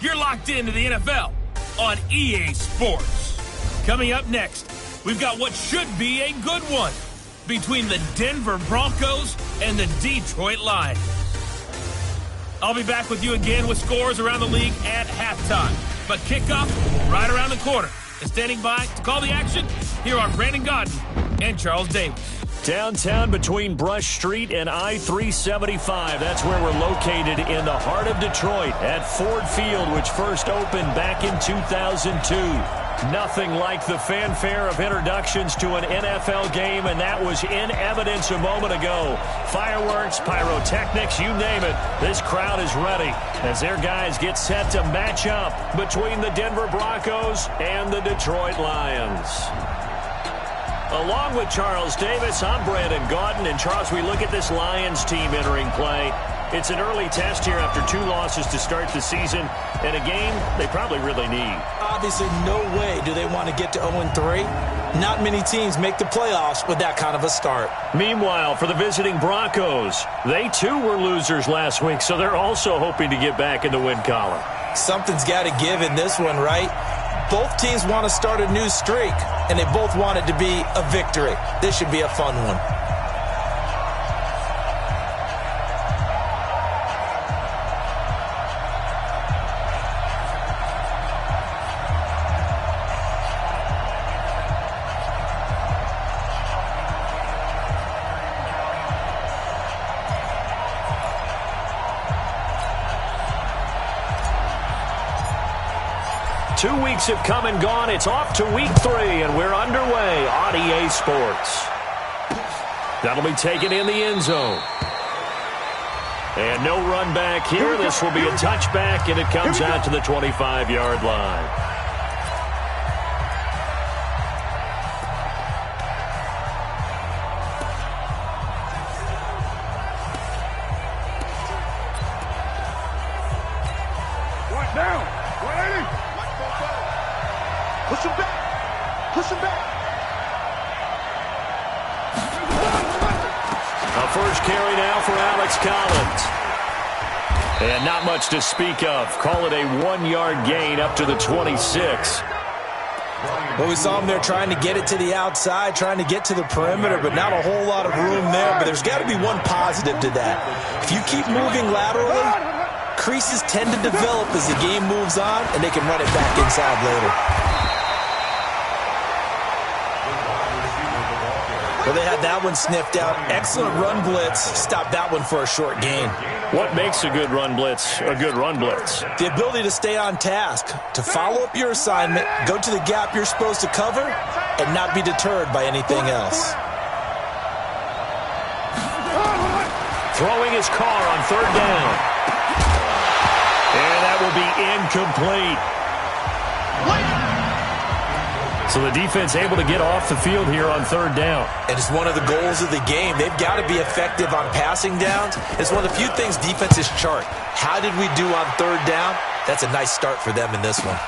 You're locked into the NFL on EA Sports. Coming up next, we've got what should be a good one between the Denver Broncos and the Detroit Lions. I'll be back with you again with scores around the league at halftime. But kickoff right around the corner. And standing by to call the action, here are Brandon Godden and Charles Davis. Downtown between Brush Street and I-375. That's where we're located in the heart of Detroit at Ford Field, which first opened back in 2002. Nothing like the fanfare of introductions to an NFL game, and that was in evidence a moment ago. Fireworks, pyrotechnics, you name it. This crowd is ready as their guys get set to match up between the Denver Broncos and the Detroit Lions. Along with Charles Davis, I'm Brandon Godden. And Charles, we look at this Lions team entering play. It's an early test here after 2 losses to start the season, and a game they probably really need. Obviously, no way do they want to get to 0-3. Not many teams make the playoffs with that kind of a start. Meanwhile, for the visiting Broncos, they too were losers last week, so they're also hoping to get back in the win column. Something's got to give in this one, right? Both teams want to start a new streak, and they both want it to be a victory. This should be a fun one. Two weeks have come and gone. It's off to week 3, and we're underway on EA Sports. That'll be taken in the end zone. And no run back here. This will be a touchback, and it comes out to the 25-yard line. First carry now for Alex Collins. And not much to speak of. Call it a 1-yard gain up to the 26. Well, we saw him there trying to get it to the outside, trying to get to the perimeter, but not a whole lot of room there. But there's got to be one positive to that. If you keep moving laterally, creases tend to develop as the game moves on, and they can run it back inside later. Well, they had that one sniffed out. Excellent run blitz. Stopped that one for a short gain. What makes a good run blitz a good run blitz? The ability to stay on task, to follow up your assignment, go to the gap you're supposed to cover, and not be deterred by anything else. Throwing his car on 3rd down. And that will be incomplete. So the defense able to get off the field here on 3rd down. And it's one of the goals of the game. They've got to be effective on passing downs. It's one of the few things defenses chart. How did we do on 3rd down? That's a nice start for them in this one.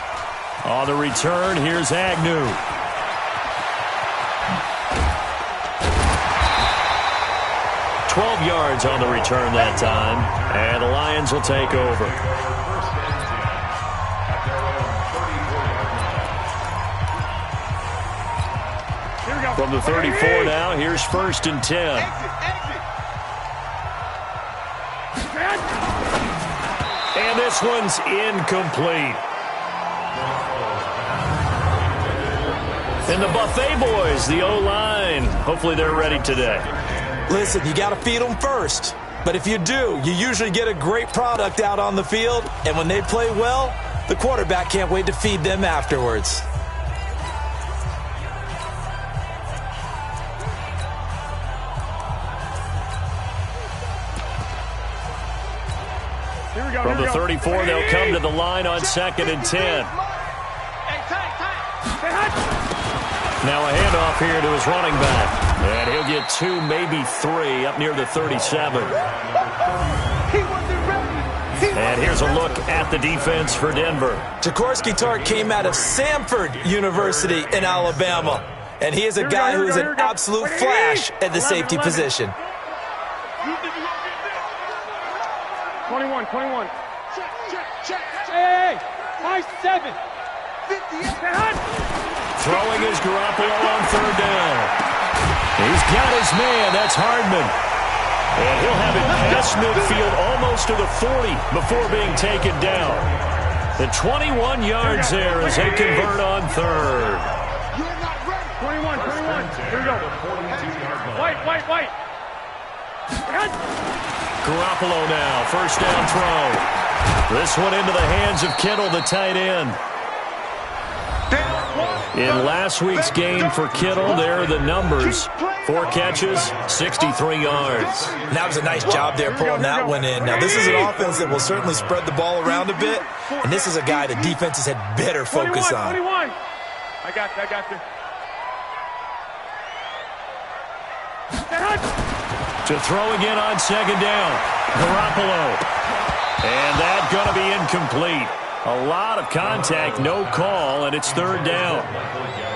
On the return, here's Agnew. Yards on the return that time, and the Lions will take over. From the 34 now, here's 1st and 10. And this one's incomplete. And the Buffet boys, the O-line, hopefully they're ready today. Listen, you got to feed them first. But if you do, you usually get a great product out on the field. And when they play well, the quarterback can't wait to feed them afterwards. From the 34, they'll come to the line on 2nd and 10. Now a handoff here to his running back. And he'll get 2, maybe 3 up near the 37. And here's a look at the defense for Denver. Jaworski Tartt came out of Samford University in Alabama. And he is a guy who is an absolute flash at the safety position. 21. Check. Hey, high 7. 58. Throwing is Garoppolo on third down. He's got his man. That's Hardman. And he'll have it past midfield almost to the 40 before being taken down. The 21 yards there as they convert on third. 21. Here we go. White. Garoppolo now, first down throw. This one into the hands of Kittle, the tight end. In last week's game for Kittle, there are the numbers. 4 catches, 63 yards. That was a nice job there pulling that one in. Now, this is an offense that will certainly spread the ball around a bit, and this is a guy that defenses had better focus on. 21. I got you. To throw again on second down. Garoppolo. And that's going to be incomplete. A lot of contact, no call, and it's third down.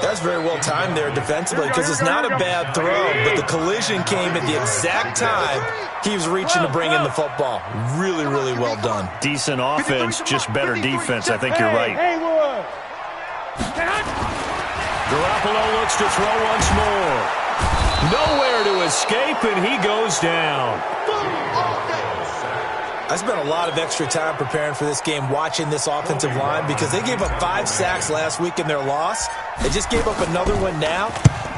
That's very well timed there defensively because it's not a bad throw, but the collision came at the exact time he was reaching to bring in the football. Really, really well done. Decent offense, just better defense. I think you're right. Garoppolo looks to throw once more. Nowhere to escape, and he goes down. I spent a lot of extra time preparing for this game watching this offensive line because they gave up 5 sacks last week in their loss. They just gave up another one now.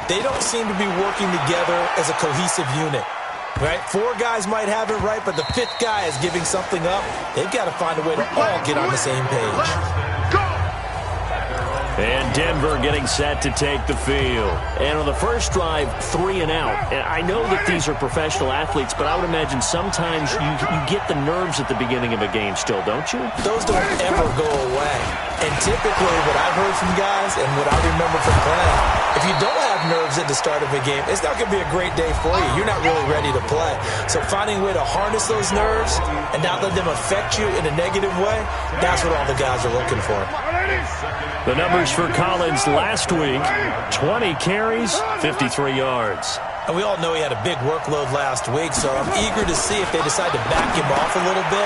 They don't seem to be working together as a cohesive unit. Right? 4 guys might have it right, but the 5th guy is giving something up. They've got to find a way to all get on the same page. And Denver getting set to take the field. And on the first drive, 3 and out. And I know that these are professional athletes, but I would imagine sometimes you get the nerves at the beginning of a game still, don't you? Those don't ever go away. And typically what I've heard from guys and what I remember from playing, if you don't have nerves at the start of a game, it's not going to be a great day for you. You're not really ready to play. So finding a way to harness those nerves and not let them affect you in a negative way, that's what all the guys are looking for. The numbers for Collins last week, 20 carries, 53 yards. And we all know he had a big workload last week, so I'm eager to see if they decide to back him off a little bit.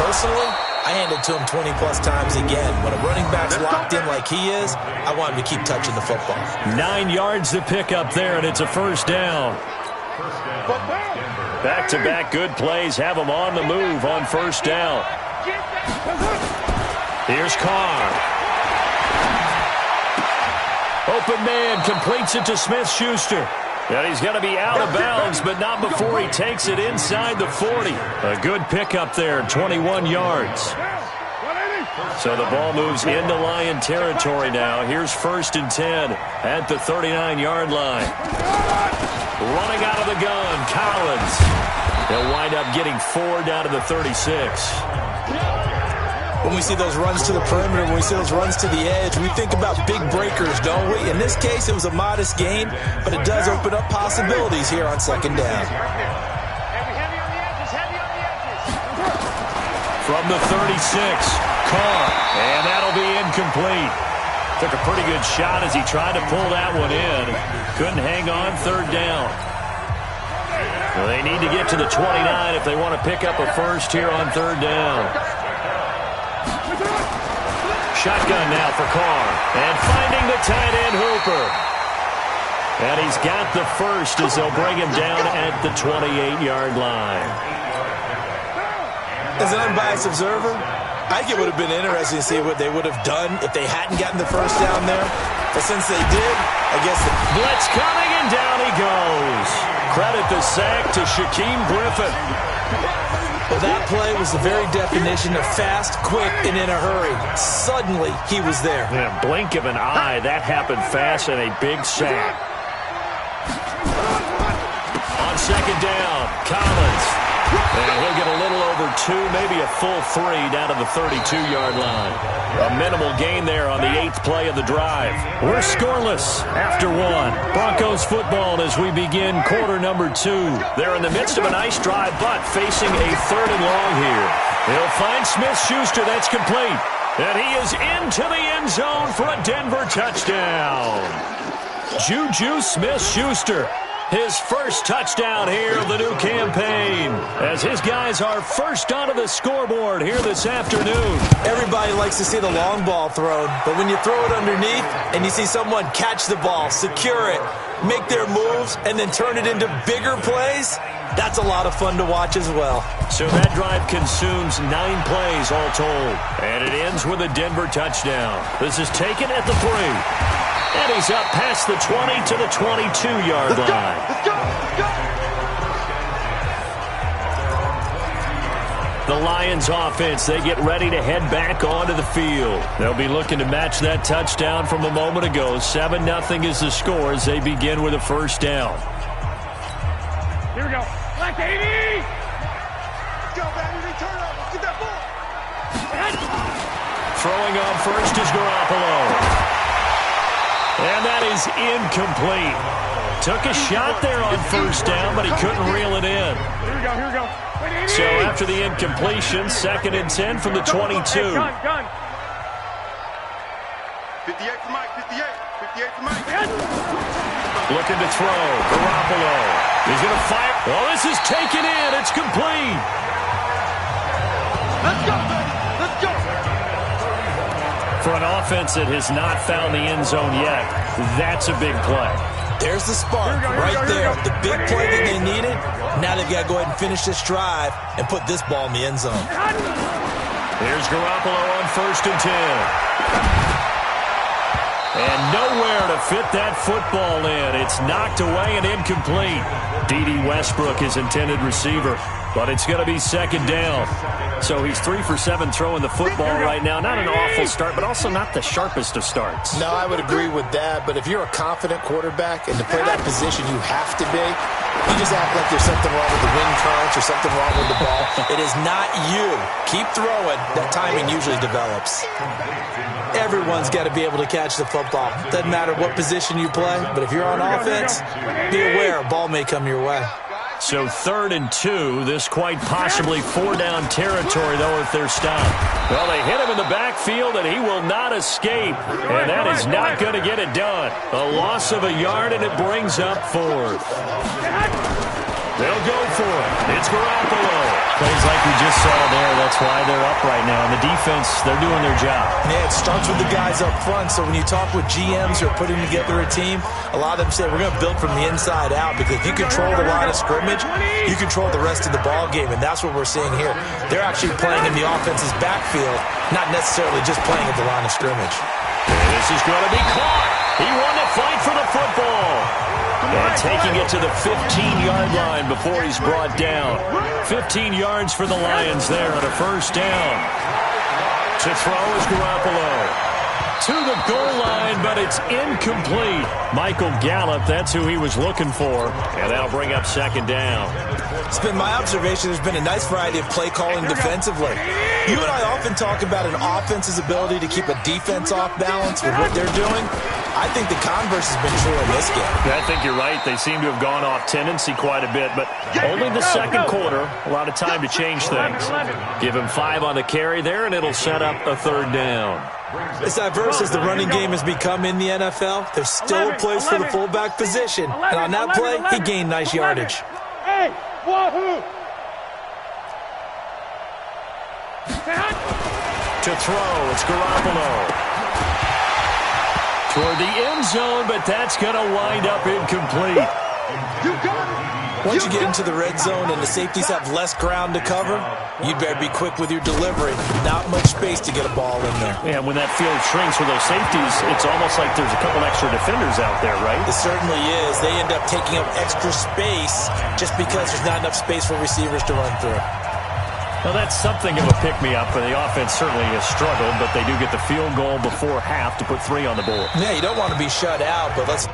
Personally, I hand it to him 20-plus times again. When a running back's locked in like he is, I want him to keep touching the football. 9 yards to pick up there, and it's a first down. Back-to-back good plays have him on the move on first down. Here's Carr. Open man completes it to Smith-Schuster. And he's going to be out of bounds, but not before he takes it inside the 40. A good pickup there, 21 yards. So the ball moves into Lion territory now. Here's 1st and 10 at the 39-yard line. Running out of the gun, Collins. They'll wind up getting 4 down to the 36. When we see those runs to the perimeter, when we see those runs to the edge, we think about big breakers, don't we? In this case, it was a modest gain, but it does open up possibilities here on second down. From the 36, Carr, and that'll be incomplete. Took a pretty good shot as he tried to pull that one in. Couldn't hang on third down. Well, they need to get to the 29 if they want to pick up a first here on third down. Shotgun now for Carr. And finding the tight end Hooper. And he's got the first as they'll bring him down at the 28-yard line. As an unbiased observer, I think it would have been interesting to see what they would have done if they hadn't gotten the first down there. But since they did, I guess the blitz coming, and down he goes. Credit the sack to Shaquem Griffin. Well, that play was the very definition of fast, quick, and in a hurry. Suddenly, he was there. In a blink of an eye, that happened fast and a big sack. On second down, Collins. And he'll get a little over 2, maybe a full 3 down to the 32-yard line. A minimal gain there on the 8th play of the drive. We're scoreless after 1. Broncos football as we begin quarter number 2. They're in the midst of a nice drive, but facing a 3rd and long here. They'll find Smith-Schuster. That's complete. And he is into the end zone for a Denver touchdown. Juju Smith-Schuster. his first touchdown here of the new campaign, as his guys are first onto the scoreboard here this afternoon. Everybody likes to see the long ball thrown, but when you throw it underneath and you see someone catch the ball, secure it, make their moves, and then turn it into bigger plays, that's a lot of fun to watch as well. So that drive consumes 9 plays all told, and it ends with a Denver touchdown. This is taken at the 3. And he's up past the 20 to the 22-yard line. Let's go! Let's go! The Lions offense, they get ready to head back onto the field. They'll be looking to match that touchdown from a moment ago. 7-0 is the score as they begin with a first down. Here we go. Black 80! Let's go, baby. Return up. Let's get that ball. Throwing on first is Garoppolo. And that is incomplete. Took a shot there on first down, but he couldn't reel it in. Here we go, here we go. So after the incompletion, 2nd and 10 from the 22. Gun. 58 for Mike, 58 for Mike. Looking to throw. Garoppolo. He's going to fire. Well, this is taken in. It's complete. Let's go, baby. Let's go. For an offense that has not found the end zone yet, that's a big play. There's the spark right there. The big play that they needed. Now they've got to go ahead and finish this drive and put this ball in the end zone. Here's Garoppolo on 1st and 10. And nowhere to fit that football in. It's knocked away and incomplete. D.D. Westbrook is intended receiver, but it's going to be 2nd down. So he's 3 for 7 throwing the football right now. Not an awful start, but also not the sharpest of starts. No, I would agree with that. But if you're a confident quarterback and to play that position, you have to be. You just act like there's something wrong with the wind currents or something wrong with the ball. It is not you. Keep throwing. That timing usually develops. Everyone's got to be able to catch the football. Doesn't matter what position you play, but if you're on offense, be aware a ball may come your way. So 3rd and 2, this quite possibly 4-down territory, though, if they're stopped. Well, they hit him in the backfield, and he will not escape. And that is not going to get it done. A loss of a yard, and it brings up 4th. They'll go for it. It's Garoppolo. Plays like we just saw there, that's why they're up right now. And the defense, they're doing their job. Yeah, it starts with the guys up front. So when you talk with GMs who are putting together a team, a lot of them say we're going to build from the inside out, because if you control the line of scrimmage, you control the rest of the ball game, and that's what we're seeing here. They're actually playing in the offense's backfield, not necessarily just playing at the line of scrimmage. This is going to be caught. He won the fight for the football. And taking it to the 15-yard line before he's brought down. 15 yards for the Lions there on a first down. To throw is Garoppolo. To the goal line, but it's incomplete. Michael Gallup, that's who he was looking for. And that'll bring up 2nd down. It's been my observation there's been a nice variety of play calling defensively. You and I often talk about an offense's ability to keep a defense off balance with what they're doing. I think the converse has been true in this game. I think you're right. They seem to have gone off tendency quite a bit, but only the second quarter. A lot of time to change things. Give him 5 on the carry there, and it'll set up a 3rd down. As diverse as the running game has become in the NFL, there's still a place for the fullback position. And on that play, he gained nice yardage. Hey, wahoo! To throw, it's Garoppolo. Toward the end zone, but that's going to wind up incomplete. You got it! Once you get into the red zone and the safeties have less ground to cover, you'd better be quick with your delivery. Not much space to get a ball in there. Yeah, when that field shrinks with those safeties, it's almost like there's a couple extra defenders out there, right? It certainly is. They end up taking up extra space just because there's not enough space for receivers to run through. Well, that's something of a pick-me-up, for the offense certainly has struggled, but they do get the field goal before half to put 3 on the board. Yeah, you don't want to be shut out, but let's...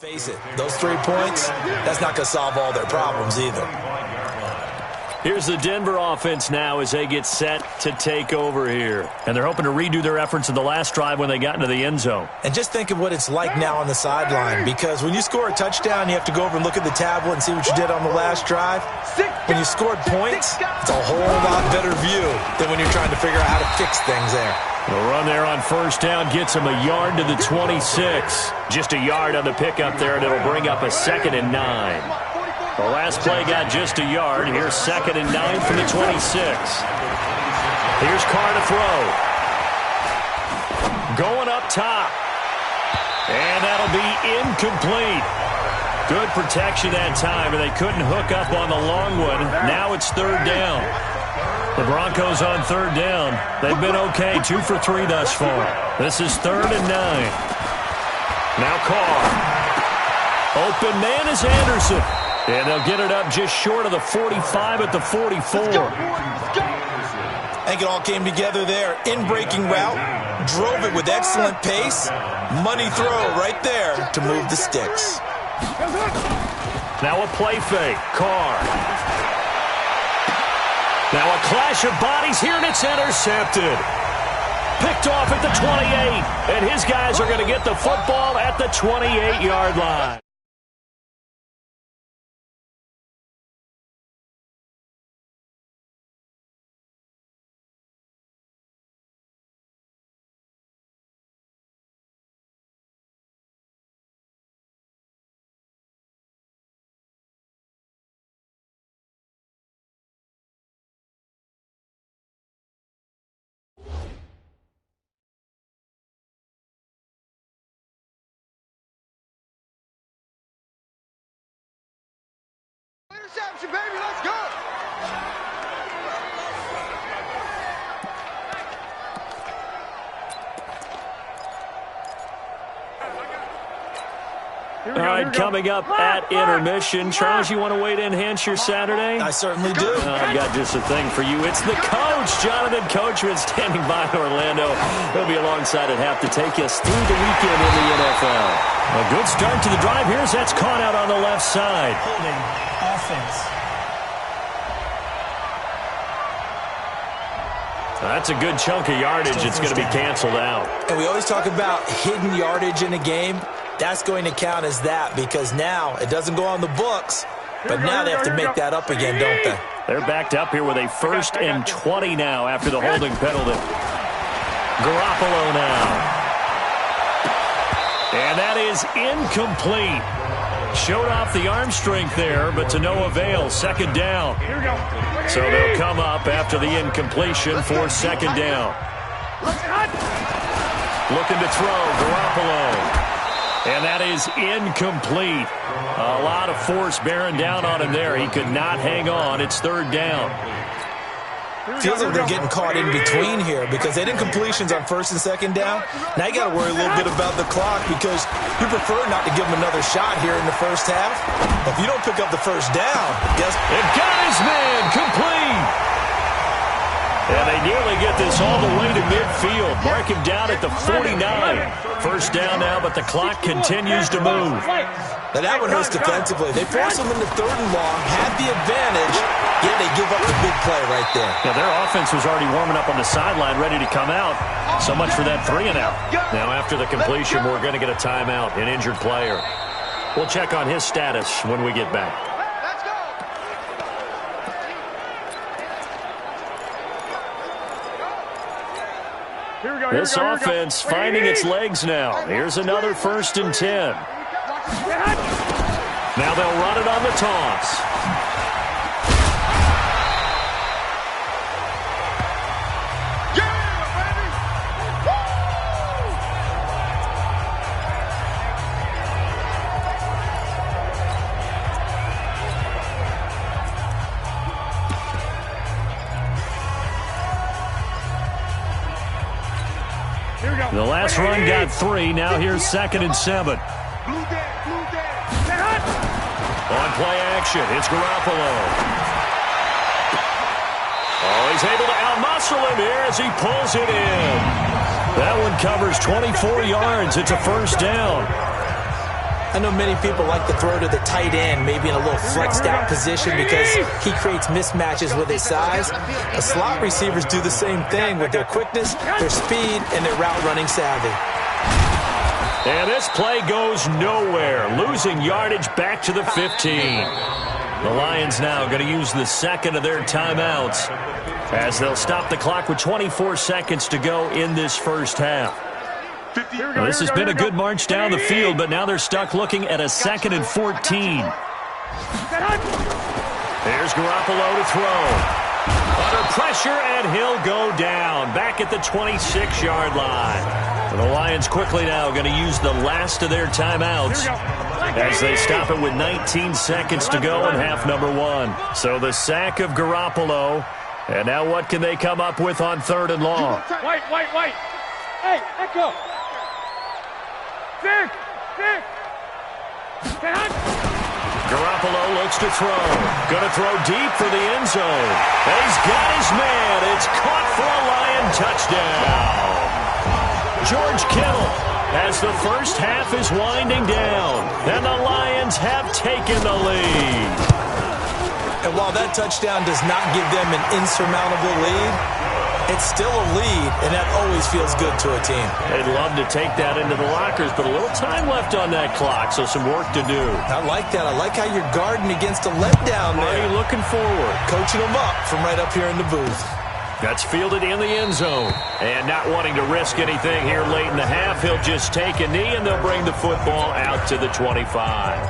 Face it, those 3 points, that's not going to solve all their problems either. Here's the Denver offense now as they get set to take over here. And they're hoping to redo their efforts in the last drive when they got into the end zone. And just think of what it's like now on the sideline, because when you score a touchdown, you have to go over and look at the tablet and see what you did on the last drive. When you scored points, it's a whole lot better view than when you're trying to figure out how to fix things there. The run there on first down gets him a yard to the 26. Just a yard on the pickup there, and it'll bring up a 2nd and 9. The last play got just a yard. Here's 2nd and 9 from the 26. Here's Carr to throw. Going up top. And that'll be incomplete. Good protection that time, and they couldn't hook up on the long one. Now it's 3rd down. The Broncos on 3rd down. They've been okay, 2 for 3 thus far. This is 3rd and 9. Now Carr. Open man is Anderson. And they'll get it up just short of the 45 at the 44. I think it all came together there. In-breaking route, drove it with excellent pace. Money throw right there to move the sticks. Now a play fake. Carr. Now a clash of bodies here, and it's intercepted. Picked off at the 28. And his guys are going to get the football at the 28-yard line. Interception, baby, let's go! All right, coming up at intermission. Charles, you want to wait to enhance your Saturday? I certainly do. I've got just a thing for you. It's the coach, Jonathan Coachman, standing by in Orlando. He'll be alongside at half to take us through the weekend in the NFL. A good start to the drive. Here's that's caught out on the left side. Holding offense. That's a good chunk of yardage. It's going to be canceled out. And we always talk about hidden yardage in a game. That's going to count as that, because now it doesn't go on the books, but now they have to make that up again, don't they? They're backed up here with a 1st and 20 now after the holding penalty. Garoppolo now. And that is incomplete. Showed off the arm strength there, but to no avail. 2nd down. So they'll come up after the incompletion for 2nd down. Looking to throw, Garoppolo. And that is incomplete. A lot of force bearing down on him there. He could not hang on. It's 3rd down. Feels like they're getting caught in between here, because they did incompletions on 1st and 2nd down. Now you got to worry a little bit about the clock, because you prefer not to give them another shot here in the first half. If you don't pick up the 1st down, guess it got his man complete. And they nearly get this all the way to midfield. Mark him down at the 49. 1st down now, but the clock continues to move. Now that one hurts defensively. They force them into 3rd and long, had the advantage, yet they give up the big play right there. Yeah, their offense was already warming up on the sideline, ready to come out. So much for that 3 and out. Now after the completion, we're going to get a timeout, an injured player. We'll check on his status when we get back. This offense finding its legs now. Here's another 1st and 10. Now they'll run it on the toss. The last run got 3. Now here's 2nd and 7. On play action, it's Garoppolo. Oh, he's able to outmuscle him here as he pulls it in. That one covers 24 yards. It's a 1st down. I know many people like to throw to the tight end, maybe in a little flexed out position because he creates mismatches with his size. The slot receivers do the same thing with their quickness, their speed, and their route running savvy. And this play goes nowhere, losing yardage back to the 15. The Lions now going to use the second of their timeouts as they'll stop the clock with 24 seconds to go in this first half. Well, this has been a good march down the field, but now they're stuck looking at a 2nd and 14. There's Garoppolo to throw. Under pressure, and he'll go down back at the 26-yard line. And the Lions quickly now going to use the last of their timeouts as they stop it with 19 seconds to go in half number 1. So the sack of Garoppolo, and now what can they come up with on 3rd and long? Wait. Hey, echo. Garoppolo looks to throw. Going to throw deep for the end zone. And he's got his man. It's caught for a Lion touchdown. George Kittle, as the first half is winding down, and the Lions have taken the lead. And while that touchdown does not give them an insurmountable lead, it's still a lead, and that always feels good to a team. They'd love to take that into the lockers, but a little time left on that clock, so some work to do. I like that. I like how you're guarding against a letdown there. Are you looking forward? Coaching them up from right up here in the booth. That's fielded in the end zone. And not wanting to risk anything here late in the half, he'll just take a knee, and they'll bring the football out to the 25.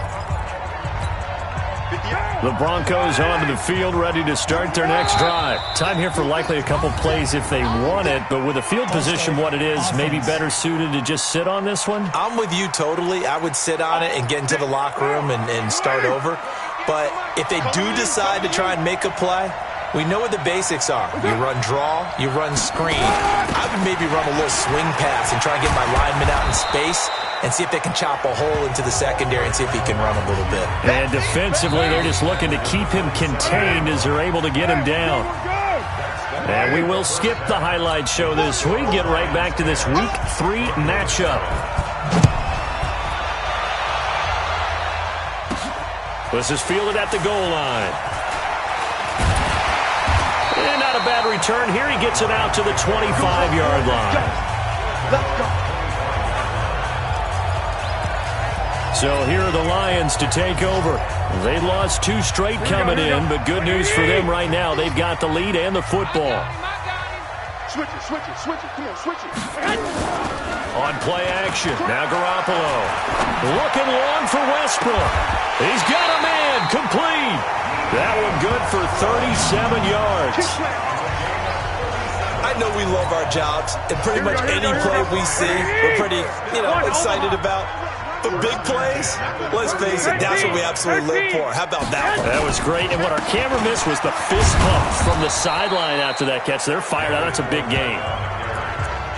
The Broncos onto the field, ready to start their next drive. Time here for likely a couple plays if they want it, but with the field position what it is, maybe better suited to just sit on this one? I'm with you totally. I would sit on it and get into the locker room and start over. But if they do decide to try and make a play, we know what the basics are. You run draw, you run screen. I would maybe run a little swing pass and try and get my lineman out in space and see if they can chop a hole into the secondary and see if he can run a little bit. And defensively, they're just looking to keep him contained as they're able to get him down. And we will skip the highlight show this week. Get right back to this Week 3 matchup. This is fielded at the goal line. And not a bad return here. He gets it out to the 25-yard line. Let's go. So here are the Lions to take over. They lost 2 straight coming in, but good news for them right now. They've got the lead and the football. Switch it. Come on, switch it. On play action, now Garoppolo. Looking long for Westbrook. He's got a man, complete. That one good for 37 yards. I know we love our jobs, and pretty much any play we see, we're pretty, excited about. But big plays, let's face it, that's what we absolutely live for. How about that one? That was great, and what our camera missed was the fist pump from the sideline after that catch. They're fired out. That's a big game.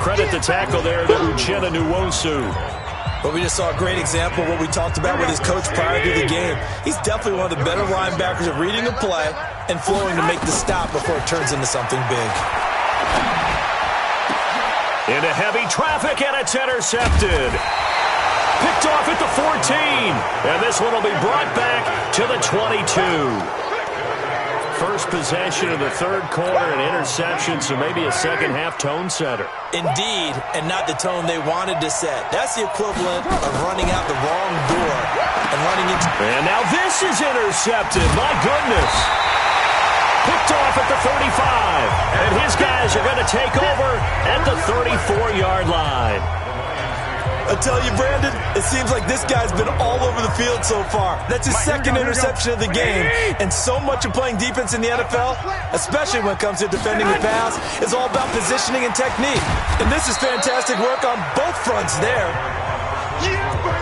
Credit the tackle there to Uchenna Nwosu. But we just saw a great example of what we talked about with his coach prior to the game. He's definitely one of the better linebackers at reading a play and flowing to make the stop before it turns into something big. Into heavy traffic, and it's intercepted. Picked off at the 14. And this one will be brought back to the 22. First possession of the third quarter, an interception, so maybe a second-half tone setter. Indeed, and not the tone they wanted to set. That's the equivalent of running out the wrong door and running into... And now this is intercepted. My goodness. Picked off at the 35. And his guys are going to take over at the 34-yard line. I tell you, Brandon, it seems like this guy's been all over the field so far. That's his second interception of the game. And so much of playing defense in the NFL, especially when it comes to defending the pass, is all about positioning and technique. And this is fantastic work on both fronts there.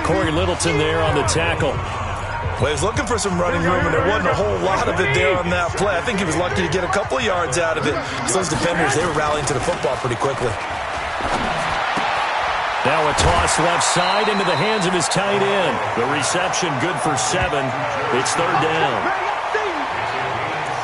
Corey Littleton there on the tackle. Well, he was looking for some running room, and there wasn't a whole lot of it there on that play. I think he was lucky to get a couple of yards out of it. So those defenders, they were rallying to the football pretty quickly. Now a toss left side into the hands of his tight end. The reception good for 7. It's third down.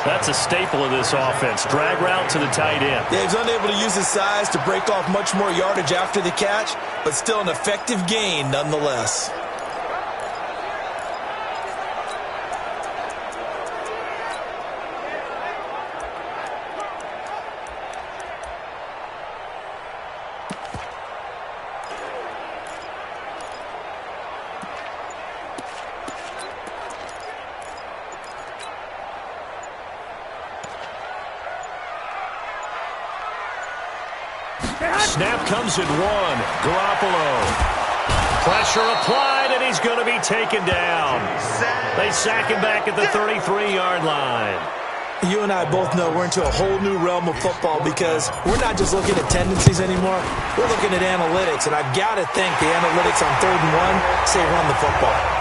That's a staple of this offense. Drag route to the tight end. Yeah, he's unable to use his size to break off much more yardage after the catch, but still an effective gain nonetheless. snap comes at 1. Garoppolo. Pressure applied, and he's going to be taken down. They sack him back at the 33-yard line. You and I both know we're into a whole new realm of football because we're not just looking at tendencies anymore. We're looking at analytics, and I've got to think the analytics on 3rd and 1 say run the football.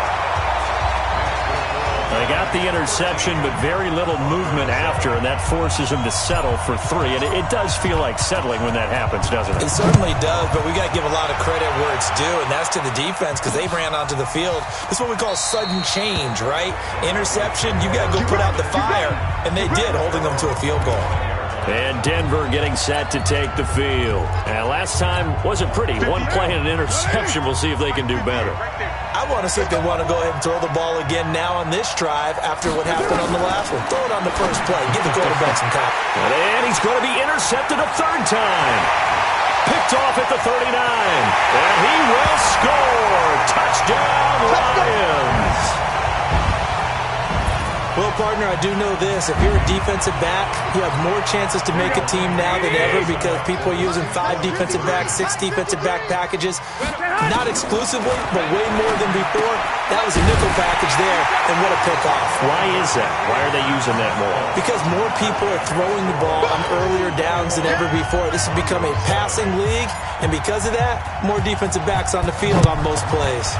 They got the interception, but very little movement after, and that forces him to settle for 3. And it does feel like settling when that happens, doesn't it? It certainly does, but we got to give a lot of credit where it's due, and that's to the defense because they ran onto the field. This is what we call sudden change, right? Interception, you got to go put out the fire, and they did, holding them to a field goal. And Denver getting set to take the field. And last time wasn't pretty. One play and an interception. We'll see if they can do better. I want to say they want to go ahead and throw the ball again now on this drive after what happened on the last one. Throw it on the first play. Give the quarterback some time. And he's going to be intercepted a 3rd time. Picked off at the 39. And he will score. Touchdown, Lions. Well, partner, I do know this. If you're a defensive back, you have more chances to make a team now than ever because people are using 5 defensive backs, 6 defensive back packages. Not exclusively, but way more than before. That was a nickel package there, and what a pickoff. Why is that? Why are they using that more? Because more people are throwing the ball on earlier downs than ever before. This has become a passing league, and because of that, more defensive backs on the field on most plays.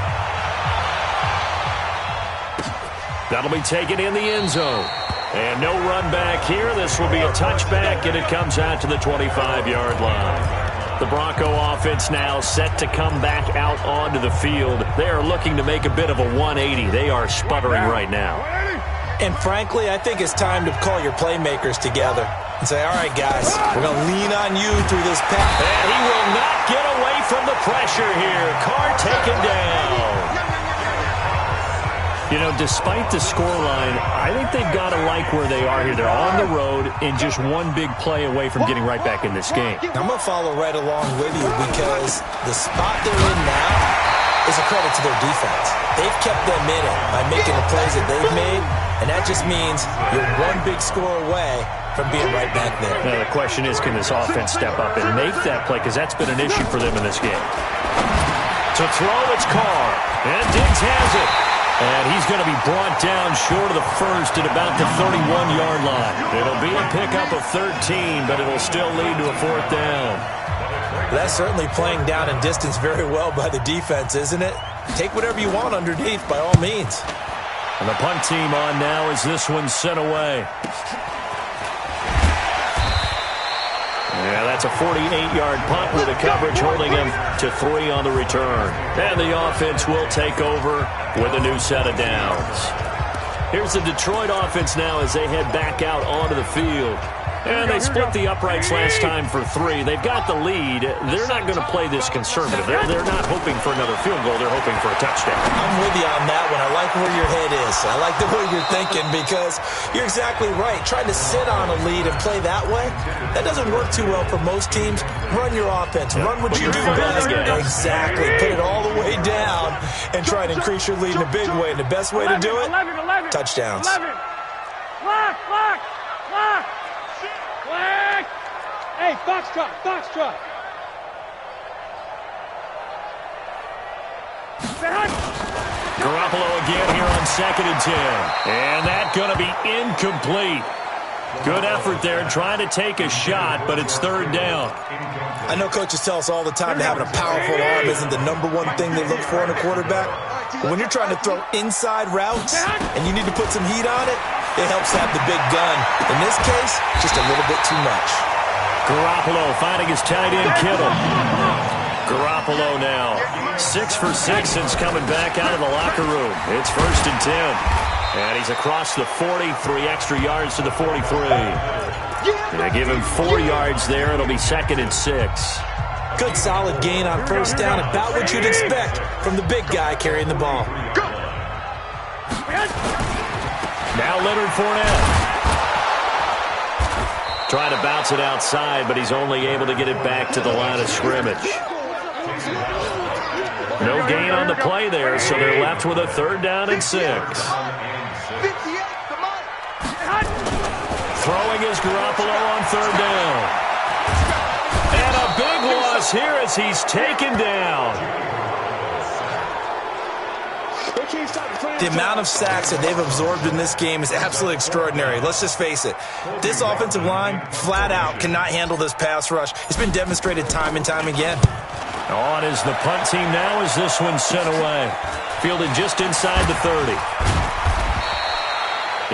That'll be taken in the end zone. And no run back here. This will be a touchback, and it comes out to the 25-yard line. The Bronco offense now set to come back out onto the field. They are looking to make a bit of a 180. They are sputtering right now. And frankly, I think it's time to call your playmakers together and say, all right, guys, we're going to lean on you through this pass. And he will not get away from the pressure here. Carr taken down. You know, despite the scoreline, I think they've got to like where they are here. They're on the road and just one big play away from getting right back in this game. I'm going to follow right along with you because the spot they're in now is a credit to their defense. They've kept them in it by making the plays that they've made, and that just means you're one big score away from being right back there. Now, the question is, can this offense step up and make that play? Because that's been an issue for them in this game. To throw, it's Carr. And Diggs has it. And he's going to be brought down short of the first at about the 31-yard line. It'll be a pickup of 13, but it'll still lead to a 4th down. That's certainly playing down in distance very well by the defense, isn't it? Take whatever you want underneath, by all means. And the punt team on now as this one's sent away. Yeah, that's a 48-yard punt with a coverage holding him to 3 on the return. And the offense will take over with a new set of downs. Here's the Detroit offense now as they head back out onto the field. And they split the uprights last time for 3. They've got the lead. They're not going to play this conservative. They're not hoping for another field goal. They're hoping for a touchdown. I'm with you on that one. I like where your head is. I like the way you're thinking because you're exactly right. Trying to sit on a lead and play that way, that doesn't work too well for most teams. Run your offense. Run what you do best. Exactly. Put it all the way down and try and increase your lead in a big way. And the best way to do it, touchdowns. Lock. Hey, Foxtrot. Garoppolo again here on 2nd and 10. And that's going to be incomplete. Good effort there trying to take a shot, but it's 3rd down. I know coaches tell us all the time that having a powerful arm isn't the #1 thing they look for in a quarterback. But when you're trying to throw inside routes and you need to put some heat on it, it helps have the big gun. In this case, just a little bit too much. Garoppolo finding his tight end, Kittle. Garoppolo now 6 for 6 since coming back out of the locker room. It's 1st and 10. And he's across the 40, 3 extra yards to the 43. They give him 4 yards there. It'll be 2nd and 6. Good solid gain on 1st down, about what you'd expect from the big guy carrying the ball. Now Leonard Fournette. Trying to bounce it outside, but he's only able to get it back to the line of scrimmage. No gain on the play there, so they're left with a 3rd down and 6. Throwing is Garoppolo on 3rd down. And a big loss loss here as he's taken down. The amount of sacks that they've absorbed in this game is absolutely extraordinary. Let's just face it. This offensive line, flat out, cannot handle this pass rush. It's been demonstrated time and time again. On is the punt team now as this one's sent away. Fielded just inside the 30.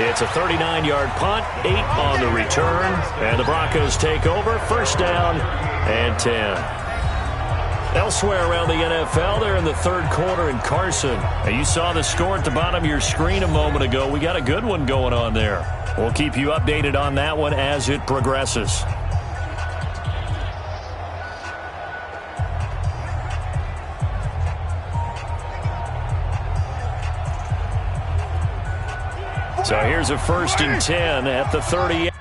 It's a 39-yard punt, 8 on the return, and the Broncos take over, first down and 10. Elsewhere around the NFL, they're in the third quarter in Carson. Now, you saw the score at the bottom of your screen a moment ago. We got a good one going on there. We'll keep you updated on that one as it progresses. So here's a 1st and 10 at the 38.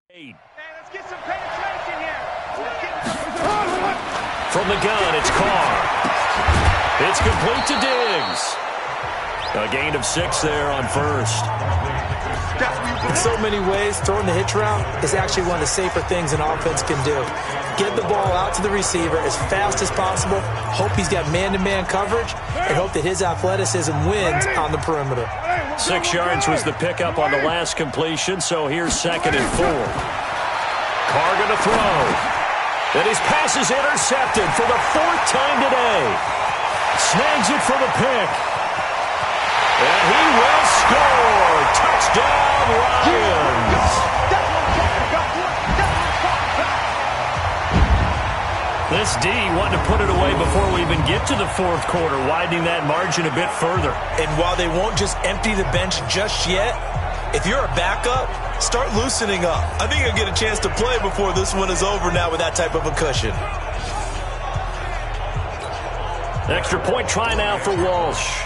Hey, let's get some penetration here. From the gun, it's Carr. It's complete to Diggs. A gain of 6 there on first. In so many ways, throwing the hitch route is actually one of the safer things an offense can do. Get the ball out to the receiver as fast as possible, hope he's got man-to-man coverage, and hope that his athleticism wins on the perimeter. 6 yards was the pickup on the last completion, so here's 2nd and 4. Carr going to throw. And his pass is intercepted for the 4th time today. Snags it for the pick. And he will score. Touchdown, Lions. This D wanted to put it away before we even get to the 4th quarter, widening that margin a bit further. And while they won't just empty the bench just yet, if you're a backup, start loosening up. I think you'll get a chance to play before this one is over now with that type of a cushion. Extra point try now for Walsh.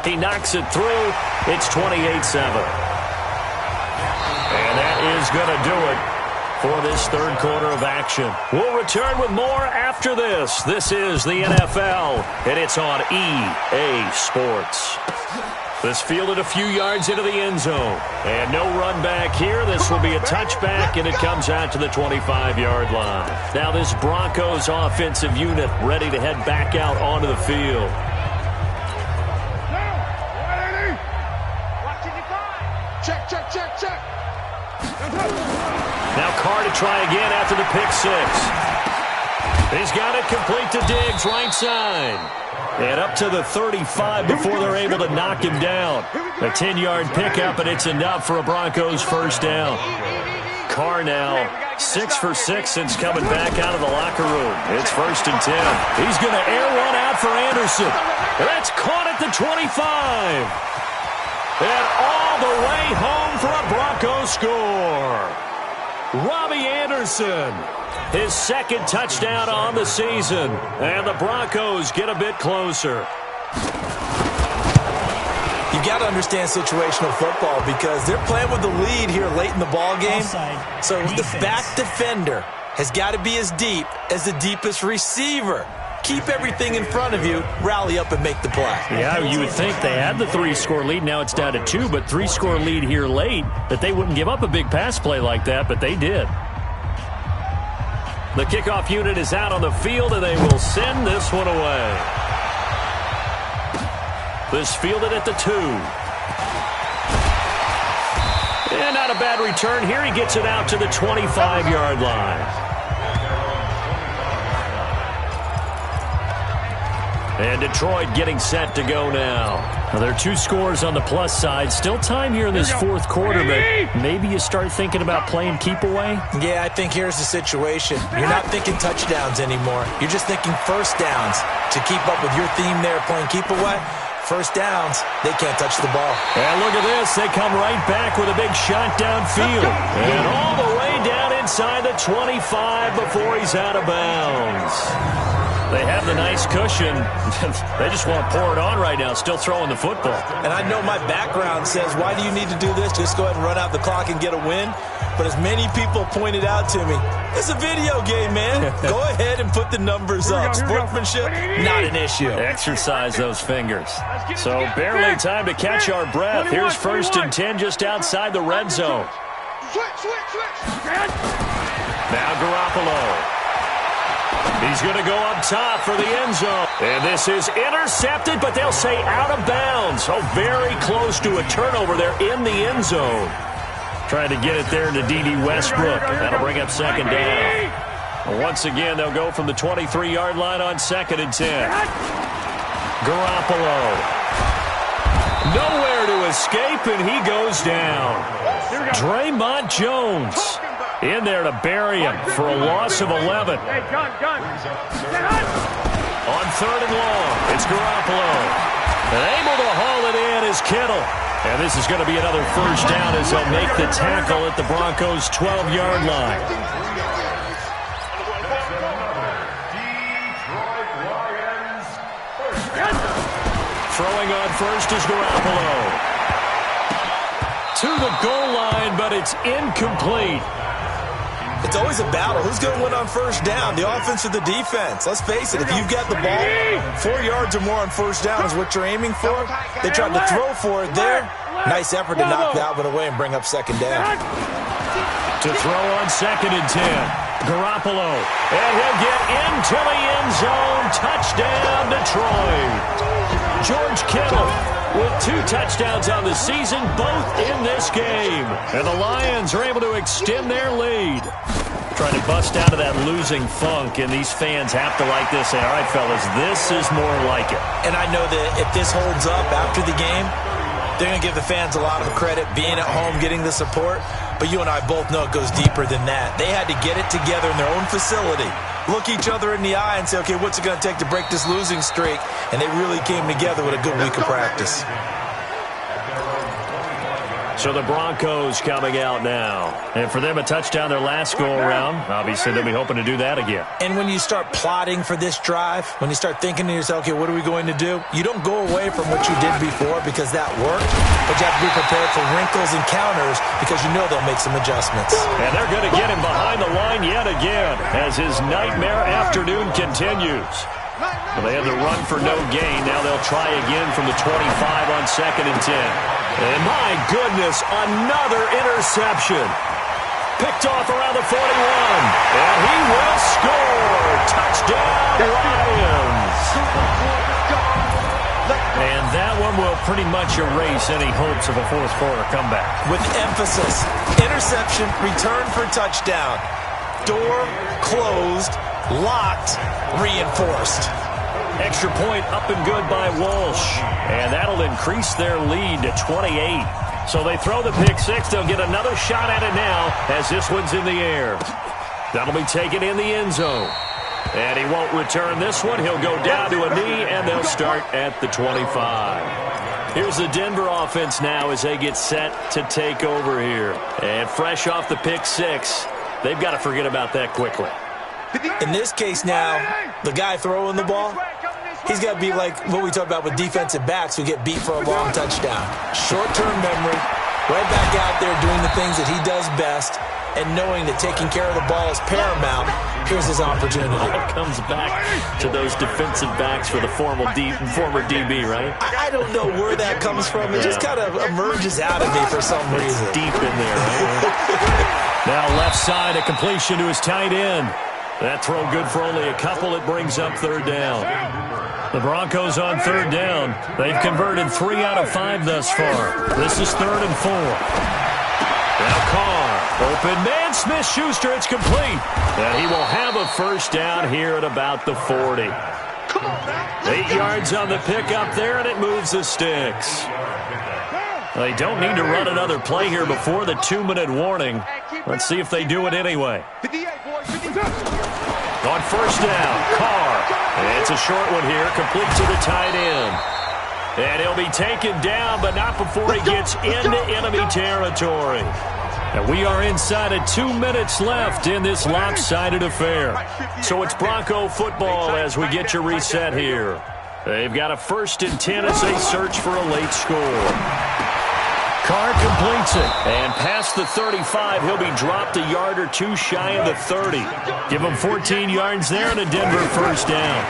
He knocks it through. It's 28-7. And that is going to do it for this 3rd quarter of action. We'll return with more after this. This is the NFL, and it's on EA Sports. This fielded a few yards into the end zone. And no run back here. This will be a touchback, and it comes out to the 25-yard line. Now this Broncos offensive unit ready to head back out onto the field. Check. Now Carr to try again after the pick 6. He's got it complete to Diggs, right side. And up to the 35 before they're able to knock him down. A 10-yard pickup, and it's enough for a Broncos first down. Carr now 6 for 6 since coming back out of the locker room. It's 1st and 10. He's going to air one out for Anderson. That's caught at the 25. And all the way home for a Broncos score. Robbie Anderson, his 2nd touchdown on the season. And the Broncos get a bit closer. You got to understand situational football because they're playing with the lead here late in the ball game. So the back defender has got to be as deep as the deepest receiver. Keep everything in front of you, rally up and make the play. Yeah, you would think they had the 3-score lead. Now it's down to 2, but 3-score lead here late, that they wouldn't give up a big pass play like that, but they did. The kickoff unit is out on the field, and they will send this one away. This fielded at the 2. And not a bad return here. He gets it out to the 25-yard line. And Detroit getting set to go now. Now, there are 2 scores on the plus side. Still time here in this fourth quarter, but maybe you start thinking about playing keep away? Yeah, I think here's the situation. You're not thinking touchdowns anymore. You're just thinking first downs. To keep up with your theme there, playing keep away, first downs, they can't touch the ball. And look at this. They come right back with a big shot downfield. And all the way down inside the 25 before he's out of bounds. They have the nice cushion. They just want to pour it on right now, still throwing the football. And I know my background says, why do you need to do this? Just go ahead and run out the clock and get a win. But as many people pointed out to me, it's a video game, man. Go ahead and put the numbers up. Sportsmanship, not an issue. Exercise those fingers. So barely time to catch our breath. Here's 1st and 10 just outside the red zone. Now Garoppolo. He's going to go up top for the end zone. And this is intercepted, but they'll say out of bounds. So very close to a turnover there in the end zone. Trying to get it there to D.D. Westbrook. That'll bring up 2nd down. Once again, they'll go from the 23-yard line on 2nd and 10. Garoppolo. Nowhere to escape, and he goes down. Draymond Jones in there to bury him for a loss of 11. On 3rd and long, it's Garoppolo. And able to haul it in is Kittle. And this is going to be another first down as they'll make the tackle at the Broncos' 12-yard line. Throwing on first is Garoppolo. To the goal line, but it's incomplete. It's always a battle. Who's going to win on first down, the offense or the defense? Let's face it, if you've got the ball, 4 yards or more on first down is what you're aiming for. They tried to throw for it there. Nice effort to knock that one away and bring up 2nd down. To throw on 2nd and 10. Garoppolo. And he'll get into the end zone. Touchdown, Detroit. George Kittle with 2 touchdowns on the season, both in this game. And the Lions are able to extend their lead. Trying to bust out of that losing funk, and these fans have to like this. Say, all right, fellas, this is more like it. And I know that if this holds up after the game, they're going to give the fans a lot of credit, being at home, getting the support. But you and I both know it goes deeper than that. They had to get it together in their own facility, look each other in the eye and say, okay, what's it going to take to break this losing streak? And they really came together with a good week of practice. So the Broncos coming out now. And for them, a touchdown their last go-around. Obviously, they'll be hoping to do that again. And when you start plotting for this drive, when you start thinking to yourself, okay, what are we going to do? You don't go away from what you did before because that worked, but you have to be prepared for wrinkles and counters because you know they'll make some adjustments. And they're going to get him behind the line yet again as his nightmare afternoon continues. Well, they had the run for no gain. Now they'll try again from the 25 on 2nd and 10. And my goodness, another interception. Picked off around the 41. And he will score. Touchdown, Lions. And that one will pretty much erase any hopes of a fourth quarter comeback. With emphasis, interception, return for touchdown. Door closed, locked, reinforced. Extra point up and good by Walsh. And that'll increase their lead to 28. So they throw the pick six. They'll get another shot at it now as this one's in the air. That'll be taken in the end zone. And he won't return this one. He'll go down to a knee, and they'll start at the 25. Here's the Denver offense now as they get set to take over here. And fresh off the pick six, they've got to forget about that quickly. In this case now, the guy throwing the ball, he's got to be like what we talk about with defensive backs who get beat for a long touchdown. Short-term memory, right back out there doing the things that he does best, and knowing that taking care of the ball is paramount. Here's his opportunity. It comes back to those defensive backs for the former DB, right? I don't know where that comes from. It just kind of emerges out of me for some reason. It's deep in there, right? Now left side, a completion to his tight end. That throw good for only a couple. It brings up third down. The Broncos on third down. They've converted 3 out of 5 thus far. This is 3rd and 4. Now Carr, open man, Smith-Schuster, it's complete. And he will have a first down here at about the 40. 8 yards on the pickup there, and it moves the sticks. They don't need to run another play here before the 2-minute warning. Let's see if they do it anyway. On first down, Carr. It's a short one here, complete to the tight end. And he'll be taken down, but not before he gets into enemy territory. And we are inside of 2 minutes left in this lopsided affair. So it's Bronco football as we get you reset here. They've got a 1st and 10 as they search for a late score. Carr completes it. And past the 35, he'll be dropped a yard or two shy of the 30. Give him 14 yards there and a Denver first down.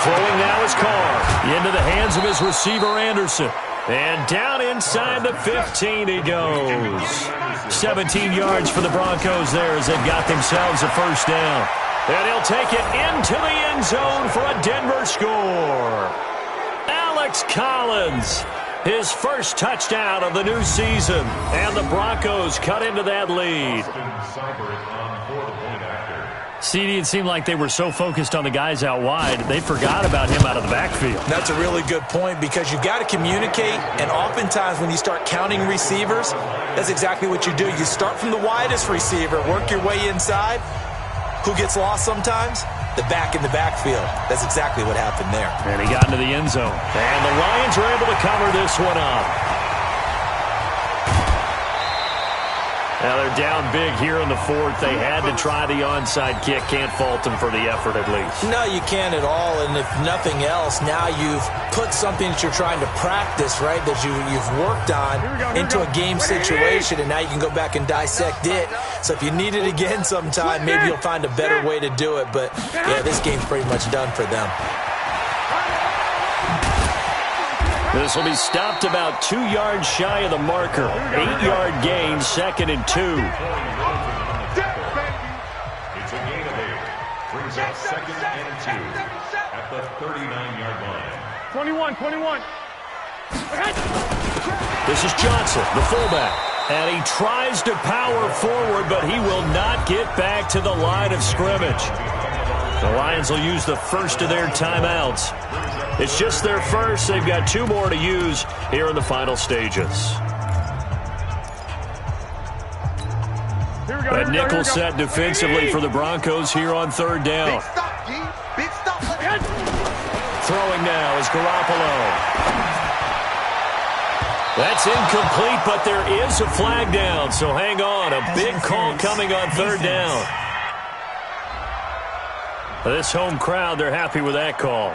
Throwing now is Carr. Into the hands of his receiver, Anderson. And down inside the 15 he goes. 17 yards for the Broncos there as they've got themselves a first down. And he'll take it into the end zone for a Denver score. Alex Collins, his first touchdown of the new season. And the Broncos cut into that lead. CD, it seemed like they were so focused on the guys out wide, they forgot about him out of the backfield. That's a really good point because you've got to communicate, and oftentimes when you start counting receivers, that's exactly what you do. You start from the widest receiver, work your way inside. Who gets lost sometimes? The back in the backfield. That's exactly what happened there. And he got into the end zone. And the Lions are able to cover this one up. Now they're down big here in the 4th. They had to try the onside kick. Can't fault them for the effort at least. No, you can't at all. And if nothing else, now you've put something that you're trying to practice, right, that you've worked on into a game situation, and now you can go back and dissect it. So if you need it again sometime, maybe you'll find a better way to do it. But, yeah, this game's pretty much done for them. This will be stopped about 2 yards shy of the marker. 8-yard gain, 2nd and 2. It's a gain of 8. Brings up 2nd and 2 at the 39-yard line. 21. This is Johnson, the fullback. And he tries to power forward, but he will not get back to the line of scrimmage. The Lions will use the first of their timeouts. It's just their first. They've got 2 more to use here in the final stages. A nickel set defensively for the Broncos here on 3rd down. Throwing now is Garoppolo. That's incomplete, but there is a flag down, so hang on. A big call coming on 3rd down. This home crowd, they're happy with that call.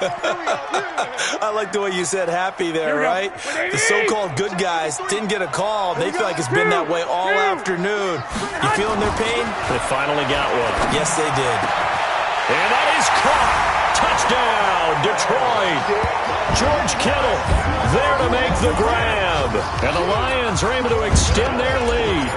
I like the way you said happy there, right? The so-called good guys didn't get a call. They feel like it's been that way all afternoon. You feeling their pain? They finally got one. Yes, they did. And that is caught. Touchdown, Detroit. George Kittle there to make the grab. And the Lions are able to extend their lead.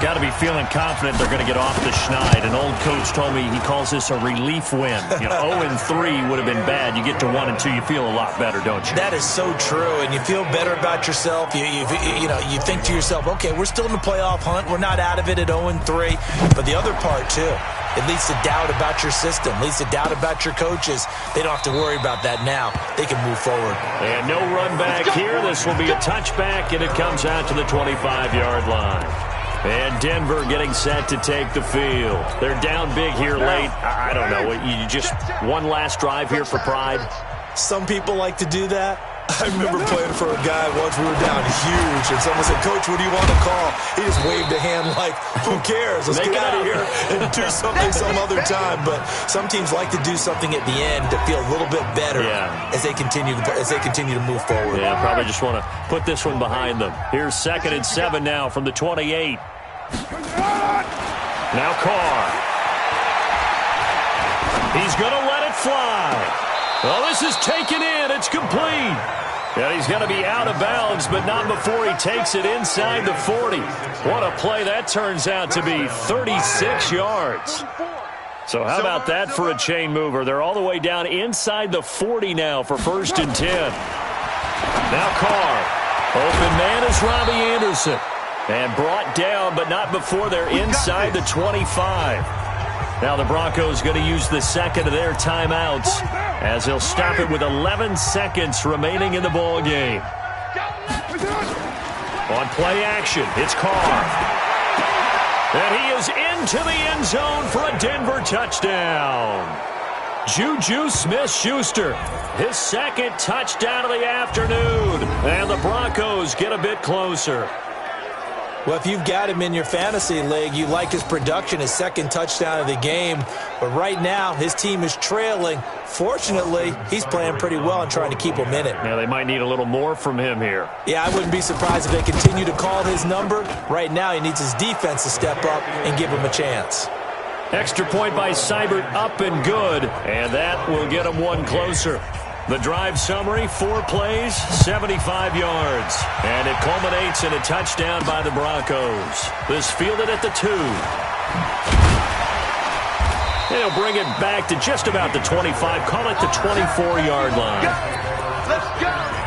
Got to be feeling confident they're going to get off the schneid. An old coach told me he calls this a relief win. 0-3 would have been bad. You get to 1-2, you feel a lot better, don't you? That is so true, and you feel better about yourself. You think to yourself, okay, we're still in the playoff hunt. We're not out of it at 0-3. But the other part, too, it leads to doubt about your system, leads to doubt about your coaches. They don't have to worry about that now. They can move forward. And no run back here. This will be a touchback, and it comes out to the 25-yard line. And Denver getting set to take the field. They're down big here late. I don't know. You just one last drive here for pride? Some people like to do that. I remember playing for a guy once. We were down huge, and someone said, "Coach, what do you want to call?" He just waved a hand like, "Who cares? Let's get out of here and do something some other time." But some teams like to do something at the end to feel a little bit better as they continue to move forward. Yeah, probably just want to put this one behind them. Here's 2nd and 7 now from the 28. Now Carr. He's going to let it fly. Well, this is taken in. It's complete. And he's going to be out of bounds, but not before he takes it inside the 40. What a play that turns out to be. 36 yards. So how about that for a chain mover? They're all the way down inside the 40 now for 1st and 10. Now Carr. Open man is Robbie Anderson. And brought down, but not before they're inside the 25. Now the Broncos going to use the second of their timeouts as they'll stop it with 11 seconds remaining in the ball game. On play action, it's Carr. And he is into the end zone for a Denver touchdown. Juju Smith-Schuster, his second touchdown of the afternoon. And the Broncos get a bit closer. Well, if you've got him in your fantasy league, you like his production, his second touchdown of the game. But right now, his team is trailing. Fortunately, he's playing pretty well and trying to keep them in it. Now, they might need a little more from him here. Yeah, I wouldn't be surprised if they continue to call his number. Right now, he needs his defense to step up and give him a chance. Extra point by Seibert, up and good. And that will get him one closer. The drive summary, 4 plays, 75 yards. And it culminates in a touchdown by the Broncos. This fielded at the 2. They'll bring it back to just about the 25. Call it the 24-yard line. Let's go!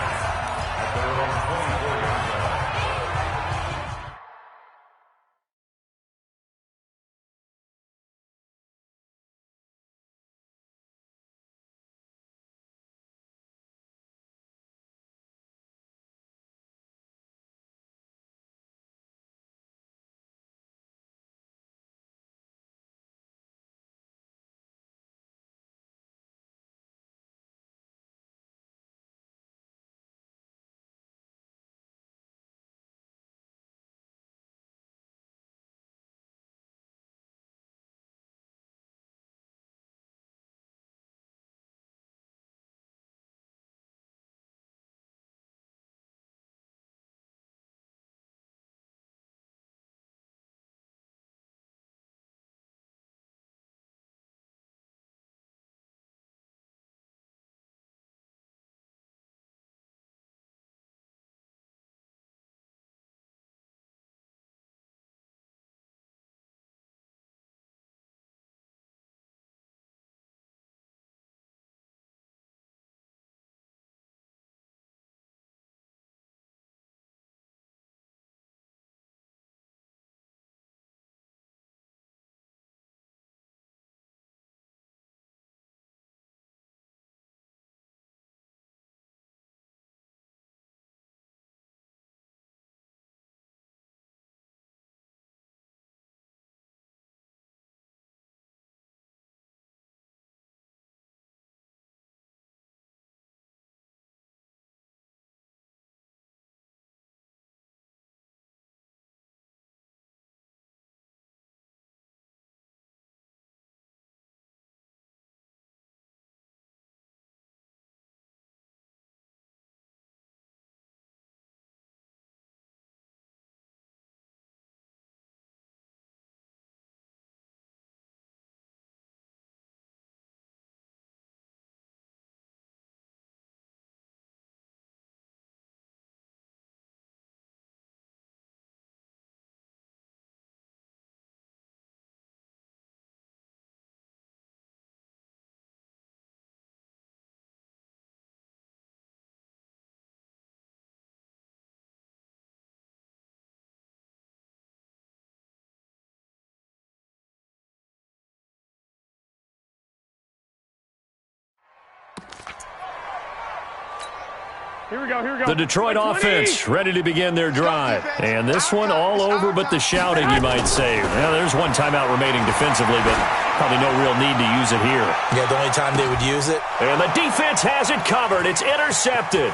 Here we go, here we go. The Detroit offense ready to begin their drive. And this one all over but the shouting, you might say. Well, there's one timeout remaining defensively, but probably no real need to use it here. Yeah, the only time they would use it. And the defense has it covered. It's intercepted.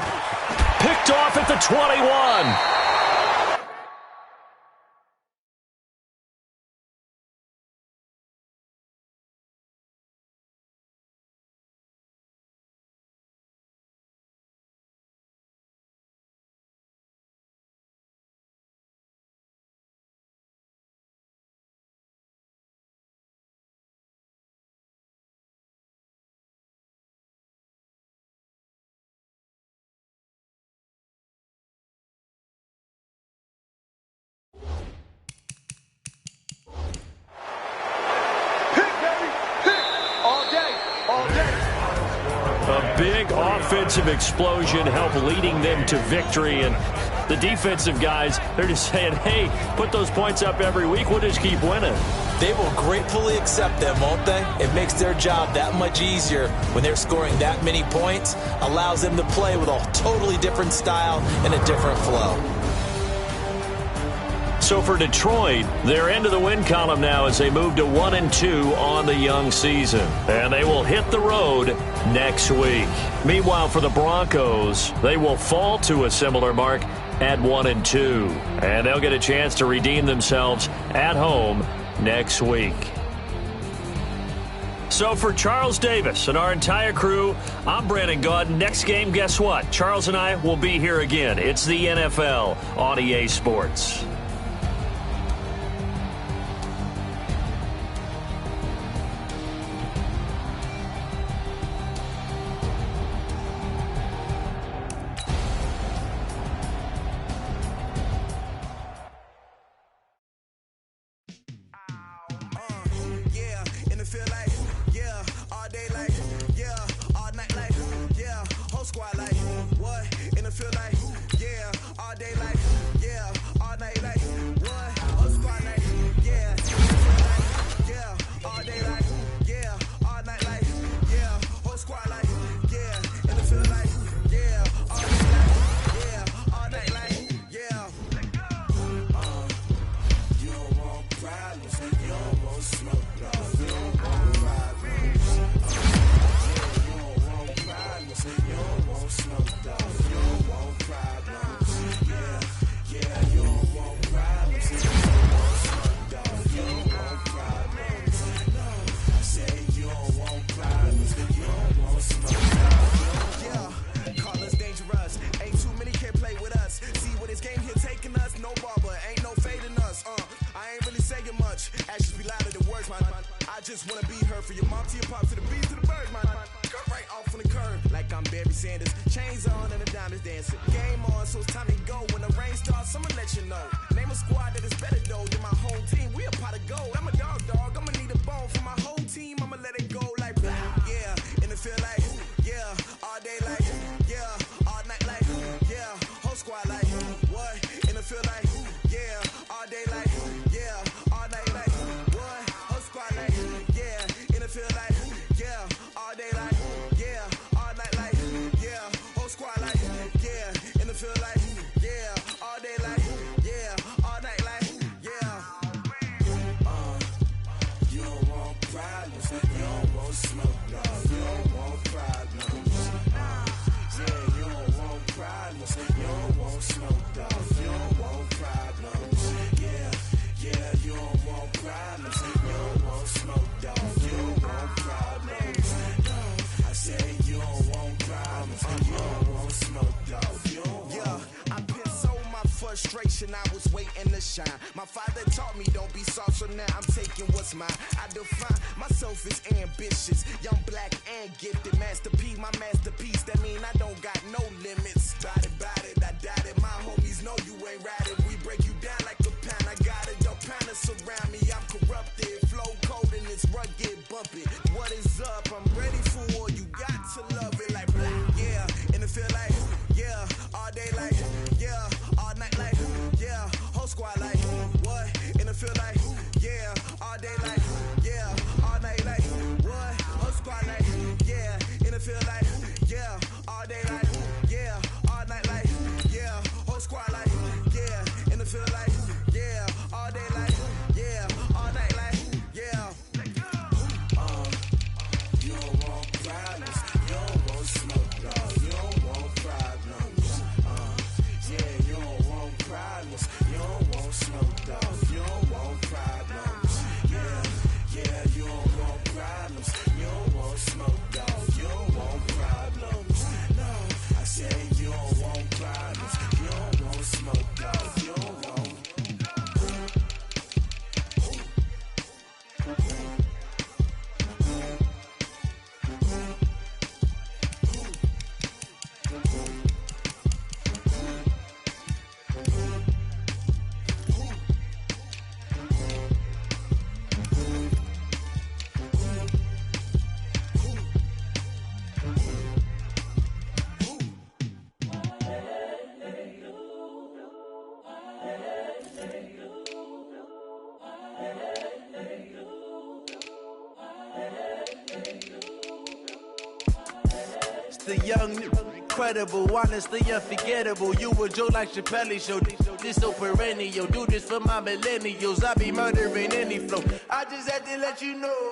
Picked off at the 21. big offensive explosion help leading them to victory. And the defensive guys, they're just saying, hey, put those points up every week. We'll just keep winning. They will gratefully accept them, won't they? It makes their job that much easier when they're scoring that many points. Allows them to play with a totally different style and a different flow. So for Detroit, they're into the win column now as they move to 1-2 on the young season. And they will hit the road next week. Meanwhile, for the Broncos, they will fall to a similar mark at 1-2. And they'll get a chance to redeem themselves at home next week. So for Charles Davis and our entire crew, I'm Brandon Gaudin. Next game, guess what? Charles and I will be here again. It's the NFL on EA Sports. I was waiting to shine. My father taught me don't be soft, so now I'm taking what's mine. I define myself as ambitious, young, black, and gifted. Masterpiece, my masterpiece. That mean I don't got no limits. Bout it, I doubt it. My homies know you ain't riding. We break you down like a pound. I got it, don't pound to surround me. I'm corrupted, flow cold and it's rugged, bump it. What is up? I'm ready for war. You got to love it like black, yeah. And it feel like, yeah, all day like, yeah, all night like, yeah, whole squad like, what? And it feel like, yeah, all day like, yeah, all night like, what? Whole squad like, yeah, and it feel like, yeah, all day like, yeah, all night like, yeah, whole squad like, yeah, and it feel like, yeah, all day like, yeah, all night like, yeah. You don't want problems, you don't want smoke, dog. You don't want problems. Yeah, you don't want problems, you don't want smoke, dog. You don't want problems. Yeah, you don't want problems, you don't want smoke, dog. You don't want problems. The young, incredible, honestly unforgettable. You a Joe like Chappelle show. This so perennial. Do this for my millennials. I be murdering any flow. I just had to let you know.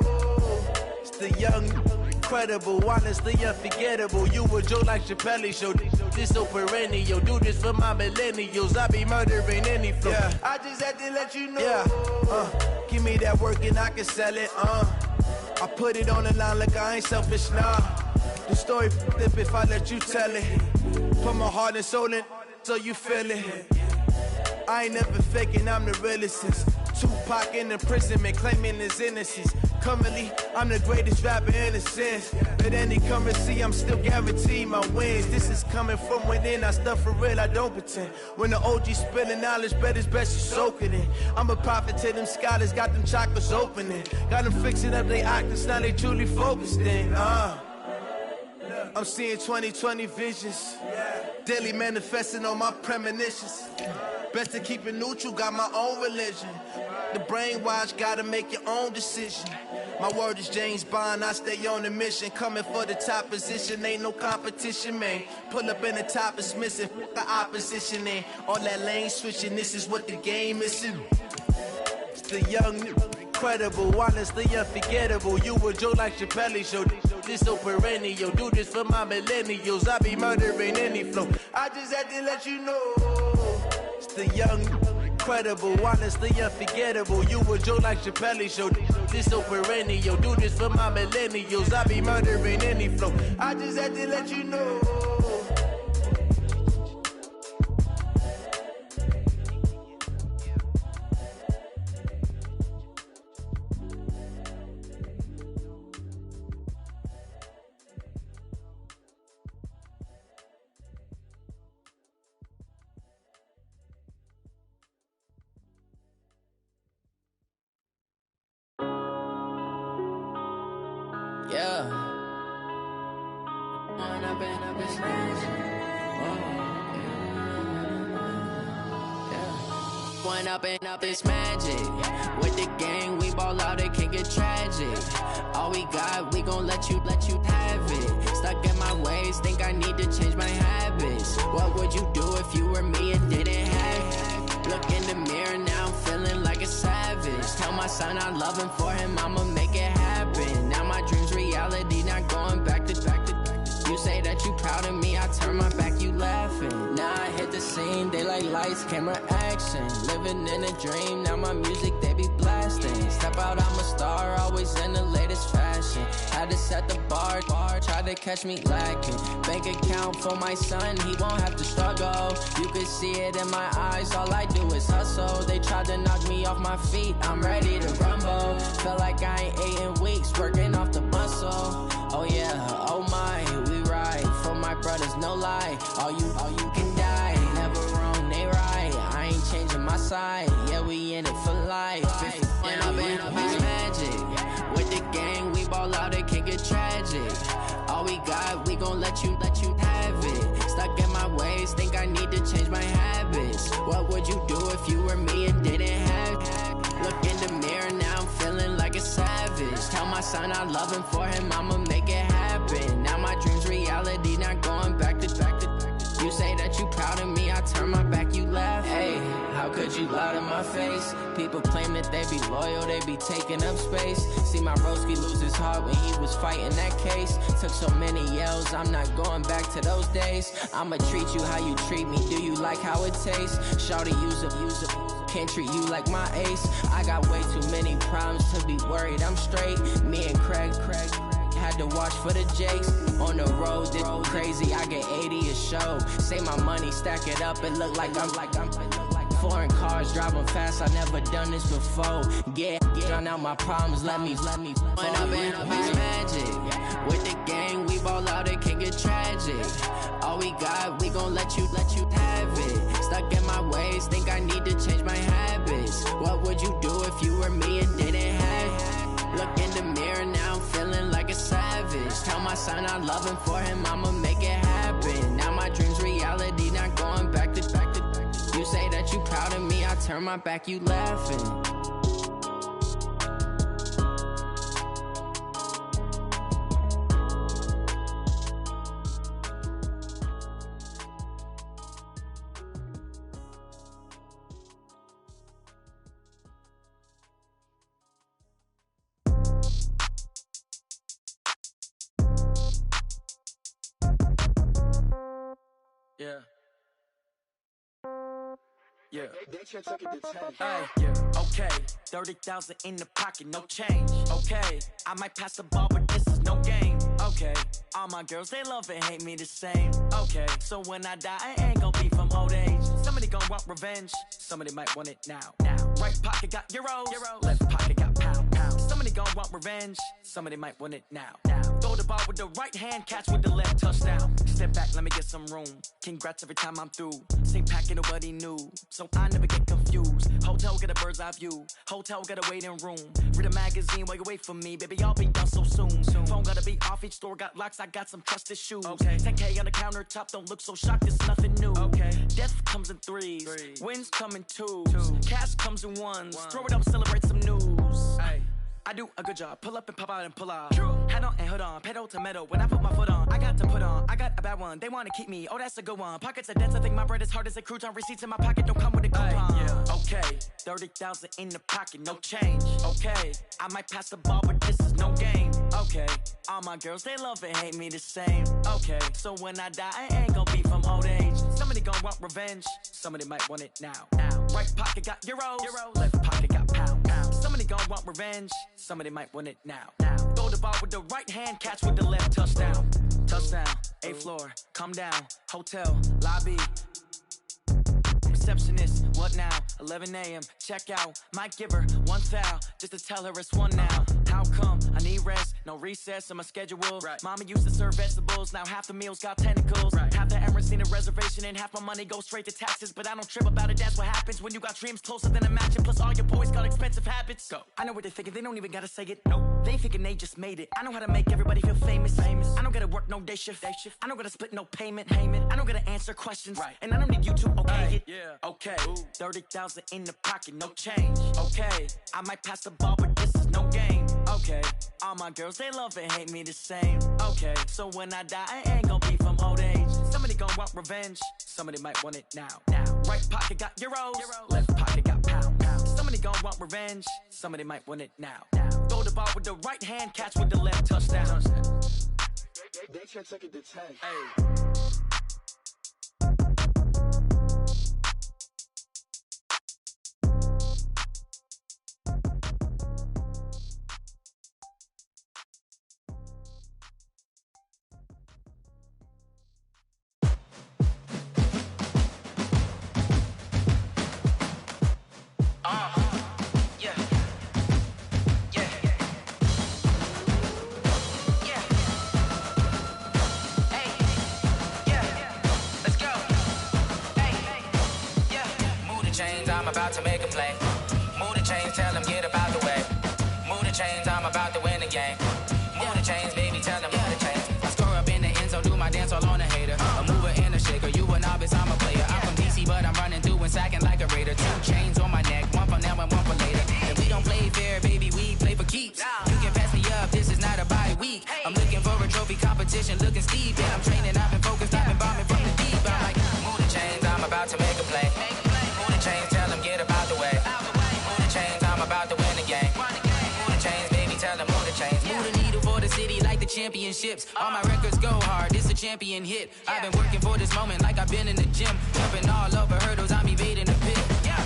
It's the young, incredible, honestly unforgettable. You a Joe like Chappelle show. This so perennial. Do this for my millennials. I be murdering any flow. Yeah. I just had to let you know. Yeah. Give me that work and I can sell it. I put it on the line like I ain't selfish, nah. The story flip if I let you tell it. Put my heart and soul in so you feel it. I ain't never faking, I'm the realest since Tupac in imprisonment, claiming his innocence. Currently, I'm the greatest rapper in a sense. But any currency, I'm still guaranteed my wins. This is coming from within, I stuff for real, I don't pretend. When the OG spilling knowledge, bet it's best you soak it in. I'm a prophet to them scholars, got them chakras opening. Got them fixing up they octaves, now they truly focused in. I'm seeing 2020 visions. Daily manifesting on my premonitions. Best to keep it neutral, got my own religion. The brainwash, gotta make your own decision. My word is James Bond, I stay on a mission. Coming for the top position, ain't no competition, man. Pull up in the top is missing, the opposition in. All that lane switching, this is what the game is. It's the young, incredible, honestly unforgettable. You a Joe like Chappelle show. This so perennial. Do this for my millennials. I be murdering any flow. I just had to let you know. It's the young, incredible, honestly unforgettable. You a Joe like Chappelle show. This so perennial. Do this for my millennials. I be murdering any flow. I just had to let you know. Yeah. One up and up is magic. With the gang, we ball out, it can get tragic. All we got, we gon' let you have it. Stuck in my ways, think I need to change my habits. What would you do if you were me and didn't have it? Look in the mirror now, I'm feeling like a savage. Tell my son I love him, for him I'ma make it happen. Now my dream's reality, not going back to. You say that you proud of me, I turn my back, you laughing. Now I hit the scene, they like lights, camera, action. Living in a dream, now my music, they be blasting. Step out, I'm a star, always in the latest fashion. Had to set the bar, try to catch me lacking. Bank account for my son, he won't have to struggle. You can see it in my eyes, all I do is hustle. They tried to knock me off my feet, I'm ready to rumble. Feel like I ain't ate in weeks, working off the muscle. Oh yeah, oh my, we ride for my brothers, no lie. All you can die, never wrong, they right. I ain't changing my side, yeah, we in it for life. When I've been up is magic. With the gang, we ball out, it can get tragic. All we got, we gon' let you have it. Stuck in my ways, think I need to change my habits. What would you do if you were me and didn't have it? Look in the mirror, now I'm feeling like a savage. Tell my son I love him, for him I'ma make it happen. Now my dream's reality, not going back to. You say that you proud of me, I turn my back, you laugh. Hey, how could you lie to my face? People claim that they be loyal, they be taking up space. See my broski lose his heart when he was fighting that case. Took so many yells, I'm not going back to those days. I'ma treat you how you treat me, do you like how it tastes? Shawty, use it, can't treat you like my ace. I got way too many problems to be worried, I'm straight. Me and Craig had to watch for the Jakes. On the road, this crazy, I get 80 a show. Say my money, stack it up, it look like I'm foreign cars, driving fast, I never done this before. Yeah, drown out my problems, let me. When I've been up is magic. With the gang, we ball out, it can get tragic. All we got, we gon' let you have it. Stuck in my ways, think I need to change my habits. What would you do if you were me and didn't have it? Look in the mirror, now I'm feeling like a savage. Tell my son I love him, for him I'ma make it happen. Now my dream's reality, not going back to. You say that you proud of me, I turn my back, you laughing. Yeah. Yeah. Hey, yeah. Okay. 30,000 in the pocket, no change. Okay. I might pass the ball, but this is no game. Okay. All my girls, they love and hate me the same. Okay. So when I die, I ain't gonna be from old age. Somebody gon' want revenge. Somebody might want it now. Right pocket got euros. Left pocket got pound. Somebody gon' want revenge. Somebody might want it now. Throw the ball with the right hand, catch with the left, touchdown. Step back, let me get some room. Congrats every time I'm through. Same packet, nobody knew. So I never get confused. Hotel get a bird's eye view. Hotel get a waiting room. Read a magazine while you wait for me. Baby, I'll be done so soon. Phone gotta be off, each store got locks. I got some trusted shoes. Okay. 10K on the countertop, don't look so shocked, it's nothing new. Okay. Death comes in threes. Wins come in twos. Cash comes in ones. Throw it up, celebrate some news. Hey. I do a good job, pull up and pop out and pull out. Hat on and hood on, pedal to metal. When I put my foot on, I got to put on. I got a bad one, they wanna keep me. Oh, that's a good one. Pockets are dense, I think my bread is hard as a crouton. Receipts in my pocket don't come with a coupon. Yeah. Okay, 30,000 in the pocket, no change. Okay, I might pass the ball, but this is no game. Okay, all my girls, they love and hate me the same. Okay, so when I die, I ain't gonna be from old age. Somebody gon' want revenge, somebody might want it now. Right pocket got euros. Left pocket got pound. Somebody gon' want revenge, somebody might want it now. Throw the ball with the right hand, catch with the left, touchdown. Touchdown, 8th floor, come down, hotel, lobby. Receptionist, what now? 11 a.m., check out. Might give her one foul, just to tell her it's one now. How come? I need rest, no recess in my schedule. Right. Mama used to serve vegetables, now half the meals got tentacles. Right. Half the Emirates need a reservation and half my money goes straight to taxes. But I don't trip about it, that's what happens when you got dreams closer than a matching. Plus all your boys got expensive habits. Go. I know what they're thinking, they don't even gotta say it. Nope. They thinking they just made it. I know how to make everybody feel famous. I don't gotta work no day shift. I don't gotta split no payment. I don't gotta answer questions. Right. And I don't need you to okay it. Yeah. Okay, 30,000 in the pocket, no change. Okay, I might pass the ball, but this is no game. Okay, all my girls, they love and hate me the same. Okay, so when I die, I ain't gonna be from old age. Somebody gon' want revenge, somebody might want it now. Right pocket got euros. Left pocket got pound. Somebody gon' want revenge, somebody might want it now. Throw the ball with the right hand, catch with the left, touchdown. They can't take it to 10. Hey. I'm about to make a play. Move the chains, tell them get about the way. Move the chains, I'm about to win the game. Move the chains, baby, tell them move the chains. I score up in the end zone, do my dance all on a hater. A mover and a shaker, you a novice, I'm a player. I'm from DC, but I'm running through and sacking like a raider. 2 chains on my neck, one for now and one for later. And we don't play fair, baby, we play for keeps. You can pass me up, this is not a bye week. I'm looking for a trophy competition, looking steep. And I'm training, I've been focused, I've been bombing from the deep. I'm like, move the chains, I'm about to make a play. Move the chains, tell them get about the way. Move the chains, I'm about to win the game. Move the chains, baby, tell them move the chains. Move the needle for the city like the championships. All my records go hard, it's a champion hit. I've been working for this moment like I've been in the gym. Jumping all over hurdles, I'm evading the pit.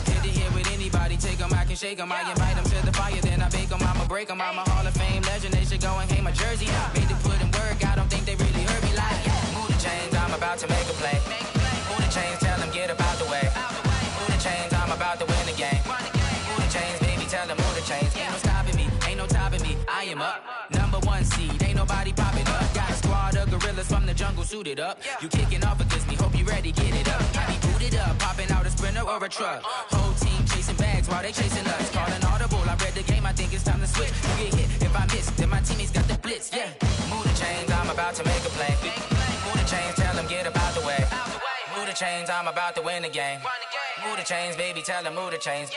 Hit to hit with anybody, take them, I can shake them. I invite them to the fire, then I bake them, I'ma break them. I'm a Hall of Fame legend, they should go and hang my jersey. Made to put in work, I don't think they really heard me like. Move the chains, I'm about to make a play. Move the chains, tell them get about the way. Move the chains, I'm about to win the game. Move the chains, baby, tell them move the chains. Ain't no stopping me, ain't no topping me. I am up, #1 seed, ain't nobody popping up. Got a squad of gorillas from the jungle suited up. You kicking off against me, hope you ready, get it up. I be booted up, popping out a Sprinter or a truck. Whole team chasing bags while they chasing us. Calling audible, I read the game, I think it's time to switch. You get hit, if I miss, then my teammates got the blitz, yeah. Move the chains, I'm about to make a play. Move the chains, tell them get about the way. Move the chains, I'm about to win the game. Move the chains, baby, tell them move the chains.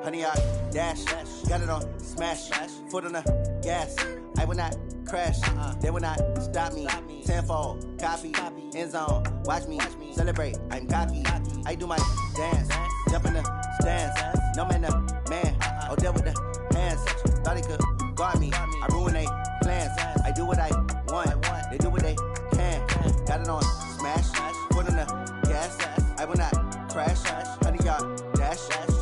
Honey, I dash, got it on smash, foot on the gas. I will not crash, they will not stop me. Tenfold, copy, end zone, watch me celebrate. I'm cocky, I do my dance. jump in the stands. No man, the man. Oh, there with the hands. Thought he could guard me. I ruin they plans. I do what I want. They do what they can. Got it on smash. Foot on the gas. I will not crash. 100 yard dash.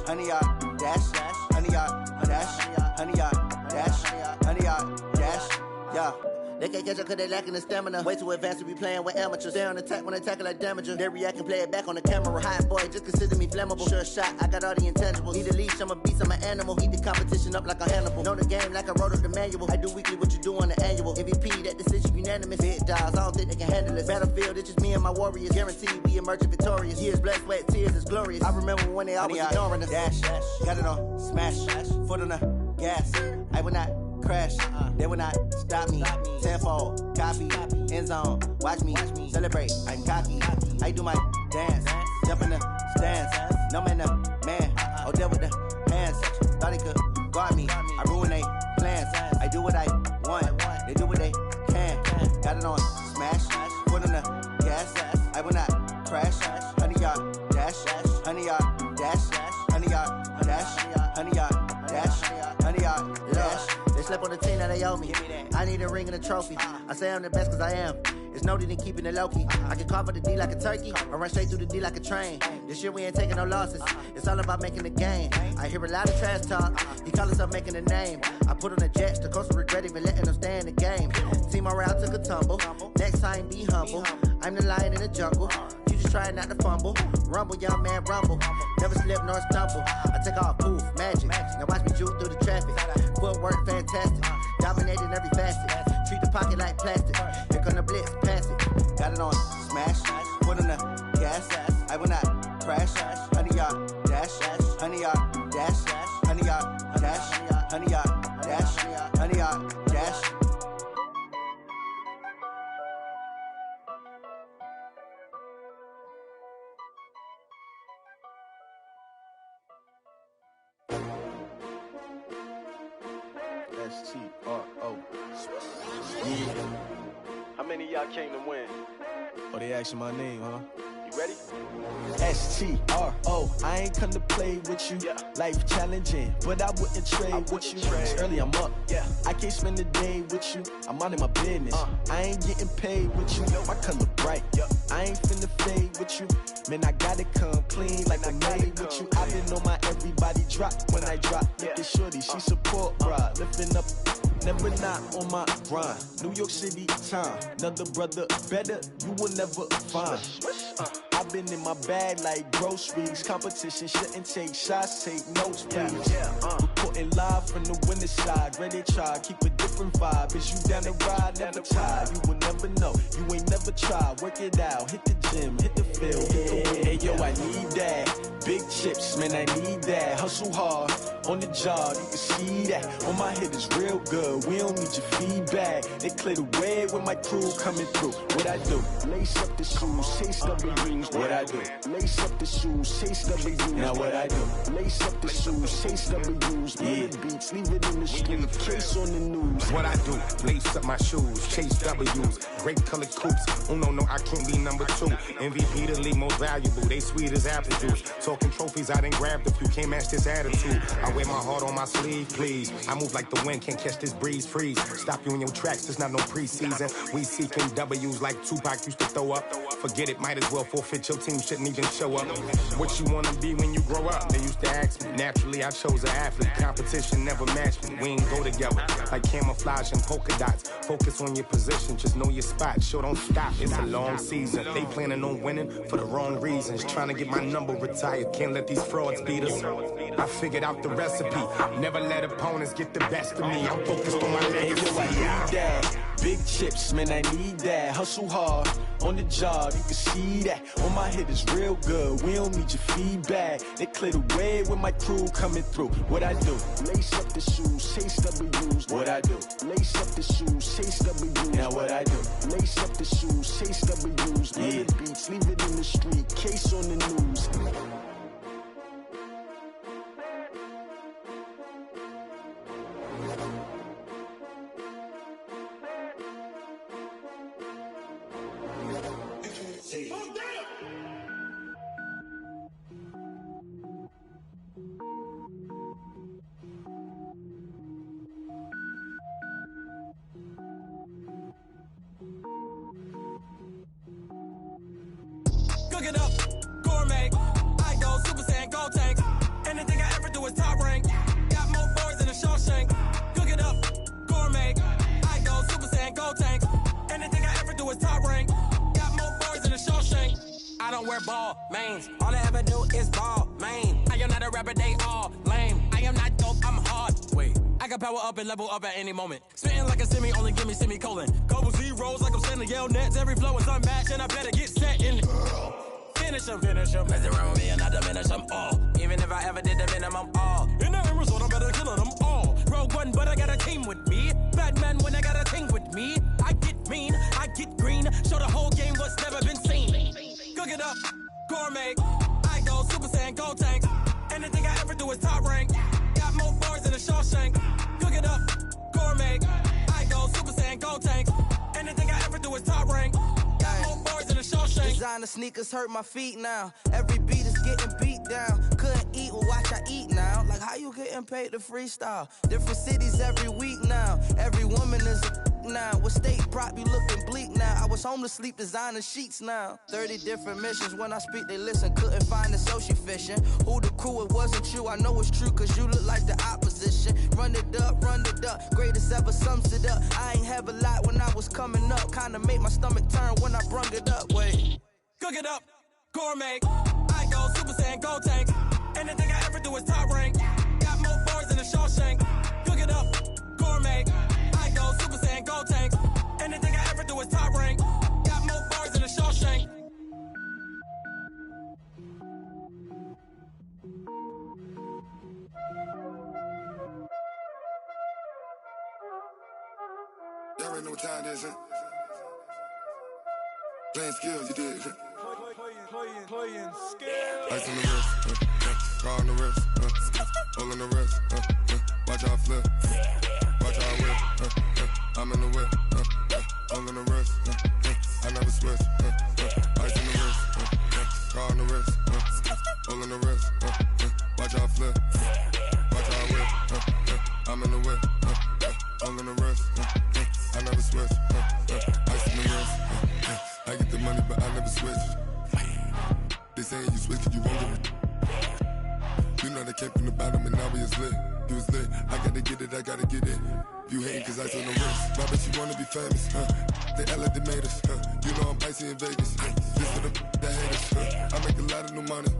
100 yard dash. 100 yard dash. 100 yard dash. 100 yard dash. Yeah. They can't catch up cause they lacking the stamina. Way too advanced to be playing with amateurs. Stay on attack when they tackle like damager. They react and play it back on the camera. Hot boy, just consider me flammable. Sure shot, I got all the intangibles. Need a leash, I'm a beast, I'm an animal. Heat the competition up like a Hannibal. Know the game like I wrote up the manual. I do weekly what you do on the annual. MVP, that decision unanimous. Big dials, I don't think they can handle it. Battlefield, it's just me and my warriors. Guaranteed we emerging victorious. Years, blood, sweat, tears, it's glorious. I remember when they always ignoring us. Dash, got it on smash. Foot on the gas. I will not crash, they will not stop me. Tenfold, copy, end zone, watch me celebrate. I'm cocky, I do my dance, jump in the stands. No man, the man. Oh, there with the hands. Thought he could guard me. I ruin they plans. I do what I want. They do what they can. Got it on smash, foot on the gas. I will not crash. 100 yard dash, 100 yard dash, 100 yard dash, 100 yard dash, 100 yard dash. They slept on the team that they owe me. I need a ring and a trophy. I say I'm the best cause I am. It's no need in keeping it low key. I can carve up the D like a turkey, or run straight through the D like a train. This year we ain't taking no losses. It's all about making the game. I hear a lot of trash talk. He call himself making a name. I put on the Jets. The coach will regret even letting them stay in the game. Team morale took a tumble. Next time be humble. I'm the lion in the jungle. You just trying not to fumble. Rumble, young man, rumble. Never slip nor stumble. I take off, poof, magic. Now watch me juke through the traffic. Footwork fantastic. Dominating every facet. Treat the pocket like plastic. Here come the blitz, pass it. Got it on smash. Foot on the gas. I will not crash. 100 yard dash. 100 yard dash. 100 yard dash. 100 yard dash. 100 yard dash. S-T-R-O. Yeah. How many of y'all came to win? Oh, they asking my name, huh? You ready? S-T-R-O. I ain't come to play with you. Life challenging, but I wouldn't trade with you. It's early, I'm up. I can't spend the day with you. I'm out of my business. I ain't getting paid with you. My color bright. I ain't finna fade with you. Man, I gotta come clean like I made with you. I been on my everybody drop when I drop. Look at shorty, she support, bruh. Lifting up, never not on my grind. New York City time, another brother better, you will never find. I've been in my bag like groceries. Competition shouldn't take shots, take notes, please. Reporting live from the winter side. Ready to try, keep a different vibe. Is you down the ride, never tired. You will never know, you ain't never tried. Work it out, hit the gym, hit the field, hit the wheel. Hey yo, I need that. Big chips, man, I need that. Hustle hard, on the job, you can see that. On my head is real good, we don't need your feedback. They clear the way when my crew coming through. What I do? Lace up the shoes, chase W's. What I do? Lace up the shoes, chase W's. Now what I do? Lace up the shoes, chase W's. Yeah, beats, leave it in the street, case on the news. What I do? Lace up my shoes, chase W's. Great colored coops. Oh no, I can't be number 2. MVP the league most valuable. They sweet as apple juice. Talking trophies, I done grabbed a few. Can't match this attitude. I wear my heart on my sleeve, please. I move like the wind, can't catch this breeze. Freeze. Stop you in your tracks. There's not no preseason. We seeking W's like Tupac used to throw up. Forget it, might as well forfeit. Your team shouldn't even show up. What you wanna be when you grow up? They used to ask me. Naturally, I chose an athlete. Competition never matched me. We ain't go together like camouflage and polka dots. Focus on your position, just know your spot. Sure, don't stop. It's a long season. They planning on winning for the wrong reasons. Trying to get my number retired. Can't let these frauds beat us. I figured out the recipe. Never let opponents get the best of me. I'm focused on my legacy. I need that. Big chips, man, I need that. Hustle hard, on the job, you can see that. On my head is real good, we don't need your feedback. They clear the way when my crew coming through. What I do? Lace up the shoes, chase W's. What I do? Lace up the shoes, chase W's. Now what I do? Lace up the shoes, chase W's. Yeah, beats, leave it in the street, case on the news. Cook it up, gourmet. I go Super Saiyan, gold tank. Anything I ever do is top rank. Got more boys than a Shawshank. Cook it up, gourmet. I go Super Saiyan, gold tank. Anything I ever do is top rank. Got more boys than a Shawshank. I don't wear ball mains. All I ever do is ball main. I am not a rapper, they all lame. I am not dope, I'm hard. Wait, I can power up and level up at any moment. Spitting like a semi, only give me semicolon. Couple zeros like I'm sending yell nets. Every flow is unmatched and I better get set in. Finish them. Mess around with me and I diminish them all. Even if I ever did the minimum all. In the end result, I'm better killing them all. Rogue One, but I got a team with me. Batman when I got a team with me. I get mean, I get green. Show the whole game what's never been seen. Cook it up, gourmet. I go Super Saiyan, gold tank. Anything I ever do is top rank. Got more bars than a Shawshank. Cook it up, gourmet. I go Super Saiyan, gold tank. Anything I ever do is top rank. Got more bars than a Shawshank. Designer sneakers hurt my feet now. Every beat is getting beat down. Couldn't eat, well watch I eat now. Like how you getting paid to freestyle? Different cities every week now. Every woman is a now. With state prop, you looking bleak now. I was home to sleep, designer sheets now. 30 different missions. When I speak, they listen. Couldn't find it, so she fishing. Who the crew, it wasn't you. I know it's true, cause you look like the opposition. Run it up. Greatest ever sums it up. I ain't have a lot when I was coming up. Kinda made my stomach turn when I brung it up. Wait. Cook it up, gourmet. I go Super Saiyan, gold tank. Anything I ever do is top rank. Got more bars than a Shawshank. Cook it up, gourmet. I go Super Saiyan, gold tank. Anything I ever do is top rank. Got more bars than a Shawshank. Y'all already know what time it is, huh? Playing skills, you did. Playing skills. Ice on the wrist, car on the wrist, hole in the wrist, watch how I flip, watch how I whip, I'm in the whip, hole in the wrist, I never switch, ice on the wrist, car on the wrist, hole in the wrist, watch how I flip, watch how I whip, I'm in the whip, hole in the wrist, I never switch, ice on the wrist, I get the money but I never switch. They saying you switch it, you won't get it. You know they came from the bottom and now we is lit. You was lit, I gotta get it, I gotta get it. You hating cause ice on the wrist. My bitch, you wanna be famous, They Ella, they made us, You know I'm icy in Vegas, This for the that hate us, I make a lot of new money,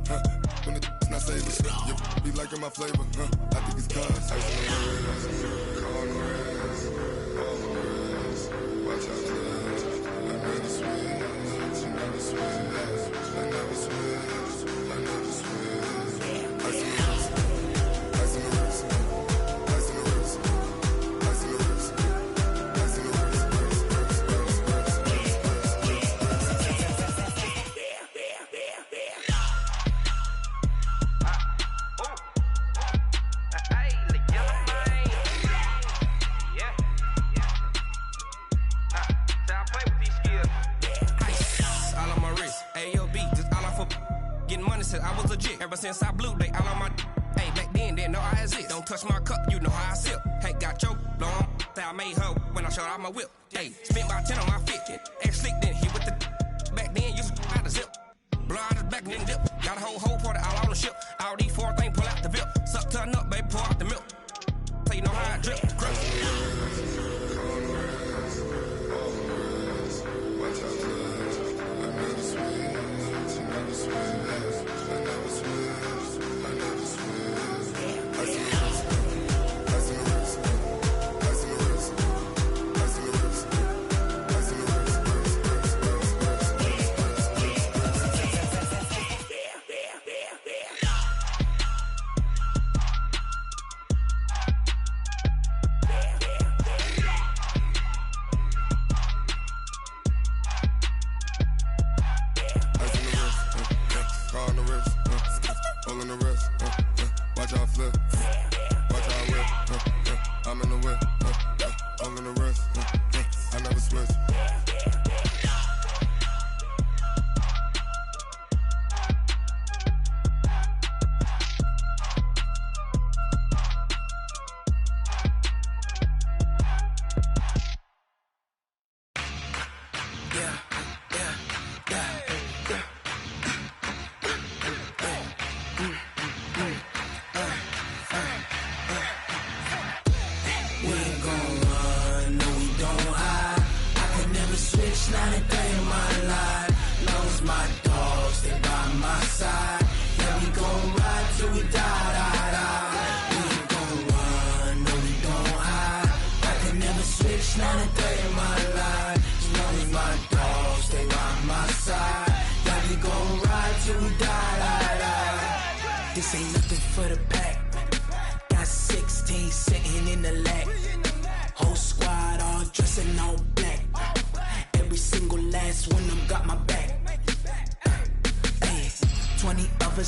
When the not saving, You be liking my flavor, I think it's cause ice on the wrist, car on the wrist, all on the wrist. Watch out, cuz I never switch, you never switch. I never switch, I never switch. Ice in the wrist, ice in the wrist, ice in the wrist, ice in the wrist, ice in the wrist, I was legit. Ever since I blew, they all on my hey, back then, didn't know I exist. Don't touch my cup, you know how I sip. Hey, got your blow on. I made her when I showed out my whip. Hey, spent about 10 on my fit. X slick, then hit with the back then, used to out the zip. Blow out the back, then dip. Got a whole party all on the ship. All these four things, pull out the VIP. Suck, turn up, baby, pour out the milk. So you know how I drip. Crush. Watch out, cuz I never switch, you never switch. I never switch, I never switch. Ice in the wrist, ice in the wrist, ice in the wrist, ice in the wrist, ice in the wrist, car on the wrist, hole in the wrist, watch how I flip, watch how I whip, I'm in the whip, hole in the wrist, I never switch.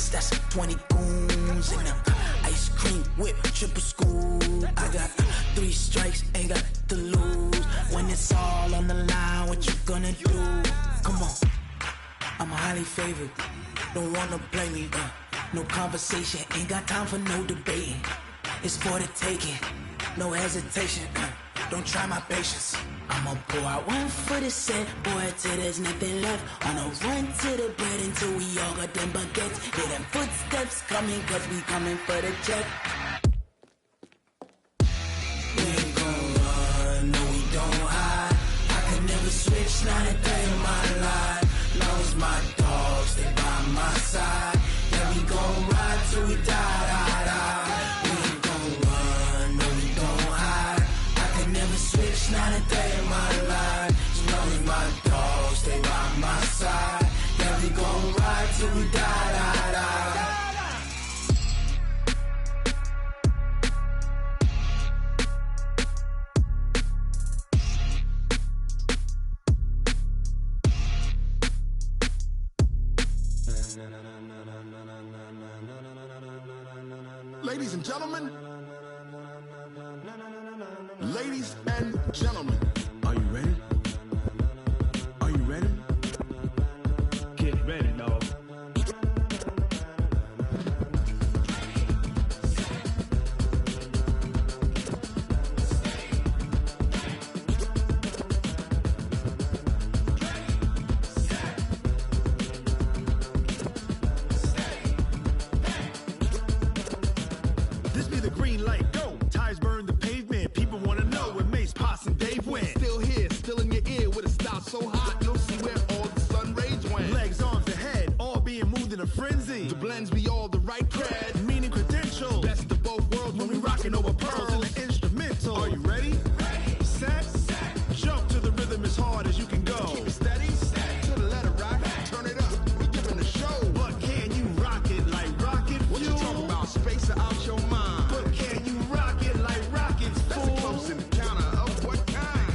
niggas, that's 20 goons in them. Ice cream whip, triple scoop. I got 3 strikes, ain't got to lose. When it's all on the line, what you gonna do? Come on, I'm highly favored. Don't wanna blame me, no conversation, ain't got time for no debating. It's for the taking, no hesitation, don't try my patience. I'ma pour out one for the set, boy, till there's nothing left. On a run to the bread until we all got them baguettes. Hear them footsteps coming, cause we coming for the check. We ain't gon' run, no we don't hide. I can never switch, not a day in my life. Long as my dogs, they by my side. Yeah, we gon' ride till we die, die, die. We ain't gon' run, no we don't hide. I can never switch, not a day in my life. As long as my dogs, they by my side. Yeah, we gon' ride till we die, die, die. Ladies and gentlemen, ladies and gentlemen, are you ready? Are you ready? Get ready, dog. This be the green light, go. Tires burn the pavement. People wanna know where Mace, Potts, and Dave went. Still here, still in your ear with a style so hot, you'll see where all the sun rays went. Legs, arms, and head, all being moved in a frenzy. The blends be all the right cred, meaning credentials. Best of both worlds when we rockin' over pearls in the instrumental. Are you ready? Set, jump to the rhythm as hard as you can go. Keep it steady, to the letter right, turn it up, we giving the show. But can you rock it like rocket fuel? What you talking about, space out your mind? But can you rock it like rockets, fool? That's a close encounter of what kind?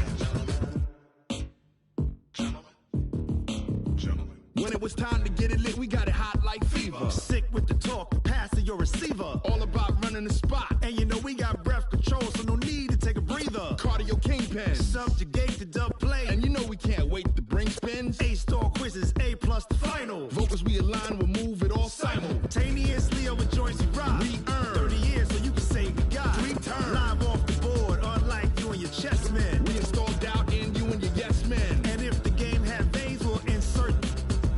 Gentlemen. When it was time to get it lit, we got it hot like fever. Sick with the talk, pass to your receiver. All about running the spot. And you know we got breath control, so no need to take a breather. Cardio kingpin, subjugate the dub play. And you know we can't wait to bring spins. A-star quizzes, A+ the final. Vocals we align, we'll move it all simultaneously over joints we rock. We earn 30 years so you can say we got 3 turns. Live off the board, unlike you and your chess men. We install doubt in you and your yes men. And if the game had veins, we'll insert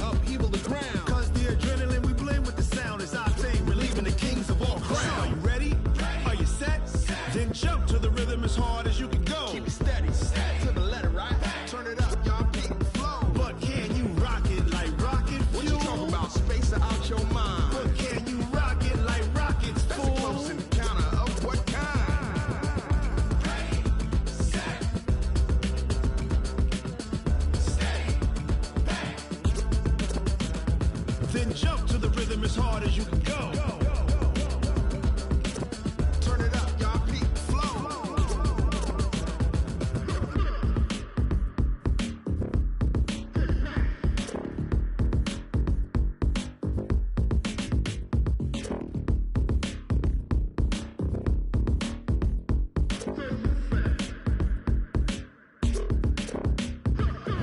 upheaval the ground. Cause the adrenaline we blend with the sound is our thing, relieving the kings of all crowns. So are you ready? Are you set? Then jump to the rhythm as hard as you can go. Keep it steady, to the letter right. Turn it up, y'all, beat the flow. But can you rock it like rocket fuel? What you talking about, space out your mind? But can you rock it like rockets, fool? That's a close encounter of what kind? Then jump to the rhythm as hard as you can go. Turn it up, y'all, beat the flow.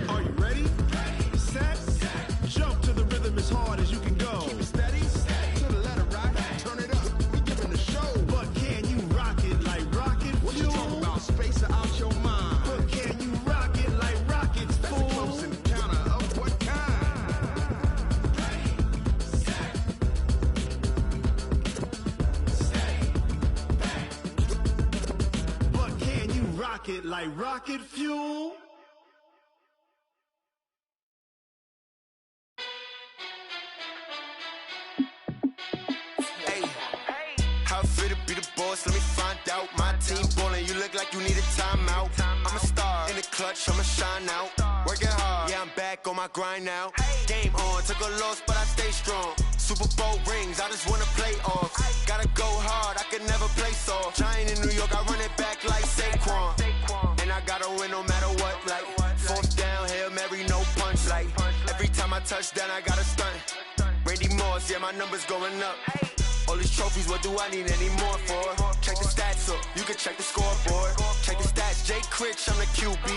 Are you ready? Set, jump to the rhythm as hard as you can go. Keep it steady, to the letter right. Turn it up, we giving the show. But can you rock it like rocket fuel? What you talking about, space out your mind? But can you rock it like rockets, fool? That's a close encounter of what kind? But can you rock it like rocket fuel? Hey, how fit to be the boss? Let me find out. My team ballin', you look like you need a timeout. I'm a star in the clutch, I'ma shine out. Working hard, yeah, I'm back on my grind now. Game on, took a loss, but I stay strong. Super Bowl rings, I just wanna play off. Gotta go hard, I can never play soft. Giant in New York, I run it back like Saquon. And I gotta win no matter what, like 4th down, Hail Mary, no punch. Like every time I touch down, I gotta stunt. Randy Moss, yeah, my number's going up. All these trophies, what do I need any more for? Check the stats up, you can check the scoreboard. Check the stats, Jay Critch, I'm the QB.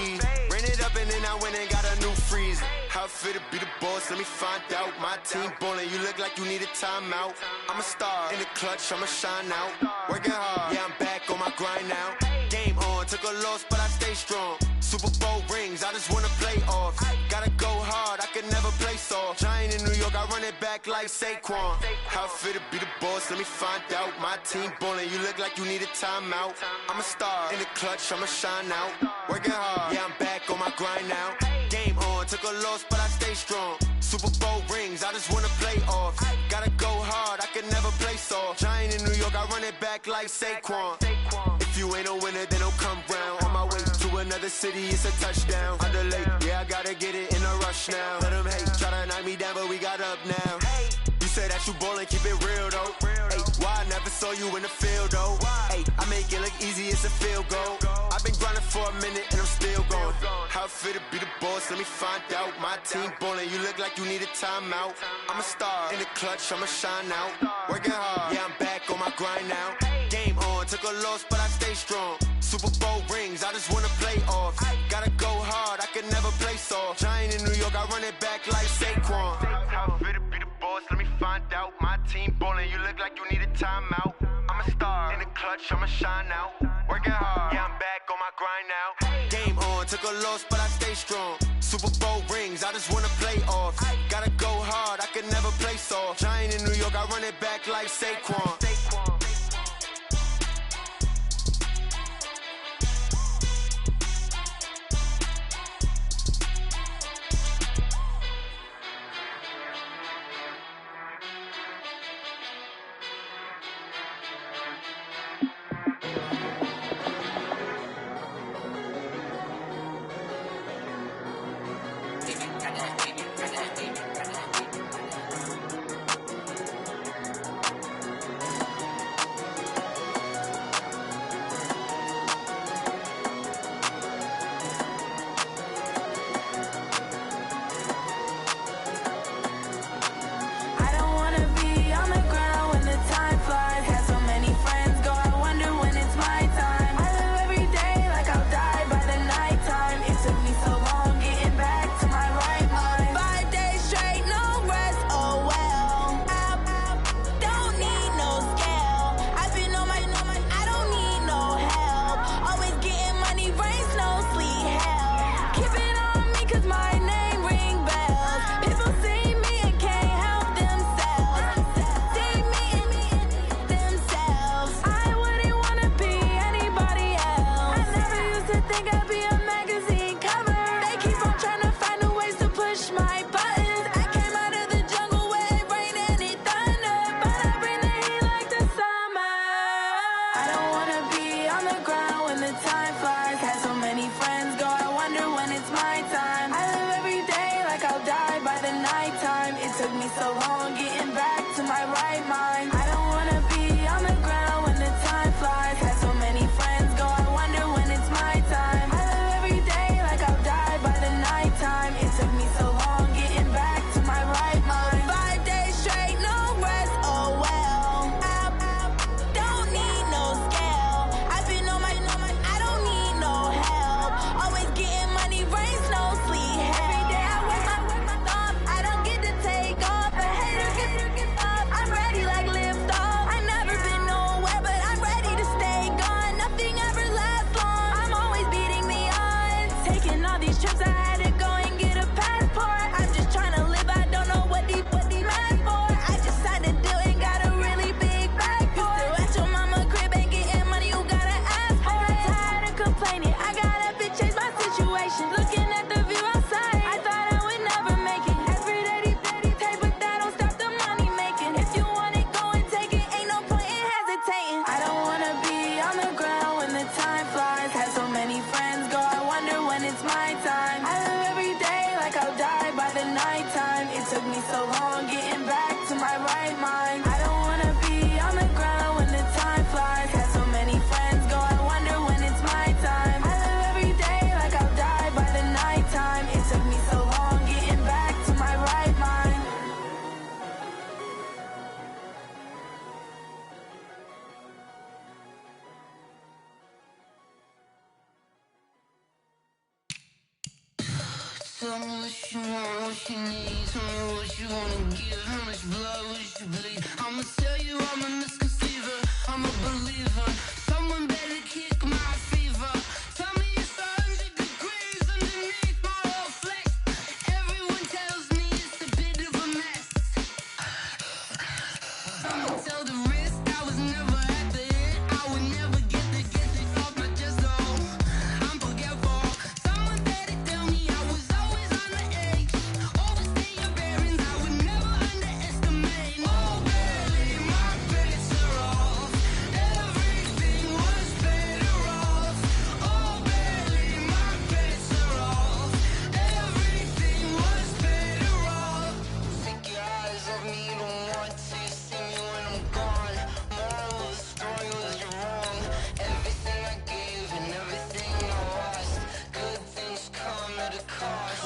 Ran it up and then I went and got a new freezer. How it fit to be the boss, let me find out. My team ballin', you look like you need a timeout. I'm a star, in the clutch, I'ma shine out. Working hard, yeah, I'm back on my grind now. Game on, took a loss, but I stay strong. Super Bowl rings, I just wanna play off. Gotta go hard, I can never play soft. Giant in New York, I run it back like Saquon. How it fit to be the boss, let me find out. My team ballin', you look like you need a timeout. I'm a star, in the clutch, I'ma shine out. Working hard, yeah, I'm back on my grind now. Game on, took a loss, but I stay strong. Super Bowl rings, I just wanna play off. Gotta go hard, I can never play soft. Giant in New York, I run it back like Saquon. If you ain't a winner, then don't come round. On my way to another city, it's a touchdown. Underlay, yeah, I gotta get it in a rush now. Let them hate, try to knock me down, but we got up now. You say that you ballin', keep it real though. Ay, why I never saw you in the field though? Ay, I make it look easy, it's a field goal. I've been grinding for a minute and I'm still going. How it fit to be the boss, let me find out. My team ballin', you look like you need a timeout. I'm a star, in the clutch, I'ma shine out. Working hard, yeah, I'm back on my grind now. Game on, took a loss, but I stay strong. Super Bowl rings, I just wanna play off. Gotta go hard, I can never play soft. Giant in New York, I run it back like Saquon. How it fit to be the boss, let me find out. My team ballin', you look like you need a timeout. I'm a star, in the clutch, I'ma shine out. Working hard, yeah, I'm back on my grind now. Game on, took a loss, but I stay strong. Super Bowl rings, I just wanna play off. Gotta go hard, I can never play soft. Giant in New York, I run it back like Saquon. Every day I wake my thoughts, I don't get to take off. But hey, Tell me what you want, what you need. Tell me what you wanna give. How much blood would you bleed? I'ma tell you I'm a misconceiver. I'm a believer. Someone better kick my fever. Tell me it's 100 degrees underneath my whole flesh. Everyone tells me it's a bit of a mess. I'ma tell the risk I was never at the end. I would never get this off my chest though. I'm forgetful. Someone better tell me I was always on the edge. Overstay your bearings, I would never underestimate. Oh baby, my bets are off. Everything was better off. Oh baby, my bets are off. Everything was better off. Take your eyes off me, don't want to see me when I'm gone. Moral of the story was you're wrong. Everything I gave and everything I lost. Good things come at a cost.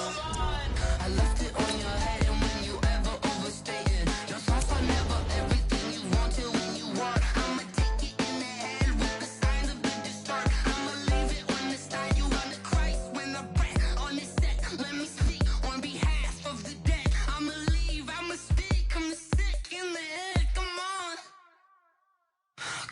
I left it on your head, and when you ever overstay it, your thoughts are never everything you wanted when you want. I'ma take it in the head with the signs of the distort. I'ma leave it on the side. You on the Christ when I breath on this set. Let me speak on behalf of the dead. I'ma leave, I'ma speak. I'm sick in the head. Come on,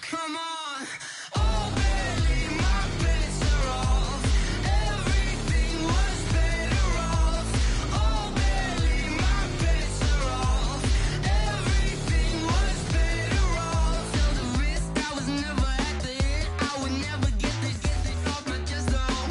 come on. Oh baby, my bets are off. Everything was better off. Oh baby, my bets are off. Everything was better off. Till the risk I was never at the end. I would never get this off my chest though.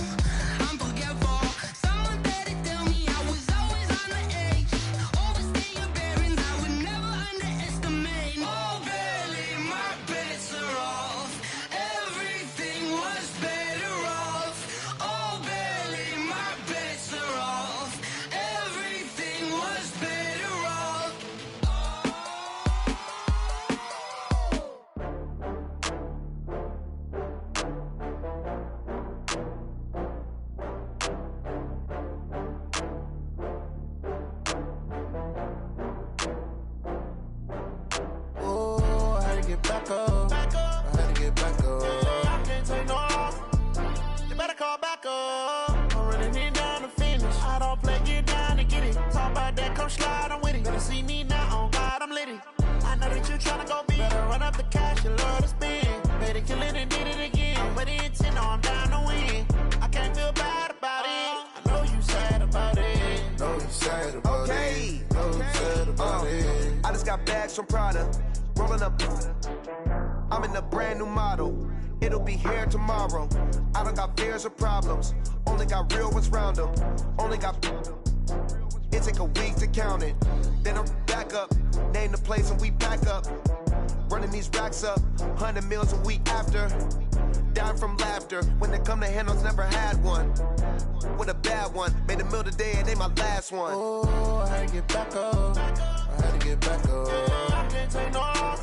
I'm forgetful. Someone better tell me I was always on the edge. Overstay your bearings, I would never underestimate. Oh baby, my bets are off. Everything was better off. Oh baby, my bets are off. Everything was better off. Oh, I had to get back up. I had to get back up. I can't take no loss. You better call back up. I'm running it down to finish. I don't play, get down to get it. Talk about that, come slide, I'm with it. Better see me now, on God, I'm litty. I know that you tryna go big. Better run up the cash, you love to spend. Better kill it and did it again. But the intent, no, I'm down to win. I can't feel bad about it. I know you sad about it. Know you sad about it. Know you sad about it. I just got bags from Prada. Rolling up. I'm in a brand new model. It'll be here tomorrow. I don't got fears or problems. Only got real ones round them. Only got. It take a week to count it. Then I'm back up. Name the place and we pack up. Running these racks up. 100 meals a week after. Down from laughter. When they come to handles, never had one. With a bad one. Made a meal today and ain't my last one. Oh, I had to get back up. I had to get back up. I can't take no loss.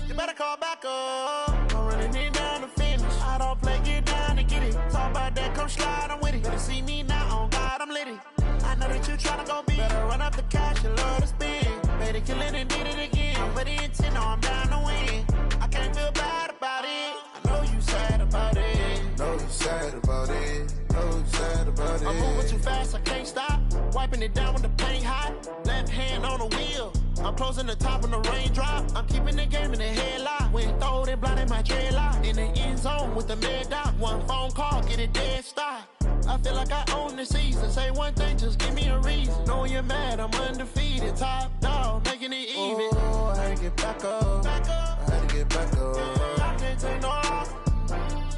You better call back up. I'm running it down to finish. I don't play, get down to get it. Talk about that, come slide, I'm with it. Better see me now, on God, I'm litty. I know that you tryna go big. Better run up the cash, you love to spend. Better kill it and did it again. But the intent, no, I'm down to win. I can't feel bad about it. I know you sad about it. Know you sad about it. Know you sad about it. I'm moving too fast, I can't stop. Wiping it down with the paint hot. Left hand on the wheel. I'm closing the top when the raindrop. I'm keeping the game in the headlock. When throwed and blinded my dreadlock. In the end zone with the mad dot. One phone call, get it dead stop. I feel like I own the season. Say one thing, just give me a reason. Knowing you're mad, I'm undefeated. Top dog, making it even. Oh, I had to get back up. I had to get back up. I can't take no loss.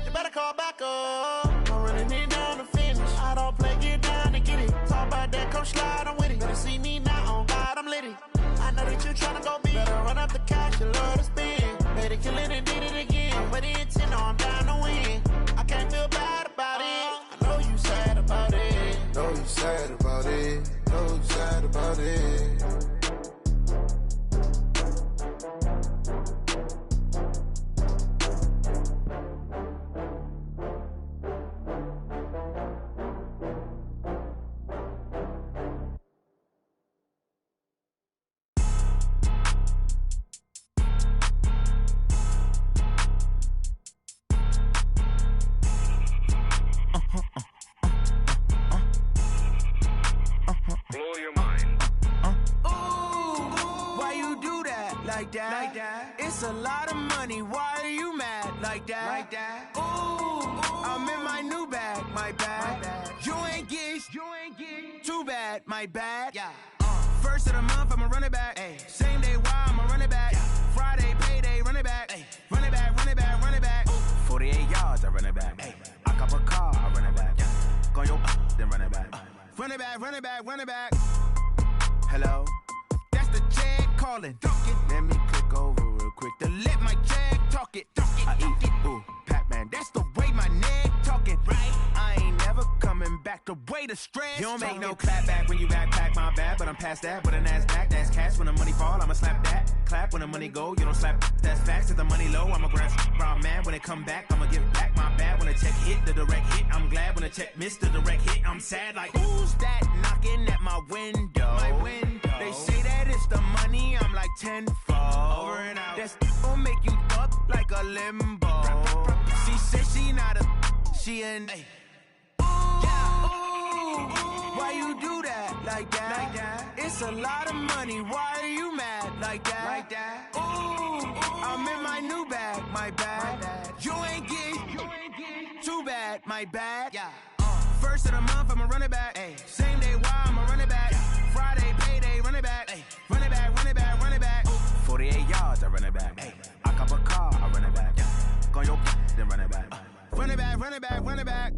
You better call back up. I'm running it down to finish. I don't play, get down to get it. Talk about that, come slide, I'm with it. Better see me now, on God, I'm litty. I know that you tryna go big. Better run up the cash, you love to spend. Better kill it and did it again. But the intent, no, I'm down to win. I can't feel bad about it. I know you sad about it. Know you sad about it. Know you sad about it. like that. It's a lot of money, why are you mad like that? Ooh, I'm in my new bag, my bad. You ain't get too bad, my bad. First of the month, I'ma run it back. Same day, why I'ma run it back. Friday, payday, run it back. Run it back, run it back, run it back. 48 yards, I run it back. I cop a car, I run it back. Go your then run it back. Run it back, run it back, run it back. Hello, that's the jag calling. Let me click over real quick to let my jag talk it. I eat it, ooh, Pac-Man, that's the way my neck talking. I ain't never coming back the way the stress. You don't make no clap back when you backpack, my bad, but I'm past that. With a NASDAQ, that's cash. When the money fall, I'ma slap that. Clap when the money go, you don't slap. That's facts. If the money low, I'ma grab raw man. When it come back, I'ma give back my bad. When the check hit, the direct hit, I'm glad. When the check missed the direct hit, I'm sad. Like, who's that knocking at my window? They say that it's the money, I'm like tenfold. Over and out. That's gon' make you up like a limbo. She said she not a, she an. Why you do that like that? It's a lot of money, why are you mad like that? Ooh, I'm in my new bag, my bad. You ain't get too bad, my bad. First of the month, I'ma run it back. Same day, why I'ma run it back. Friday, payday, run it back. Run it back, run it back, run it back. 48 yards, I run it back. I cop a car, I run it back. Go your then run it back. Run it back, run it back, run it back.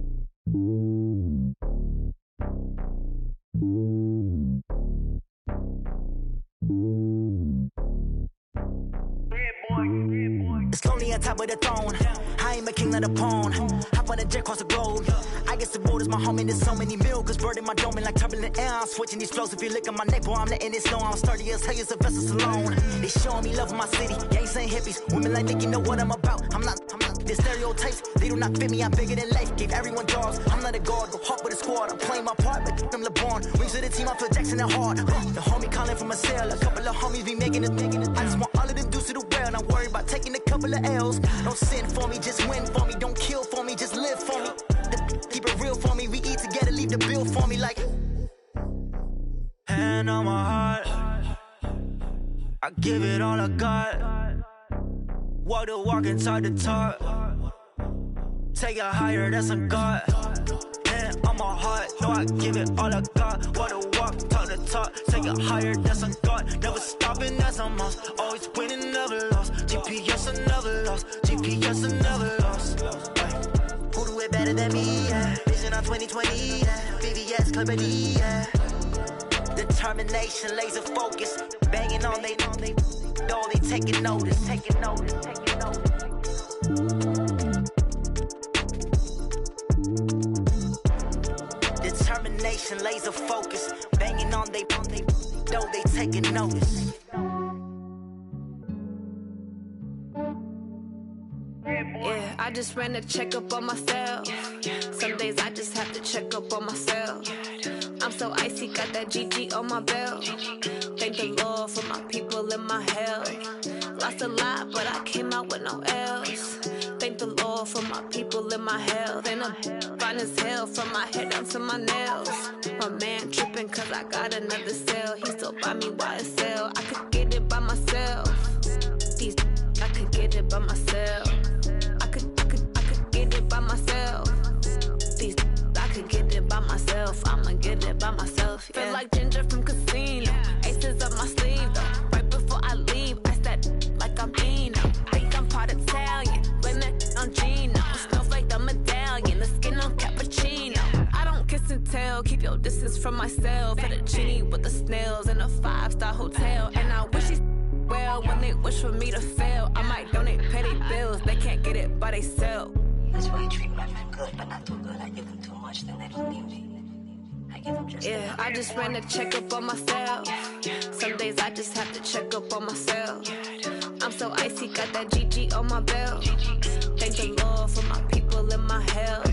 It's lonely on top of the throne. I am a king of the pawn. Hop on a jet across the globe. I guess the road is my home and there's so many milk. Bird in my dome and like turbulent air. I'm switching these flows. If you look at my neck, boy, I'm letting it snow. I'm sturdy as hell as a vessel alone. They showing me love in my city. Gangs ain't hippies. Women like Nick, you know what I'm about. I'm not. The stereotypes, they do not fit me. I'm bigger than life. Gave everyone jobs. I'm not a guard. Go hard with a squad. I'm playing my part, but them LeBron. Wings of the team, I feel Jackson and hard. The homie calling from a cell. A couple of homies be making it. I just want all of them dudes to do well. Not worry about taking a couple of L's. Don't sin for me, just win for me. Don't kill for me, just live for me. Keep it real for me. We eat together, leave the bill for me like. Hand on my heart, I give it all I got. Walk the walk and talk the talk. Take it higher, that's a God. Hand on my heart, no, I give it all I got. Walk the walk, talk the talk. Take it higher, that's a God. Never stopping, that's a must. Always winning, never lost. GPS, I never lost. GPS, I never lost. Who do it better than me? Yeah. Vision on 2020. Yeah. VVS, Clarity. Yeah. Determination, laser focus. Banging on they know they taking notice. Taking notice. Taking notice. Determination, laser focus. Banging on they know they taking notice. Yeah, I just ran a checkup on myself. Some days I just have to check up on myself. I'm so icy, got that GG on my belt. Thank the Lord for my people and my health. Lost a lot, but I came out with no L's. Thank the Lord for my people and my health. And I'm fine as hell from my head down to my nails. My man tripping cause I got another cell. He still buy me YSL. I could get it by myself. I could get it by myself. I could get it by myself. I could get it by myself. I'ma get it by myself. Yeah. Feel like Ginger from Casino. Aces up my sleeve though. Right before I leave, I said like I'm Dino. Think I'm part Italian. Blame that on Gino. Snowflake the medallion. The skin on cappuccino. I don't kiss and tell. Keep your distance from myself. At a genie with the snails in a 5-star hotel. And I wish he's well when they wish for me to fail. I might donate, pay their bills. They can't get it by they sell. That's why you treat women good, but not too good. I give them too much, then they don't need me. I give them just yeah, I just ran a checkup on myself. Some days I just have to check up on myself. I'm so icy, got that GG on my belt. Thank the Lord for my people and my health.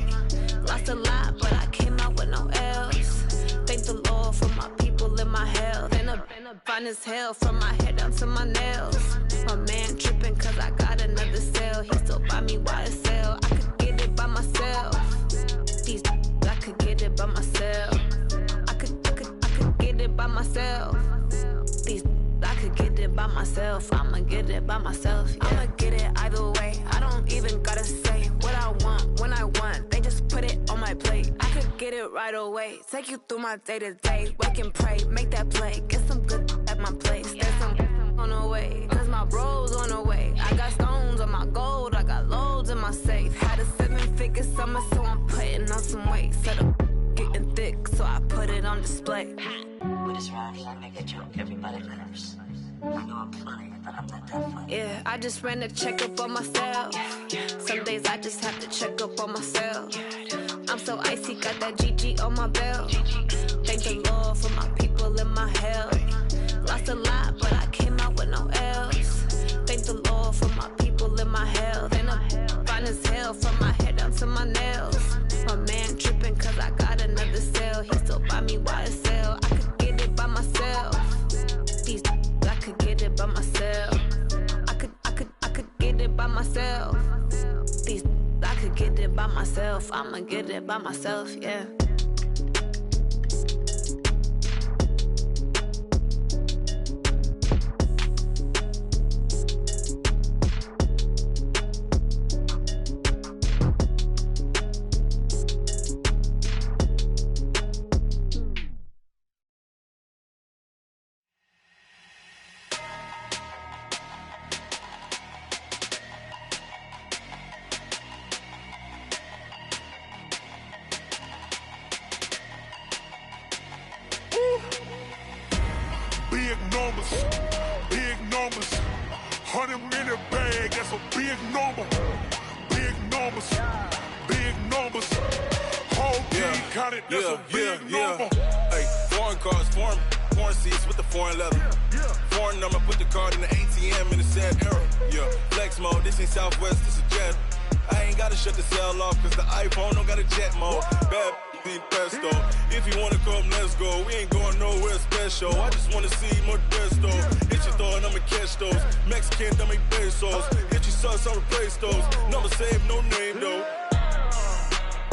Lost a lot, but I came out with no L's. Thank the Lord for my people and my health. And I'm fine as hell from my head down to my nails. My man tripping cause I got another cell. He still buy me YSL. I could get it by myself. I could get it by myself. I could get it by myself. I could get it by myself. I'ma get it by myself. Yeah. I'ma get it either way. I don't even gotta say what I want when I want. They just put it on my plate. I could get it right away. Take you through my day to day. Wake and pray, make that play. Get some good at my place. There's some on the way. Cause my bros on the way. I got stones on my gold. I got loads in my safe. Had a 7-figure summer, so I'm putting on some weight. Set up getting thick, so I put it on display. With this rhyme, I make a joke, everybody laughs. I know I'm funny, but I'm not that funny. Yeah, I just ran a checkup on myself. Some days I just have to check up on myself. I'm so icy, got that GG on my belt. Thank the Lord for my people in my health. Lost a lot, but I came out with no L's. Thank the Lord for my people in my health. And I'm fine as hell from my head down to my nails. My man tripping cause I got another cell. He still buy me YSL. I could get it by myself. I could get it by myself. I could get it by myself. I could get it by myself. I'ma get it by myself, yeah. Big numbers, 100-minute bag, that's a big number. Big numbers, whole team counted, that's a big number. Hey, foreign cars, foreign seats with the foreign leather. Foreign number, put the card in the ATM in a sad era. Yeah, flex mode, this ain't Southwest, this is Jet. I ain't gotta shut the cell off, cause the iPhone don't got a jet mode. Bad need pesto. If you wanna come, let's go. We ain't going nowhere special. I just wanna see more desto. Hit your thought, I'ma catch those. Mexican, don't make pesos. Hit your sauce, I'll replace those. Number save, no name though.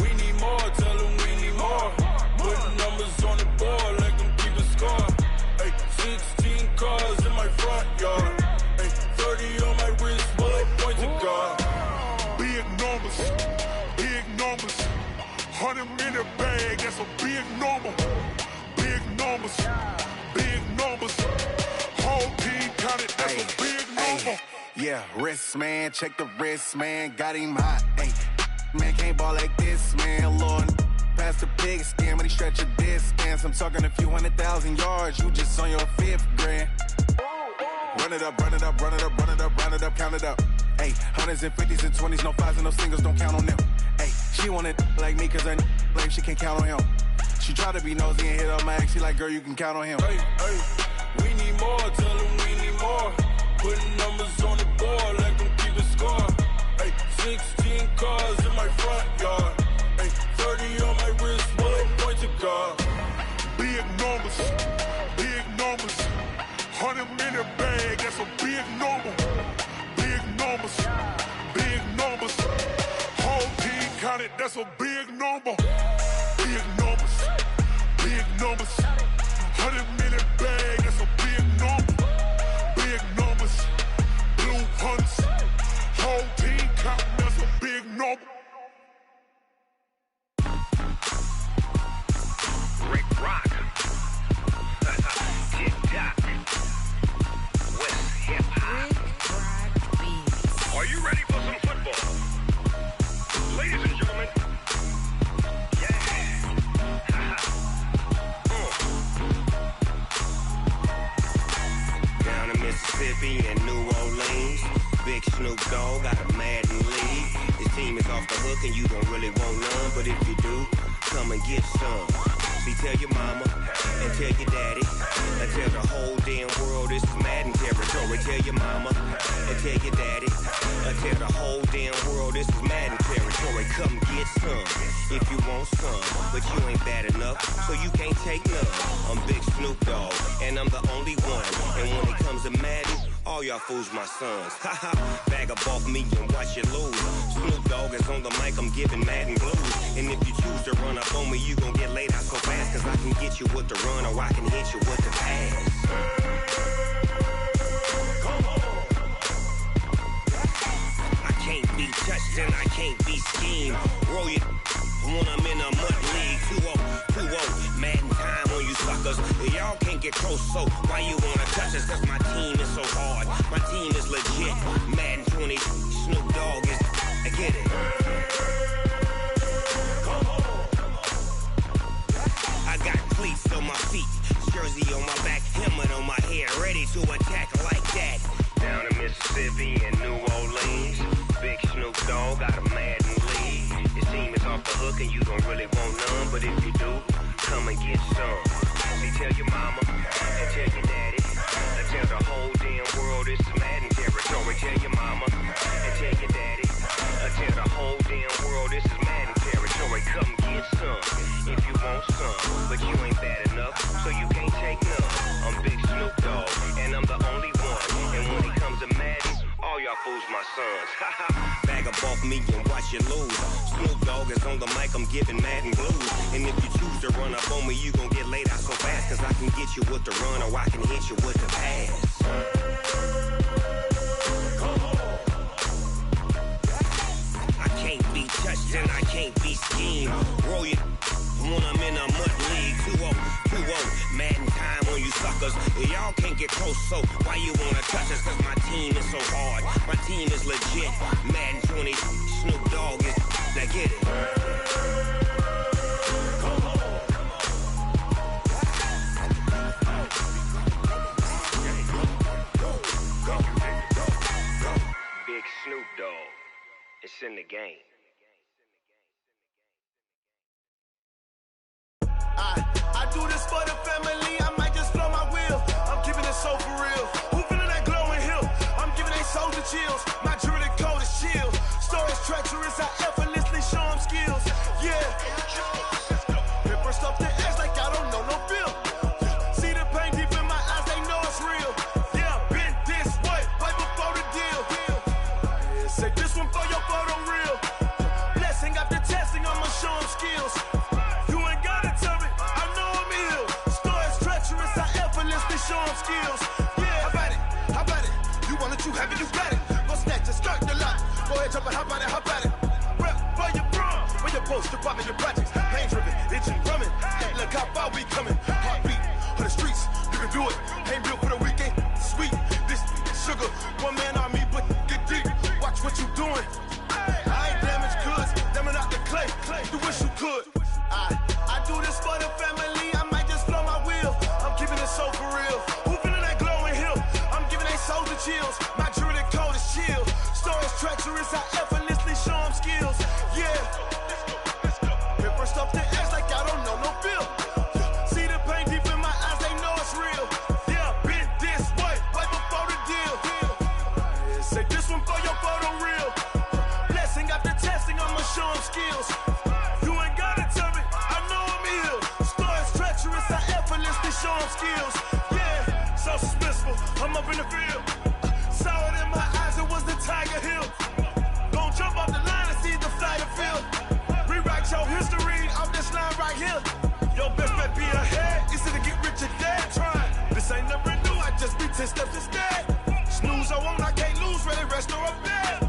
We need more, tell them we need more. Putting numbers on the board, like them keep a score. Hey, 16 cars in my front yard. Hey, 30 on my wrist, bullet point to God. Big numbers, 100-minute bag, that's a big number. Big numbers, whole team counted, that's a big number. Yeah, wrist man, check the wrist man, got him hot. Ay, man can't ball like this, man. Lord, past the pig skin when he stretch a distance. I'm talking a few 100,000 yards, you just on your 5th grand. Run it up, count it up. Ay, hundreds and 50s and 20s, no 5s and no singles, don't count on them. Ay, she want it like me, cause her blame, she can't count on him. She try to be nosy and hit up my ex, she like, girl, you can count on him. Hey, we need more, tell them we need more. Putting numbers on the board, like them keep a score. Hey, 16 cars in my front yard. Hey, 30 on my wrist, bullet point to God. Big numbers, 100-minute bag, that's a big number. Big numbers, whole team counted, that's a big number. Big numbers, 100-minute bag, that's a big number. Big numbers, blue hunts, whole team counting, that's a big number. Rick Rock. Hip-hop. West hip-hop. Are you ready for some football? Ladies and gentlemen. Down in Mississippi and New Orleans, Big Snoop Dogg got a Madden league. His team is off the hook and you don't really want none, but if you do, come and get some. See, tell your mama and tell your daddy and tell the whole damn world this is Madden territory. Tell your mama and tell your daddy and tell the whole damn world this is Madden territory. Come get some if you want some, but you ain't bad enough, so you can't take none. I'm Big Snoop Dogg and I'm the only one. And when it comes to Madden, all y'all fools my sons. Haha, bag up off me and watch you lose. Snoop Dogg is on the mic, I'm giving Madden blues. And if you choose to run up on me, you gon' get laid out so fast, cause I can get you with the run or I can hit you with the pass. can't be touched and I can't be schemed. Roll your when I'm in a mud league. 2-0, Madden time on you suckers. Y'all can't get close, so why you wanna touch us? Cause my team is so hard. My team is legit. Madden 20, Snoop Dogg is. I get it. I got cleats on my feet, jersey on my back, helmet on my head, ready to attack like that. Down in Mississippi and New Orleans, big Snoop Dogg got a Madden league. Your team is off the hook and you don't really want none, but if you do, come and get some. See, tell your mama and tell your daddy, and tell the whole damn world this is Madden territory. Tell your mama and tell your daddy, and tell the whole damn world this is Madden territory. Come get some if you want some, but you ain't bad enough, so you can't take none. I'm Big Snoop Dogg, and I'm the only one. And when it comes to Madden, all y'all fools my sons. Bag up off me and watch you lose. Snoop Dogg is on the mic, I'm giving Madden blues. And if you choose to run up on me, you gon' get laid out so fast. Cause I can get you with the run or I can hit you with the pass. I can't be touched and I can't be schemed. Roll your when I'm in a mud league. 2-0, Madden time on you suckers. Y'all can't get close, so why you wanna touch us? Cause my team is so hard. My team is legit. Madden 20, Snoop Dogg is. Now get it. Big Snoop Dogg. It's in the game. I do this for the family, I might just blow my wheel. I'm giving it so for real. Who feeling that glowing hill? I'm giving they soldier chills. My jewelry code is chill. Storage treacherous, I effortlessly show them skills. Yeah. Paper stuff the edge like I don't know no bill. See the pain deep in my eyes, they know it's real. Yeah, been this way, way before the deal. Say this one for your photo real. Blessing after testing, I'ma show them skills. Show them skills. Yeah, how about it? You want it, you have it, you got it. Go snatch it, start the lot. Go ahead, jump it, how about it? Rep for your prom, where your post, your poppin', your projects. Pain driven, itching, drumming. Hey, look how far we coming. Heartbeat on the streets, you can do it. Ain't built for the weekend, sweet. This sugar, one man army, but get deep. Watch what you doing. I ain't damaged goods, damn it out the clay. You wish you could. I do this for the family, I might just blow my wheel. I'm keeping it so for real. Who feeling that glowing hill? I'm giving they soldier chills. My jewelry code is chill. Storage treacherous, I effortlessly show them skills. Yeah. Paper stuff the edge like I don't know no bill. See the pain deep in my eyes, they know it's real. Yeah, been this way, way before the deal. Say this one for your photo real. Blessing after testing, I'ma show them skills. You ain't gotta tell me, I know I'm ill. Storage treacherous, I effortlessly show them skills. Yeah, so suspenseful, I'm up in the field. Saw it in my eyes, it was the Tiger Hill. Gon' jump off the line and see the flyer field. Rewrite your history off this line right here. Your best bet be ahead, it's to get rich or dead trying. This ain't never new, I just be 10 steps instead. Snooze, I won't, I can't lose, ready, rest or a bed.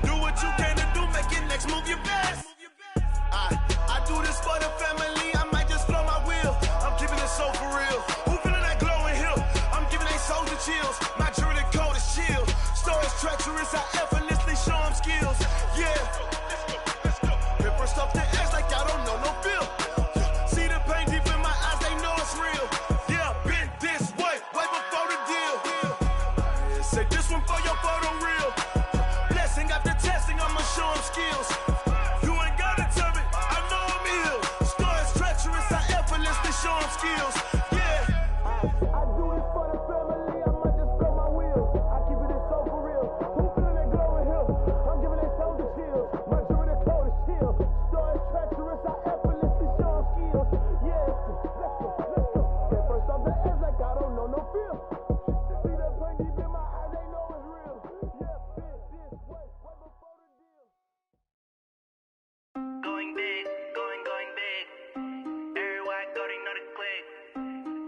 Do what you can to do, make it next move your best. I do this for the family, I might just blow my wheel. I'm keeping it so for real. Who feeling that glowing hill? I'm giving they soldier chills. My jewelry code is chill. Storage treacherous, I effortlessly show them skills. Yeah. Paper stuff the edge like I don't know no bill. See the pain deep in my eyes, they know it's real. Yeah, been this way, way before the deal. Say this one for your photo real. Blessing after testing, I'ma show them skills. You ain't gotta tell me, I know I'm ill. Storage treacherous, I effortlessly show them skills. Yeah. I do this for the family, I might just blow my wheel. I keep it so for real. Who feeling that glowing hill? I'm giving they soldier chills. My jewelry code is chill. Storage treacherous, I effortlessly show them skills. Yeah. Let's go. Get first off the edge like I don't know no feel. See that pain deep in my eyes, they know it's real. Yeah, been this way, way before the deal. Going big, going big. Everywhere I go, they know the click.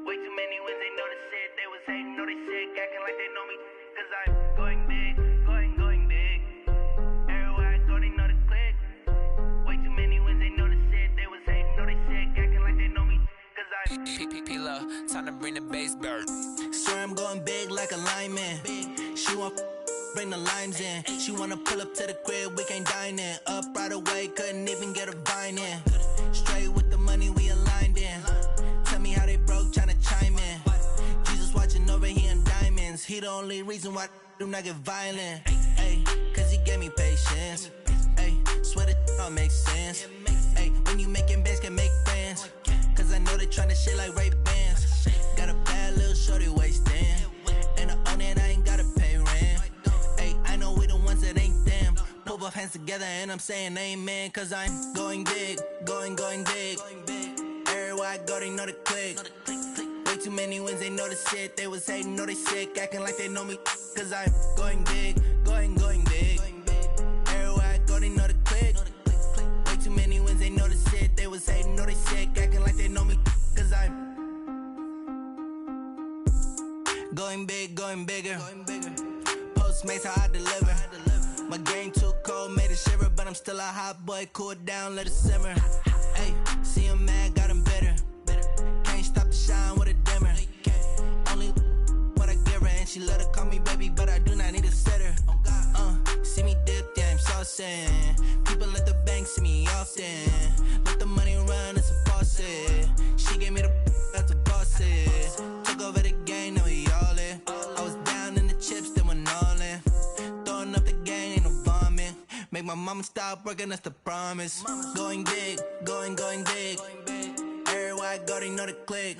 Way too many wins, they know the shit. They was hating, know they sick, acting like they know me. Cause I'm going big, going big. Everywhere P-Love, time to bring the bass bird. Swear I'm going big like a lineman. She want bring the limes in. She wanna pull up to the crib, we can't dine in. Up right away, couldn't even get a vine in. Straight with the money we aligned in. Tell me how they broke, tryna chime in. Jesus watching over here in diamonds. He the only reason why I do not get violent. Ay, cause he gave me patience. Ay, swear that all makes sense. Ay, when you making bands, can make friends. Cause I know they tryna shit like Ray-Bans. Got a bad little shorty wasting. And I own it, I ain't gotta pay rent. Ay, I know we the ones that ain't them. Put both hands together and I'm saying amen. Cause I'm going big, going big. Everywhere I go, they know the click. Way too many wins, they know the shit. They was hating, know they sick, acting like they know me. Cause I'm going big, going big. Everywhere I go, they know the click. Way too many wins, they know the shit. They was hating, know they sick, acting like they know me. Cause I'm going big, going bigger. Postmates, how I deliver. My game too cold, made it shiver. But I'm still a hot boy, cool it down, let it simmer. Hey, see him mad, got him bitter. Can't stop the shine with a dimmer. Only what I give her, and she let her call me baby, but I do not need a sitter. See me dip, yeah, I'm saucing. People at the bank see me often. Let the money run, it's a faucet. She gave me the that's a boss it. Took over the game, now we all in. I was down in the chips, then went all in. Throwing up the gang, ain't no vomit. Make my mama stop working, that's the promise. Going big, going big. Everywhere I go, they know the click.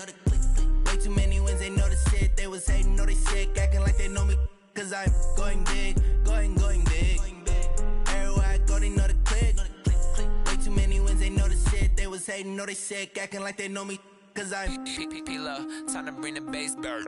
Way too many wins, they know the shit. They was hating, know they sick, acting like they know me. Cause I'm going big, going big. Everywhere I go, they know the click. Way too many wins, they know the shit. They was hating, know they sick, acting like they know me. Cause I'm P-Love, time to bring the bass bird.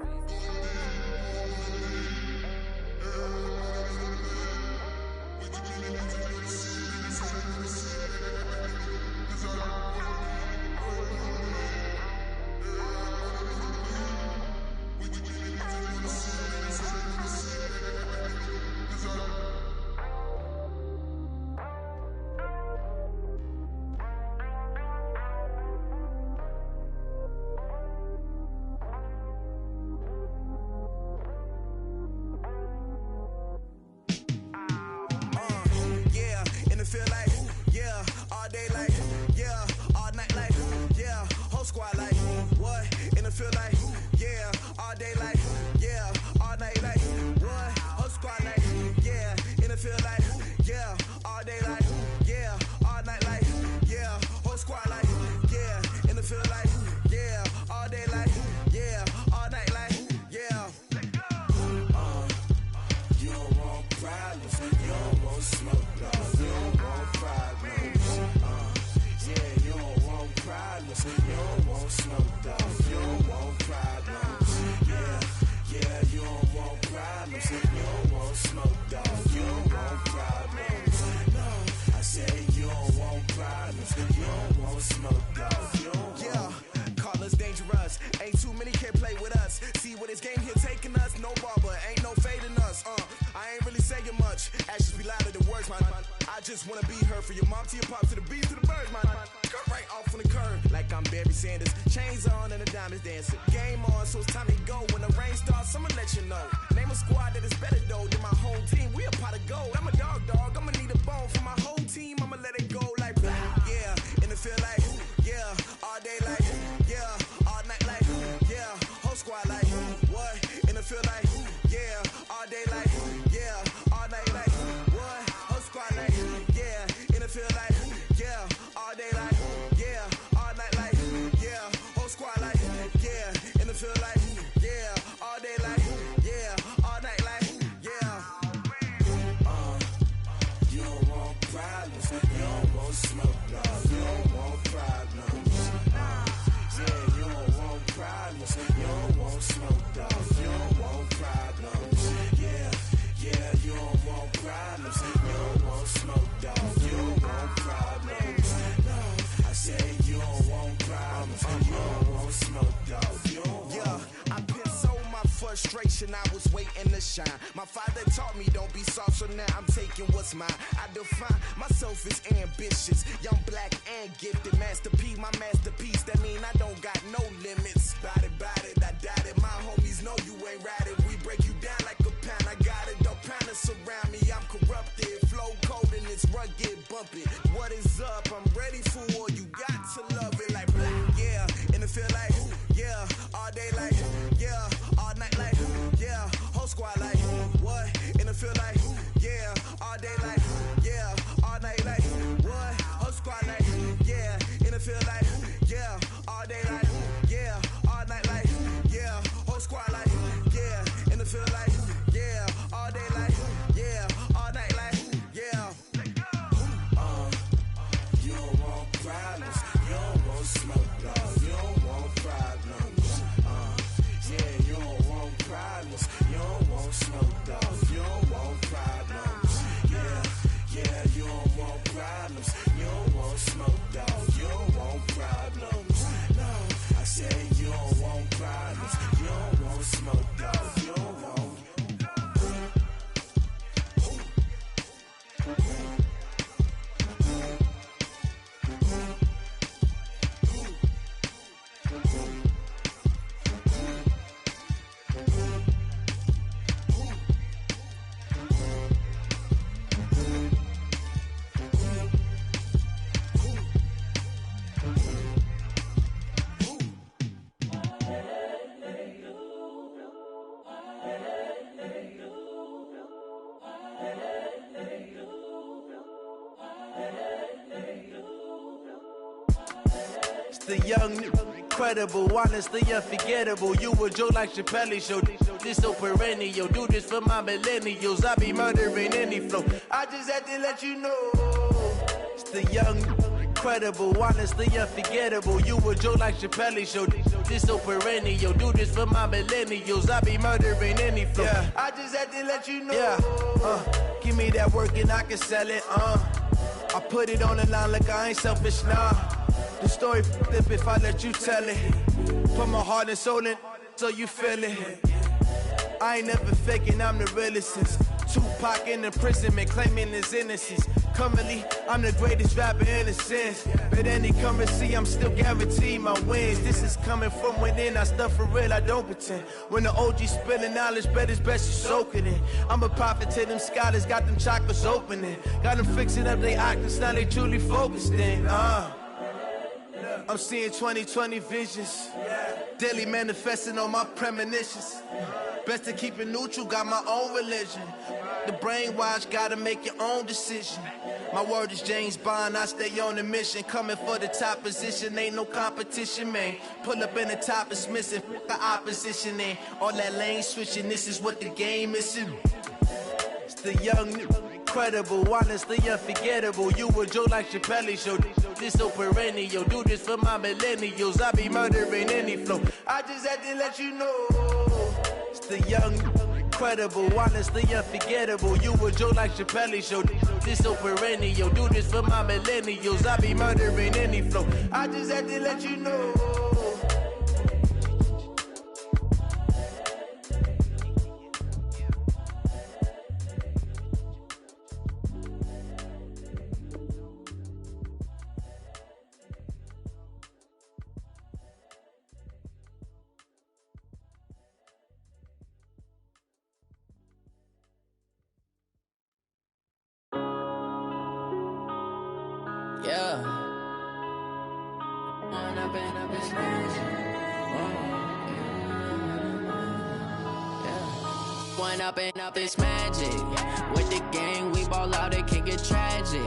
Squad like, what? In the field like, yeah, all day like, yeah, all night like, what? Whole squad like, yeah, in the field like, yeah, all day like, yeah, all night like, yeah, whole squad like, yeah, in the field like, yeah, all day like, yeah, all night like, yeah. You don't want problems, you don't want smoke, dog. You don't want problems, yeah, you don't want problems, you don't want smoke, dog. You don't want problems, yeah, you don't want problems, you don't want smoke, dog. You don't want problems, no, I say you don't want problems, you don't want smoke, dog. You don't want. Call us dangerous, ain't too many can play with us. See what this game here taking us, no barber, ain't no fading us. I ain't really saying much, actions be louder than words, man. I just wanna be heard from your mom to your pop to the beat to the birds, man. Cut right off on the curb, like I'm Barry Sanders. Chains on and the diamonds dancing. Game on, so it's time to go. When the rain starts, I'ma let you know. Name a squad that is better though than my home team. We a pot of gold. I'm a dog, I'ma need a bone for my whole team. I'ma let it go like, yeah, in the field like, yeah, all day like, yeah, all night like, yeah, whole squad like, what? In the field like, yeah, all day like, yeah, all night like, what? Whole squad like, yeah, in the field like, yeah, all day like, yeah, all night like, yeah, whole squad like, yeah, in the field like, yeah, all day like, yeah, all night like, yeah. You don't want problems, you don't want smoke, dog. You don't want problems, yeah, you don't want problems, you don't want smoke, dog. You don't want problems, yeah, you don't want problems, you don't want smoke, dog. You don't want problems, no, I say you don't want problems, you don't want smoke, dog. You don't want. frustration, I was waiting to shine. My father taught me don't be soft, so now I'm taking what's mine. I define myself as ambitious, young, black, and gifted. Master P, my masterpiece, that mean I don't got no limits. Bout it, I doubt it. My homies know you ain't ratted. We break you down like a pound. I got it, don't pound to surround me. I'm corrupted, flow cold and it's rugged, bumpy. What is up? I'm ready for war. You got to love it like black, yeah. And it feel like, yeah. All day like, yeah. All night like, yeah. Whole squad like, what? And it feel like, yeah. All day like, yeah. All night like, what? Whole squad like, yeah. And it feel like, yeah. All day like, yeah. All night like, yeah. Whole squad like, yeah. And it feel like, yeah. All day like, yeah. All night like, yeah. You don't want problems. You don't want smoke, dog. You don't want problems. Yeah, you don't want problems. You don't want smoke, dog. You don't want problems. Yeah, you don't want problems. You don't want smoke, dog. You don't want problems. No, I said you don't want problems. You don't want smoke, dog. You don't want. The young, incredible, honestly unforgettable. You a joke like Chappelle show. This so perennial. Do this for my millennials. I be murdering any flow. I just had to let you know. It's the young, incredible, honestly unforgettable. You a joke like Chappelle show. This so perennial. Do this for my millennials. I be murdering any flow. Yeah. I just had to let you know. Yeah. Give me that work and I can sell it. I put it on the line like I ain't selfish, nah. The story flip if I let you tell it. Put my heart and soul in so you feel it. I ain't never faking, I'm the realest since Tupac in imprisonment, claiming his innocence. Currently, I'm the greatest rapper in a sense. But any currency, I'm still guaranteed my wins. This is coming from within, I stuff for real, I don't pretend. When the OG spilling knowledge, bet it's best you soak it in. I'm a prophet to them scholars, got them chakras opening. Got them fixing up they octaves, now they truly focused in. I'm seeing 2020 visions. Daily manifesting on my premonitions. Best to keep it neutral, got my own religion. The brainwash, gotta make your own decision. My word is James Bond, I stay on a mission. Coming for the top position, ain't no competition, man. Pull up in the top, it's missing, the opposition ain't. All that lane switching, this is what the game is. It's the young, incredible, honestly unforgettable. You a joke like Chappelle show. This so perennial. Do this for my millennials. I be murdering any flow. I just had to let you know. It's the young, incredible, honestly unforgettable. You a joke like Chappelle show. This so perennial. Do this for my millennials. I be murdering any flow. I just had to let you know. Yeah. One up and up, it's magic. With the gang, we ball out, it can get tragic.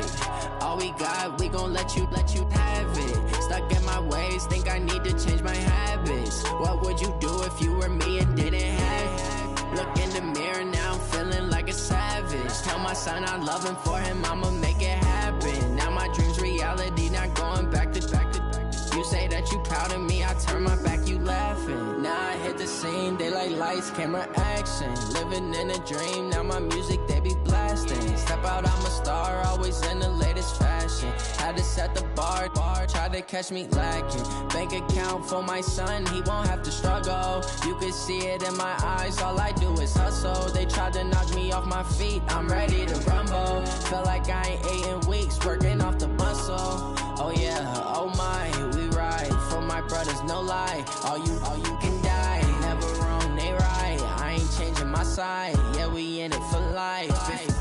All we got, we gon' let you have it. Stuck in my ways, think I need to change my habits. What would you do if you were me and didn't have it? Look in the mirror, now I'm feeling like a savage. Tell my son I love him, for him I'ma make it happen. Now my dream's reality, not going back to. You say that you proud of me, I turn my back, you laughing. Now I hit the the scene, they like lights, camera, action. Living in a dream, now my music they be blasting. Step out, I'm a star, always in the latest fashion. Had to set the bar, try to catch me lacking. Bank account for my son, he won't have to struggle. You can see it in my eyes, all I do is hustle. They tried to knock me off my feet, I'm ready to rumble. Feel like I ain't ate in weeks, working off the muscle. Oh yeah, oh my, we ride for my brothers, no lie. All you can die, never wrong, they right. I ain't changing my side, yeah, we in it for life.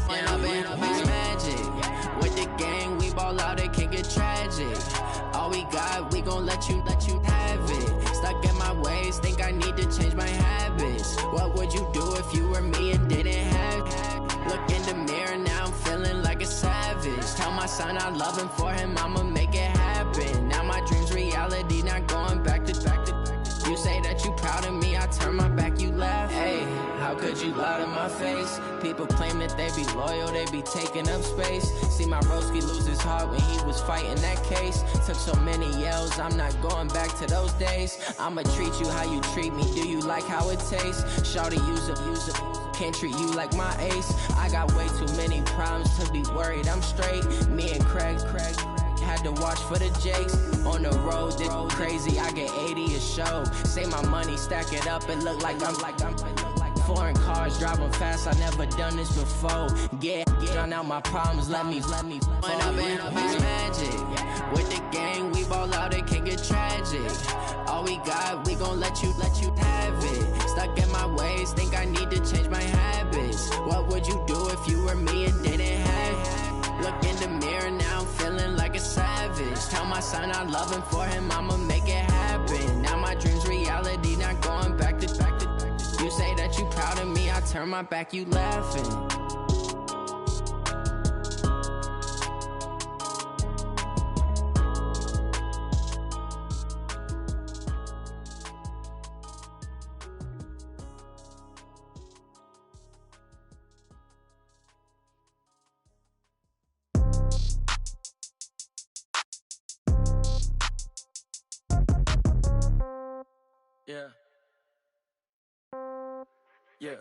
When up in a bitch magic, with the gang, we ball out, it can get tragic. All we got, we gon' let you have it. Stuck in my ways, think I need to change my habits. What would you do if you were me and didn't have it? Look in the mirror, now I'm feeling like a savage. Tell my son I love him, for him I'ma make it happen. Now my dream's reality, not going back to. You say that you proud of me, I turn my back, you laugh. Hey, how could you lie to my face? People claim that they be loyal, they be taking up space. See my broski lose his heart when he was fighting that case. Took so many yells, I'm not going back to those days. I'ma treat you how you treat me, do you like how it tastes? Shawty, use it. Can't treat you like my ace. I got way too many problems to be worried, I'm straight. Me and Craig had to watch for the Jakes. On the road, this crazy, I get 80 a show. Say my money, stack it up, it look like I'm foreign cars, driving fast, I never done this before. Get on out my problems, let me When up in a bitch magic, with the gang, we ball out, it can get tragic. All we got, we gon' let you have it. Stuck in my ways, think I need to change my habits. What would you do if you were me and didn't have it? Look in the mirror, now I'm feeling like a savage. Tell my son I love him, for him I'ma make it happen. Now my dream's reality, not going back to. You say that you proud of me, I turn my back, you laughing. Yeah. Yeah.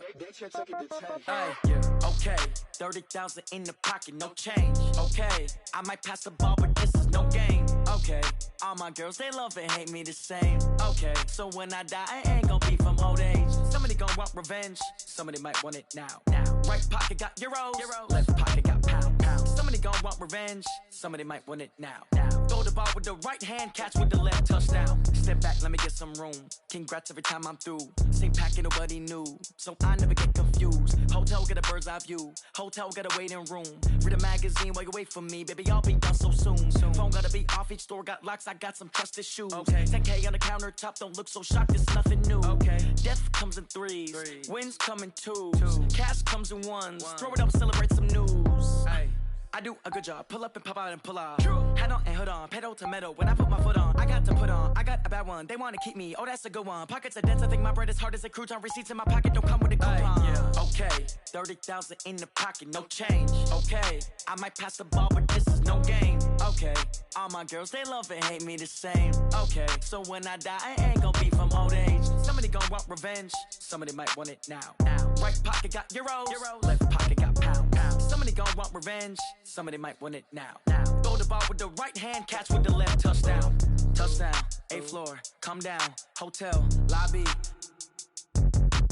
Hey, yeah. Okay. 30,000 in the pocket, no change. Okay. I might pass the ball, but this is no game. Okay. All my girls, they love and hate me the same. Okay. So when I die, I ain't gon' be from old age. Somebody gon' want revenge. Somebody might want it now. Right pocket got euros. Left pocket got pound. Somebody gon' want revenge. Somebody might want it now. Throw the ball with the right hand, catch with the left, touchdown. Step back, let me get some room. Congrats every time I'm through. Same packet, nobody knew, so I never get confused. Hotel get a bird's eye view. Hotel get a waiting room. Read a magazine while you wait for me, baby. I'll be done so soon. Phone gotta be off, each store got locks. I got some trusted shoes. Okay. 10K on the countertop, don't look so shocked. It's nothing new. Okay. Death comes in threes. Wins come in twos. Cash comes in ones. Throw it up, celebrate some news. Hey. I do a good job, pull up and pop out and pull out. Head on and hood on, pedal to metal. When I put my foot on, I got to put on. I got a bad one, they wanna keep me. Oh, that's a good one. Pockets are dense, I think my bread is hard as a crouton. Receipts in my pocket don't come with a coupon. Yeah. Okay, 30,000 in the pocket, no change. Okay, I might pass the ball, but this is no game. Okay, all my girls, they love and hate me the same. Okay, so when I die, I ain't gon' be from old age. Somebody gon' want revenge, somebody might want it now. Right pocket got euros. Left pocket got pound. Somebody gon' want revenge, somebody might want it now. Throw the ball with the right hand, catch with the left, touchdown. Touchdown, 8th floor, come down, hotel, lobby.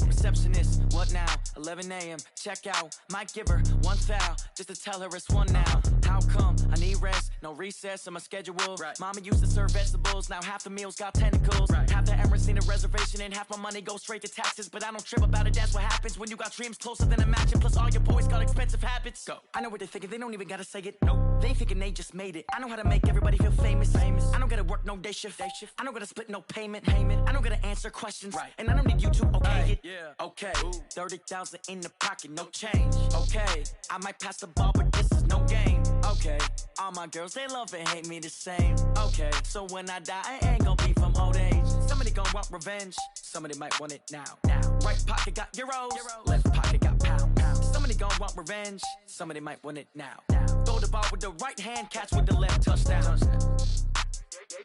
Receptionist, what now? 11 a.m., check out. Might give her one foul, just to tell her it's one now. How come? I need rest, no recess in my schedule. Mama used to serve vegetables, now half the meals got tentacles. Half the errands need a reservation and half my money goes straight to taxes. But I don't trip about it, that's what happens when you got dreams closer than a match. And plus all your boys got expensive habits. Go. I know what they're thinking, they don't even gotta say it. Nope. They ain't thinking they just made it. I know how to make everybody feel famous. I don't gotta work no day shift. I don't gotta split no payment. I don't gotta answer questions. And I don't need you to okay it. Okay, 30,000 in the pocket, no change. Okay, I might pass the ball, but this is no game. Okay, all my girls, they love and hate me the same. Okay, so when I die, I ain't gon' be from old age. Somebody gon' want revenge, somebody might want it now. Right pocket got euros, left pocket got pound. Somebody gon' want revenge, somebody might want it now. Throw the ball with the right hand, catch with the left, touchdown.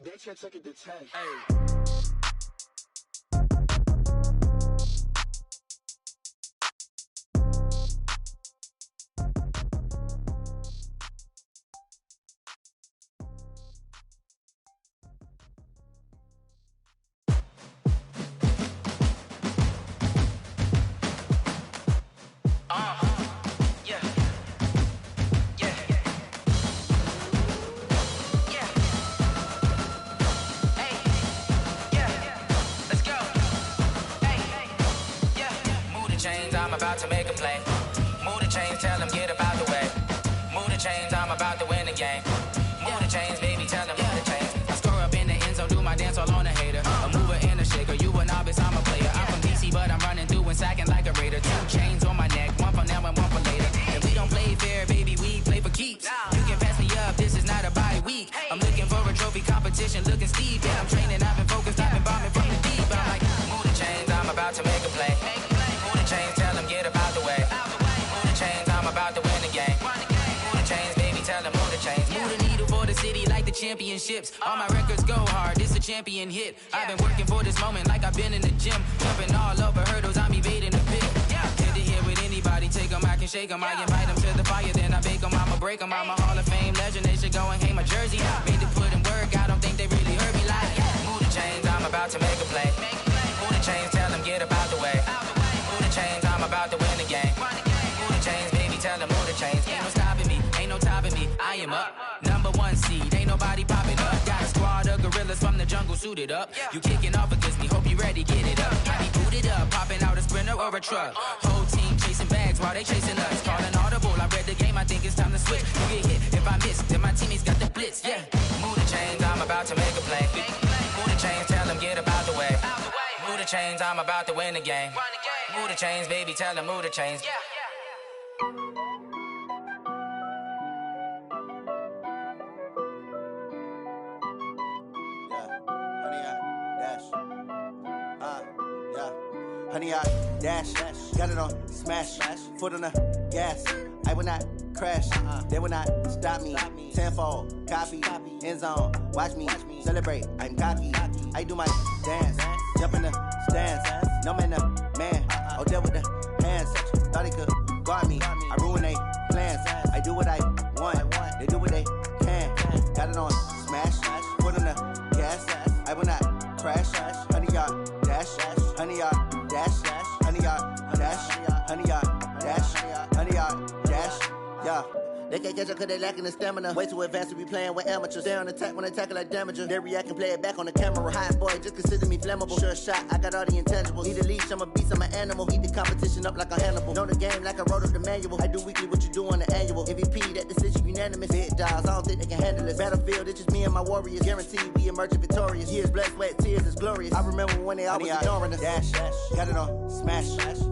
They can't take it to 10. Hey. about to make a play. Move the chains, tell them get about the way. Move the chains, I'm about to win the game. Move the chains, baby, tell them move the chains. I score up in the end zone, do my dance all on a hater. A mover and a shaker, you a novice, I'm a player. I'm from DC, but I'm running through and sacking like a raider. 2 chains on my neck, one for now and one for later. If we don't play fair, baby, we play for keeps. You can pass me up, this is not a bye week. I'm looking for a trophy competition, looking steep. Yeah, I'm training, I've been focused, I've been bombing from the deep. I'm like, move the chains, I'm about to make a play. Move the chains, tell them get about the way. Move the chains, I'm about to win the game. Move the chains, baby, tell them move the chains. Move the needle for the city like the championships. All my records go hard, this a champion hit. I've been working for this moment like I've been in the gym. Jumping all over hurdles, I'm evading the pit. Head to head with anybody, take them, I can shake them. I invite them to the fire, then I bake them, I'ma break them. I'm a Hall of Fame legend, they should go and hang my jersey. Made to put in work, I don't think they really heard me like. Move the chains, I'm about to make a play. Move the chains, tell them get about the way. Move the chains, I'm about to win the game. Move the chains, baby, tell them move the chains. Ain't no stopping me, ain't no topping me, I am up. #1 seed, ain't nobody popping up. Got a squad of gorillas from the jungle suited up. You kicking off against me, hope you ready, get it up. I be booted up, popping out a sprinter or a truck. Whole team chasing bags while they chasing us. Calling audible, I read the game, I think it's time to switch. You get hit, if I miss, then my teammates got the blitz, yeah. Move the chains, I'm about to make a play. Move the chains, tell them get about the way. Move the chains, I'm about to win the game. Move the chains, baby, tell them move the chains. Honey, I dash, got it on smash, foot on the gas. I will not crash, they will not stop me. Tenfold, copy, end zone, watch me celebrate. I'm cocky, I do my dance, jump in the stands. No man, the man, oh, deal with the hands. Thought he could guard me, I ruin they plans. I do what I want, they do what they can. Got it on smash, foot on the gas. I will not crash, honey, y'all dash, honey, y'all dash, honey, y'all dash, honey, y'all dash, honey, y'all dash, yeah. They can't catch up cause they lacking the stamina. Way too advanced to be playing with amateurs. Stay on attack when they tackle like damager. They react and play it back on the camera. Hot boy, just consider me flammable. Sure shot, I got all the intangibles. Need a leash, I'm a beast, I'm an animal. Heat the competition up like a Hannibal. Know the game like I wrote up the manual. I do weekly what you do on the annual. MVP, that decision unanimous. Big dials, I don't think they can handle it. Battlefield, it's just me and my warriors. Guaranteed we emerging victorious. Years, blood, sweat, tears, it's glorious. I remember when they always ignoring us. Dash, got it on smash,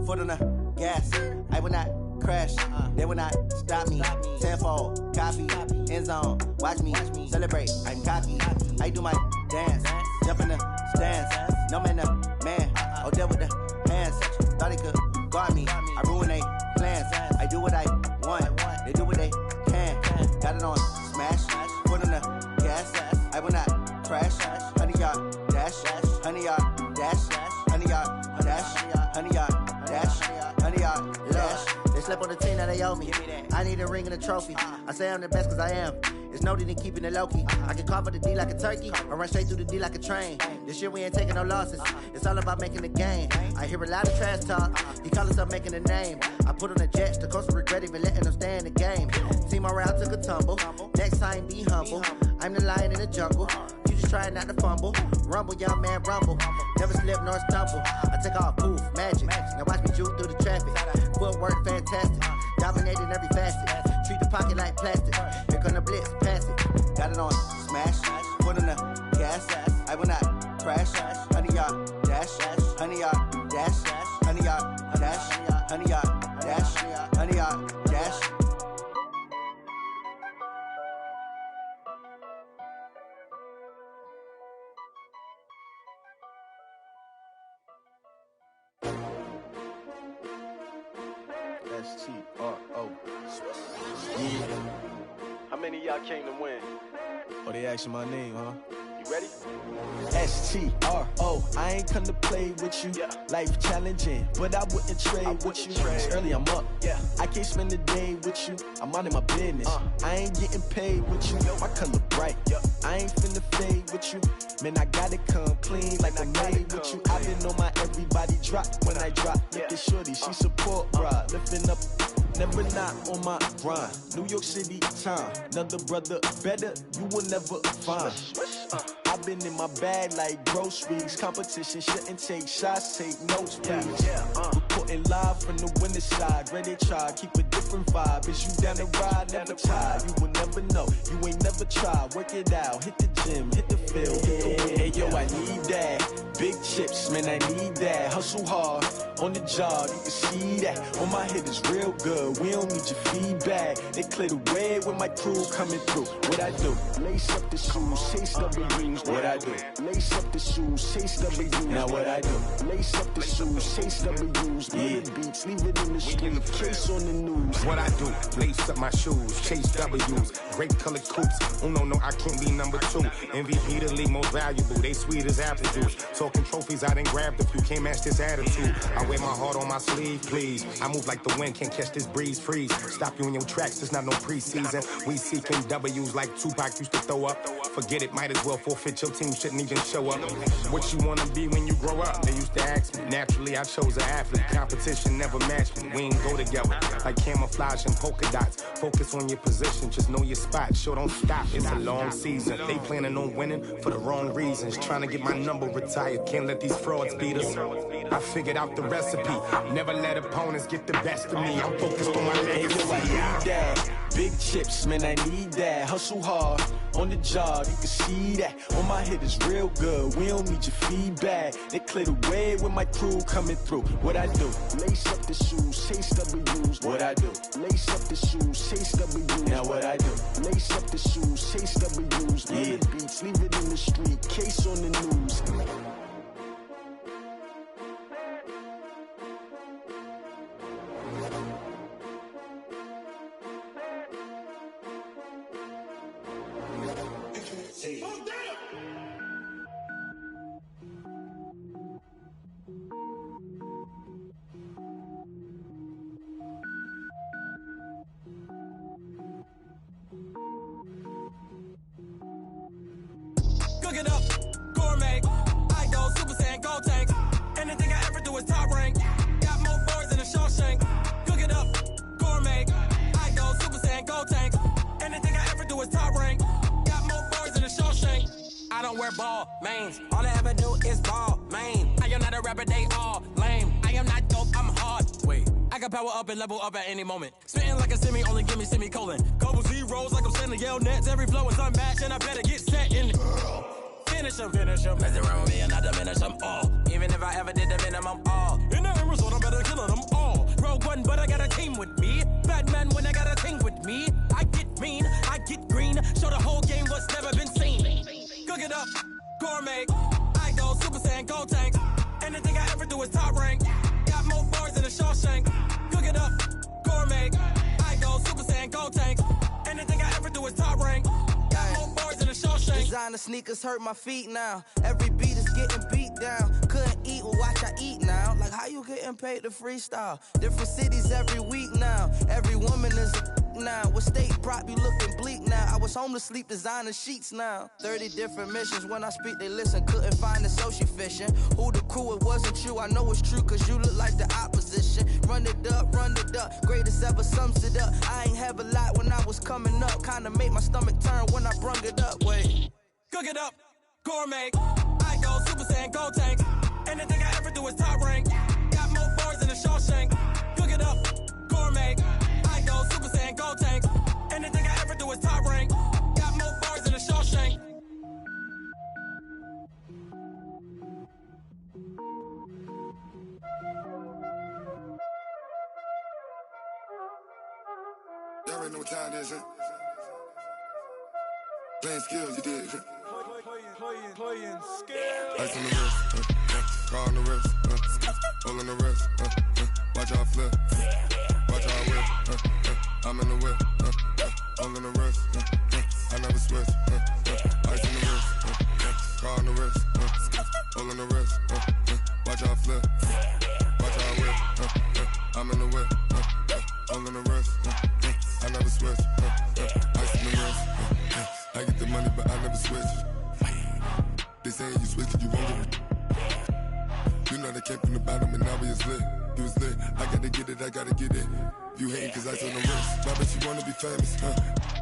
foot on the gas. I will not crash, they will not stop me. Tenfold, copy, end zone, watch me celebrate. I'm cocky, I do my dance, jump in the stands. No man, the man, oh, deal with the hands. Thought he could guard me, I ruin they plans. I do what I want, they do what they can. Got it on smash, foot on the gas. I will not crash, honey, y'all dash, honey, y'all dash, honey, y'all dash, honey, y'all dash, honey, y'all dash. They slept on the team, now they owe me. I need a ring and a trophy. I say I'm the best cause I am. It's no need in keeping it low-key. I can carve up the D like a turkey, or run straight through the D like a train. This year we ain't taking no losses. It's all about making the game. I hear a lot of trash talk. He call us up making a name. I put on the jets, the coach will regret even letting them stay in the game. Team morale took a tumble. Next time be humble. I'm the lion in the jungle. You just trying not to fumble. Rumble, young man, rumble. Never slip nor stumble. I take off, poof, magic. Now watch me juke through the traffic. Footwork fantastic. Dominating every facet. Treat the pocket like plastic. Here come the blitz, pass it. Got it on smash, foot on the gas. I will not crash. Honey, y'all dash, honey, y'all dash, honey, y'all dash, honey, y'all dash, honey, y'all dash. S-T-R-O. Yeah. How many of y'all came to win? Oh, they asking my name, huh? You ready? S-T-R-O. I ain't come to play with you. Life challenging, but I wouldn't trade with you. It's early, I'm up. I can't spend the day with you. I'm minding my business. I ain't getting paid with you. My color bright. I ain't finna fade with you. Man, I gotta come clean like I made with you. I been on my everybody drop when I drop. Look at shorty, she support, bruh. Lifting up, never not on my grind. New York City time, another brother better, you will never find. I been in my bag like groceries. Competition shouldn't take shots, take notes, please. Reporting live from the winter side. Ready to try, keep a different vibe. Is you down the ride, never tired. You will never know, you ain't never tried. Work it out, hit the gym, hit the field, hit the wind. Hey yo, I need that. Big chips, man, I need that. Hustle hard, on the job, you can see that. On my head is real good, we don't need your feedback. They clear the way with my crew coming through. What I do? Lace up the shoes, chase W's. What I do? Lace up the shoes, chase W's. Now what I do? Lace up the shoes, chase W's. Yeah. Beats, leave it in the street, case on the news. What I do? Lace up my shoes, chase W's. Great colored coops. Oh no, I can't be number 2. MVP the league most valuable. They sweet as apple juice. Talking trophies, I done grabbed a few. Can't match this attitude. I wear my heart on my sleeve, please. I move like the wind, can't catch this breeze. Freeze. Stop you in your tracks, it's not no preseason. We seeking W's like Tupac used to throw up. Forget it, might as well forfeit. Your team shouldn't even show up. What you wanna be when you grow up? They used to ask me. Naturally, I chose an athlete. Competition never matched me. We ain't go together like camouflage and polka dots. Focus on your position, just know your spot. Sure, don't stop. It's a long season. They planning on winning for the wrong reasons. Trying to get my number retired. Can't let these frauds beat us. I figured out the recipe. Never let opponents get the best of me. I'm focused on my legacy. I need that. Big chips, man, I need that. Hustle hard, on the job, you can see that. On my head is real good, we don't need your feedback. They clear the way with my crew coming through. What I do? Lace up the shoes, chase W's. What I do? Lace up the shoes, chase W's. Now what I do? Lace up the shoes, chase W's. Yeah. Beats, leave it in the street, case on the news. Cook it up, gourmet. I go Super Saiyan, go tank. Anything I ever do is top rank. Got more boys than a Shawshank. Cook it up, gourmet. I go Super Saiyan, go tank. Anything I ever do is top rank. Got more boys than a Shawshank. I don't wear ball mains. All I ever do is ball main. I am not a rapper, they all lame. I am not dope, I'm hard. Wait, I can power up and level up at any moment. Spitting like a semi, only give me semicolon. Couple zeros like I'm sending yell nets. Every flow is unmatched and I better get set in it. Finish them. Mess around with me and I diminish them all. Even if I ever did the minimum all. In the end result, I'm better killing them all. Rogue One, but I got a team with me. Batman when I got a team with me. I get mean, I get green. Show the whole game what's never been seen. Cook it up, gourmet. I go Super Saiyan, go tank. Anything I ever do is top rank. Got more bars than a Shawshank. Cook it up, gourmet. I go Super Saiyan, go tank. Anything I ever do is top rank. Got more bars than a Shawshank. Designer sneakers hurt my feet now. Every beat is getting beat down. Couldn't eat, well watch I eat now. Like how you getting paid to freestyle? Different cities every week now. Every woman is a now. With state prop, you looking bleak now. I was home to sleep, designer sheets now. 30 different missions. When I speak, they listen. Couldn't find the social fishing. Who the crew? It wasn't you. I know it's true, cause you look like the opposition. Run it up. Greatest ever sums it up. I ain't have a lot when I was coming up. Kinda made my stomach turn when I brung it up. Wait. Cook it up, gourmet. I go Super Saiyan, go tank. Anything I ever do is top rank. Got more bars than a Shawshank. Cook it up, gourmet. I go Super Saiyan, go tank. Anything I ever do is top rank. Got more bars than a Shawshank. Y'all already know what time it is, huh? Playing skills, you did. Playing skills. Ice on the wrist, car on the wrist, hole in the wrist, watch how I flip, watch how I whip, I'm in the whip, hole in the wrist, I never switch, ice on the wrist, car on the wrist, hole in the wrist, watch how I flip, watch how I whip, I'm in the whip, hole in the wrist, I never switch, ice on the wrist, I get the money but I never switch. They say you switch it, you won't get it. You know they came from the bottom and now we is lit. You was lit, I gotta get it, I gotta get it. You hating cause ice on the wrist. My bitch, you wanna be famous,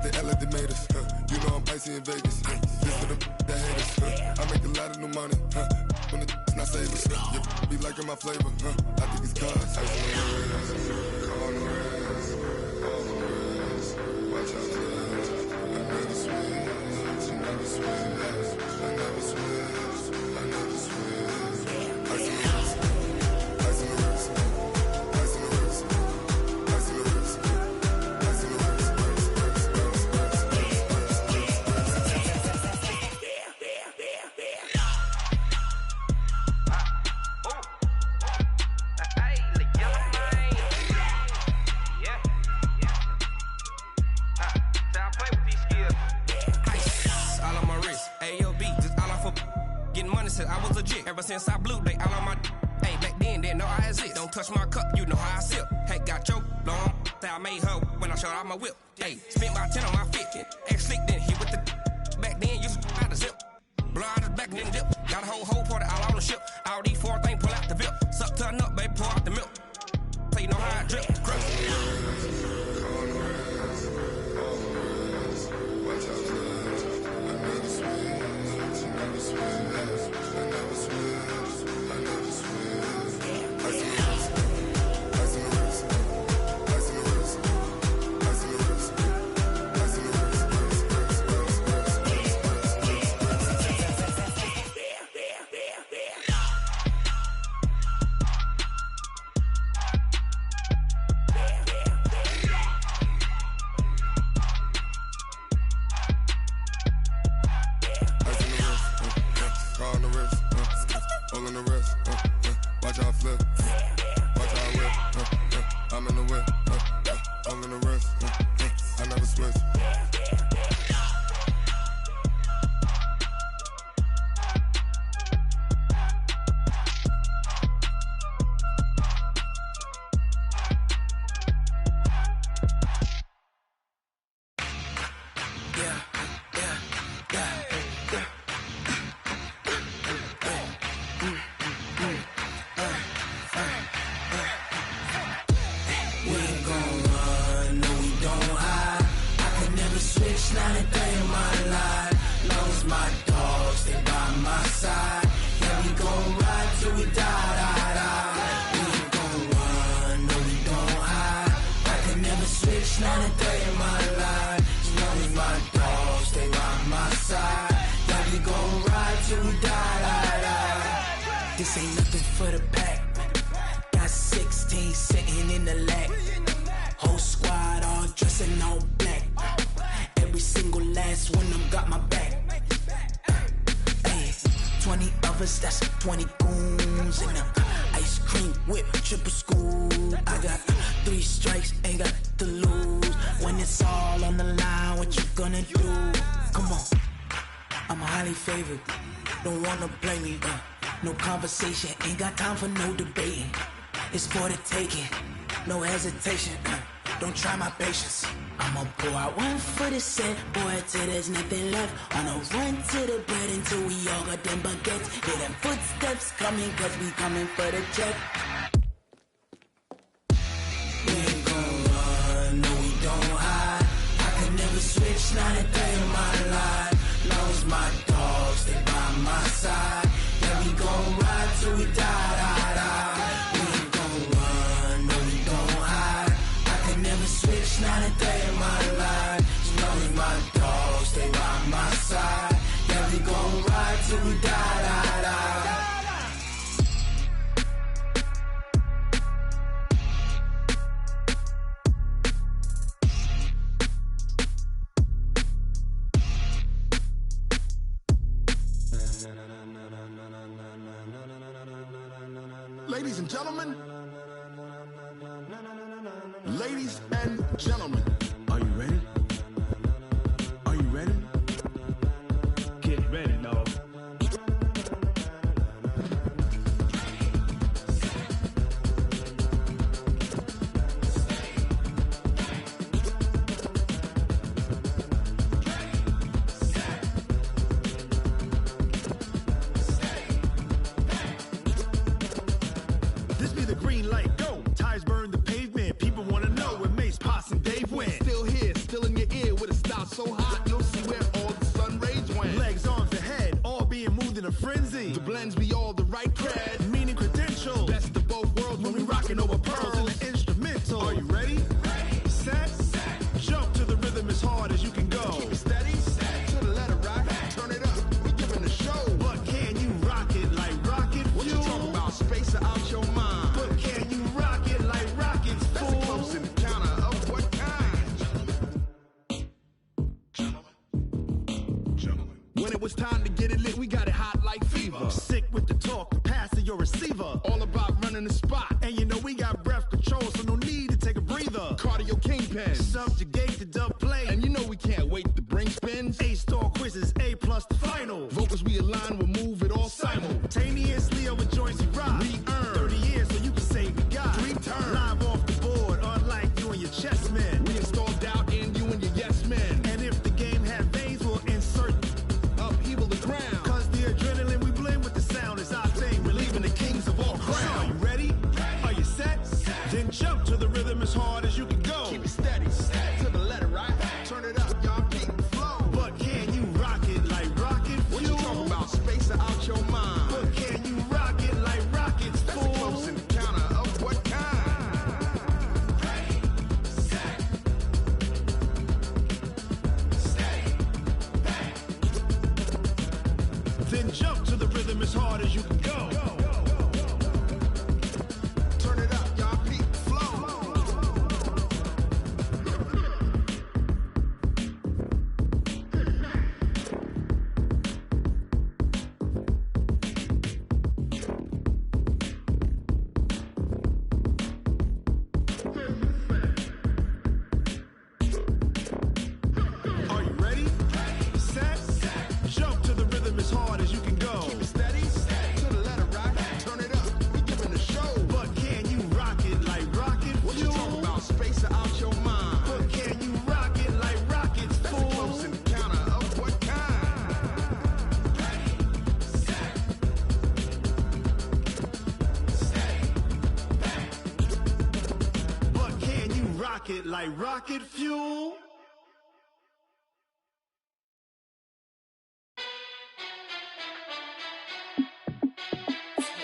They LA, they made us, You know I'm icy in Vegas, This for the haters, I make a lot of new money, When the not savers, You be liking my flavor, I think it's cause ice on the wrist, on the wrist, on the wrist. Watch out, I never switch, I never switch, I never switch, I never switch. Ice on the wrist, ice on the wrist, ice on the wrist, ice on the wrist, ice on the wrist. I was legit ever since I blew they all on my hey back then didn't know I exist. Don't touch my cup, you know how I sip. Hey, got your long that I made her when I showed out my whip. Hey, spent my 10 on my 50. Ex slick then hit with the back then used to out the zip. Blow out his back then dip. Got a whole party all on the ship. All these 4 things pull out the VIP. Suck turn up, baby, pour out the milk. So you know how I drip. Crush. Watch out, I never switch, I never switch. I never switch, I never switch. Ice in the wrist, ice in the wrist, ice in the wrist, ice in the wrist, ice in the wrist, on the wrist, all in the wrist, watch how I flip, watch how I whip, I'm in the whip, all in the wrist, I never switch. This ain't nothing for the pack. Got 16 sitting in the lap. Whole squad all dressing all black. Every single last one of them got my back. Hey, 20 of us, that's 20 goons in the ice cream whip, triple scoop. I got 3 strikes, ain't got to lose. When it's all on the line, what you gonna do? Come on, I'm highly favored. Don't wanna play me, no conversation, ain't got time for no debating. It's for the taking, no hesitation. Don't try my patience. I'ma pour out one for the set, boy, till there's nothing left. On a run to the bread until we all got them baguettes. Hear them footsteps coming, cause we coming for the check. We ain't gon' run, no we don't hide. I can never switch, not a day in my life. Long as my dogs stay by my side. Yeah, we gon' ride till we die. We ain't gon' run, no we don't hide. I can never switch, not a day in my life. As long as my dogs stay by my side. Yeah, we gon' ride till we die. Ladies and gentlemen, ladies and gentlemen, Are you ready? Are you ready? Get ready, dog. this be the green light. Go. Tires burn the pavement. People wanna know when frenzy. The blends be all the right cred, meaning credentials. Best of both worlds when we rockin' over pearls in the instrumental. Are you ready? Set. Jump to the rhythm as hard as you can go. Keep it steady. To the letter right. Turn it up. We giving a show. But can you rock it like rocket fuel? What you talking about? Space out your mind. But can you rock it like rockets, fool? That's a close encounter of what kind? When it was time to get it lit, we got it hot like fever. Sick with the talk, pass to your receiver. All about running the spot. And you know we got breath control, so no need to take a breather. Cardio kingpin, subjugate the dub play. And you know we can't wait to bring spins. A-star quizzes, A+ the final. Vocals we align, we'll move it all simultaneously over joints we rock. We earn 30 years so you can say we got 3 turns. Live off the board, unlike you and your chess men. We install doubt in you and your yes men. And if the game had veins, we'll insert upheaval the ground. Cause the adrenaline we blend with the sound is our thing. We're leaving the kings of all crown. Are you ready? Are you set? Then jump to the rhythm as hard as you can go. Keep it steady. To the letter right. Turn it up, y'all beat the flow. But can you rock it like rocket fuel? What you talking about? Space out your mind. But can you rock it like rockets, fool? That's a close encounter of what kind? Ready, set, steady, bang. Then jump to the rhythm as hard as you can go. Turn it up, y'all beat the flow. Are you ready? Set. Jump to the rhythm as hard as you can go. Keep it steady. To the letter right. Turn it up. We giving a show. But can you rock it like rocket fuel? What you talking about? Space out your mind. But can you rock it like rockets, fool? That's a close encounter of what kind? Ready, set, steady, bang. But can you rock it like rocket fuel?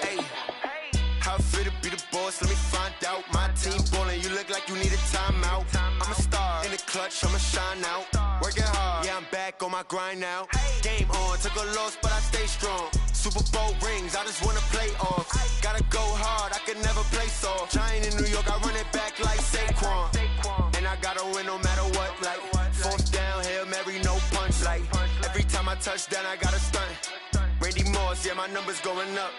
Hey, how I feel to be the boss, let me find out. My team ballin', you look like you need a timeout. I'm a star, in the clutch, I'ma shine out. Working hard, yeah, I'm back on my grind now. Game on, took a loss, but I stay strong. Super Bowl rings, I just wanna play off. Gotta go hard, I can never play soft. Giant in New York, I run it back like Saquon. And I gotta win no matter what, like fourth down, Hail Mary, no punch. Like every time I touch down, I gotta stunt. Randy Moss, yeah, my numbers going up.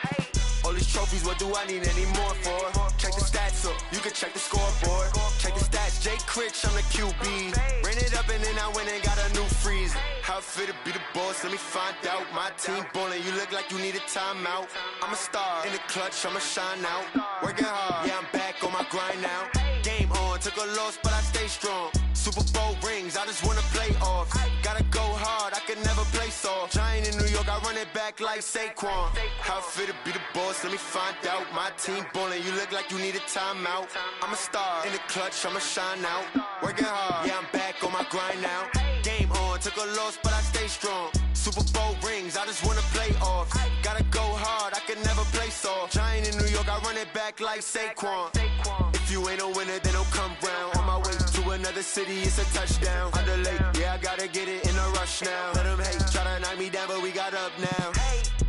All these trophies, what do I need any more for? Check the stats up, you can check the scoreboard. Check the stats, Jay Critch, I'm the QB. Ran it up and then I went and got a new freeze. How I feel to be the boss, let me find out. My team ballin', you look like you need a timeout. I'm a star, in the clutch, I'ma shine out. Working hard, yeah, I'm back on my grind now. Game on, took a loss, but I stay strong. Super Bowl rings, I just wanna play off. Gotta go hard, I can never play soft. Giant in New York, I run it back like Saquon. How I feel to be the boss, let me find out. My team ballin', you look like you need a timeout. I'm a star, in the clutch, I'ma shine out. Working hard, yeah, I'm back on my grind now. Game on, took a loss, but I stay strong. Super Bowl rings, I just wanna play off. Gotta go hard, I can never play soft. Giant in New York, I run it back like Saquon. If you ain't a winner, then don't come round. On my way to another city, it's a touchdown. Underlay, yeah, I gotta get it in a rush now. Let them hate, try to knock me down, but we got up now.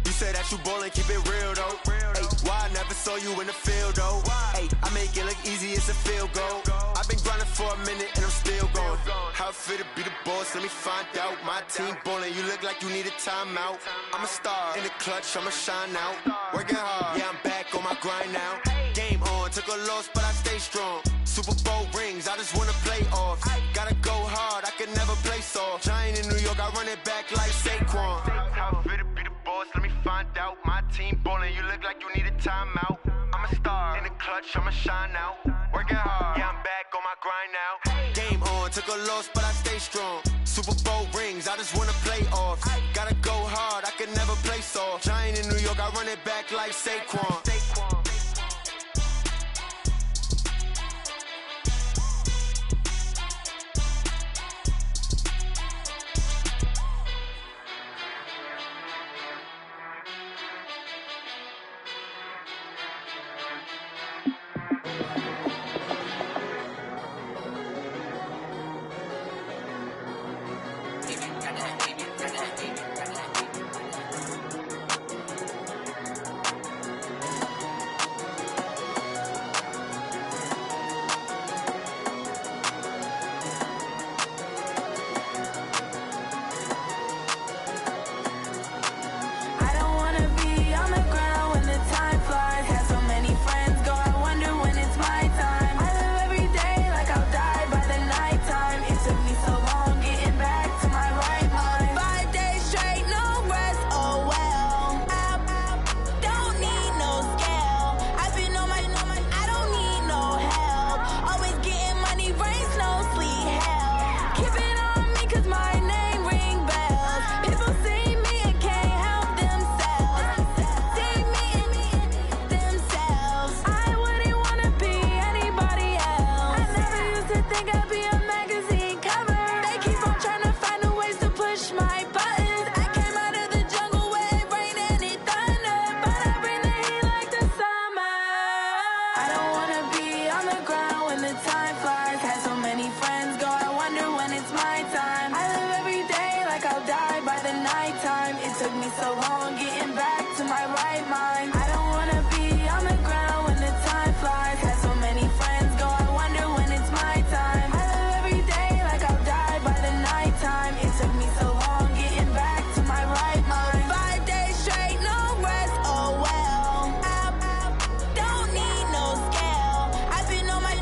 You say that you ballin', keep it real though. Ay, why I never saw you in the field though? Ay, I make it look easy, it's a field goal. I've been grinding for a minute and I'm still going. How I feel to be the boss, let me find out. My team ballin', you look like you need a timeout. I'm a star, in the clutch, I'ma shine out. Working hard, yeah, I'm back on my grind now. Game on, took a loss, but I stay strong. Super Bowl rings, I just wanna play off. Gotta go hard, I can never play soft. Giant in New York, I run it back like Saquon. How I feel to be the boss, let me find out. My team ballin', you look like you need a timeout. I'm a star, in the clutch, I'ma shine out. Working hard, yeah, I'm back on my grind now. Game on, took a loss, but I stay strong. Super Bowl rings, I just wanna play off. Gotta go hard, I can never play soft. Giant in New York, I run it back like Saquon. time flies. Had so many friends go, I wonder when it's my time. I live every day like I'll die by the nighttime. It took me so long getting back to my right mind. I don't wanna be on the ground when the time flies. Had so many friends go, I wonder when it's my time. I live every day like I'll die by the nighttime. It took me so long getting back to my right mind. 5 days straight, no rest, oh well. Don't need no scale. I've been on my,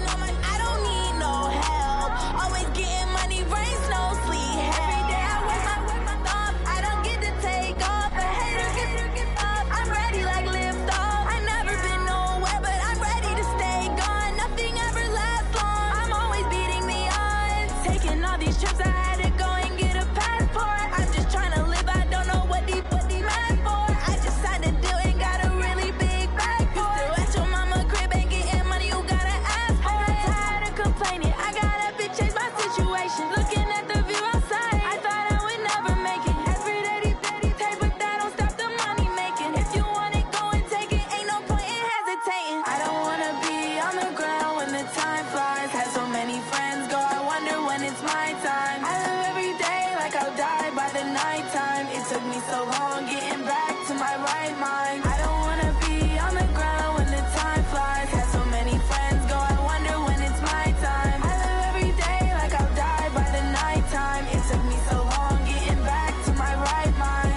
I don't need no help. Always getting money, rains, no sleep. Every day I work my thumb. I don't get to take off. A hater get up. I'm ready like lift off. I never been nowhere, but I'm ready to stay gone. Nothing ever lasts long. I'm always beating the odds. Taking all these trips, I had to go and get a passport. I'm just trying to live, I don't know what the mad for. I just had to do and got a really big bag for it. Still at your mama crib and getting money, you gotta ask for it. Tired of complaining, I got up and changed my situation. Looking at the view outside, I thought I would never make it. Every day they pay, but that don't stop the money making. If you want it, go and take it, ain't no point in hesitating. I don't wanna be on the ground when the time flies. Had so many friends go, I wonder when it's my time. I live every day like I'll die by the nighttime. It took me so long getting back to my right mind. I don't wanna be on the ground when the time flies. Had so many friends go, I wonder when it's my time. I live every day like I'll die by the nighttime. It took me so long getting back to my right mind.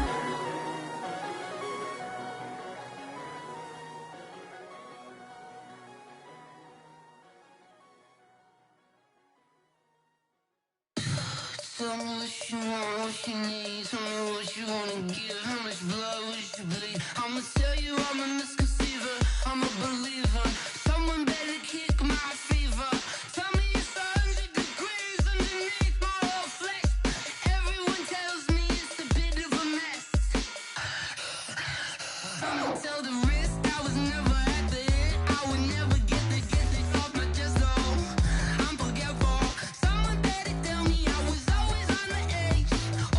Tell me what you want, what you need. Tell me what you wanna give. How much blood would you bleed? I'ma tell you I'm a misconceiver. I'm a believer. Someone better kick my fever. Tell me it's 100 degrees underneath my whole flesh. Everyone tells me it's a bit of a mess. I'ma tell the risk I was never at the end. I would never get the off my chest though. I'm forgetful. Someone better tell me I was always on the edge.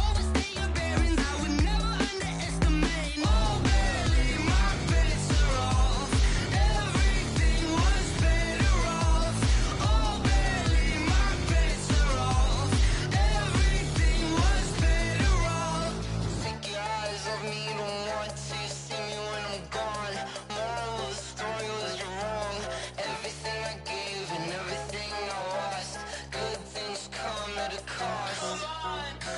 Overstay your bearings, I would never underestimate. Oh baby, my bets are off. Everything was better off. Oh baby, my bets are off. Everything was better off. Take your eyes off me, you don't want to see me when I'm gone. Moral of the story was you're wrong. Everything I gave and everything I lost. Good things come at a cost.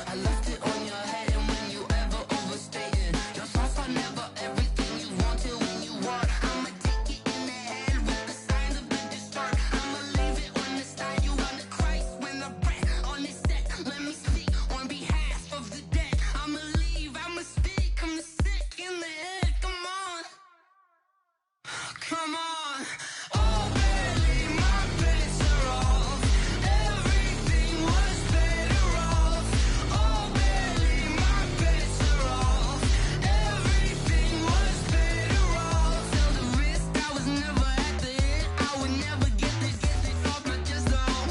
I left it on your head, and when you ever overstay it, your thoughts are never everything you wanted when you want. I'ma take it in the head with the signs of the distort. I'ma leave it on the side. You on the Christ when the breath on this set. Let me speak on behalf of the dead. I'ma leave, I'ma speak. I'm the sick in the head. Come on, come on. Oh baby, my bets are off. Everything was better off. Oh baby, my bets are off. Everything was better off. Tell the risk I was never at the end. I would never get this off my chest though.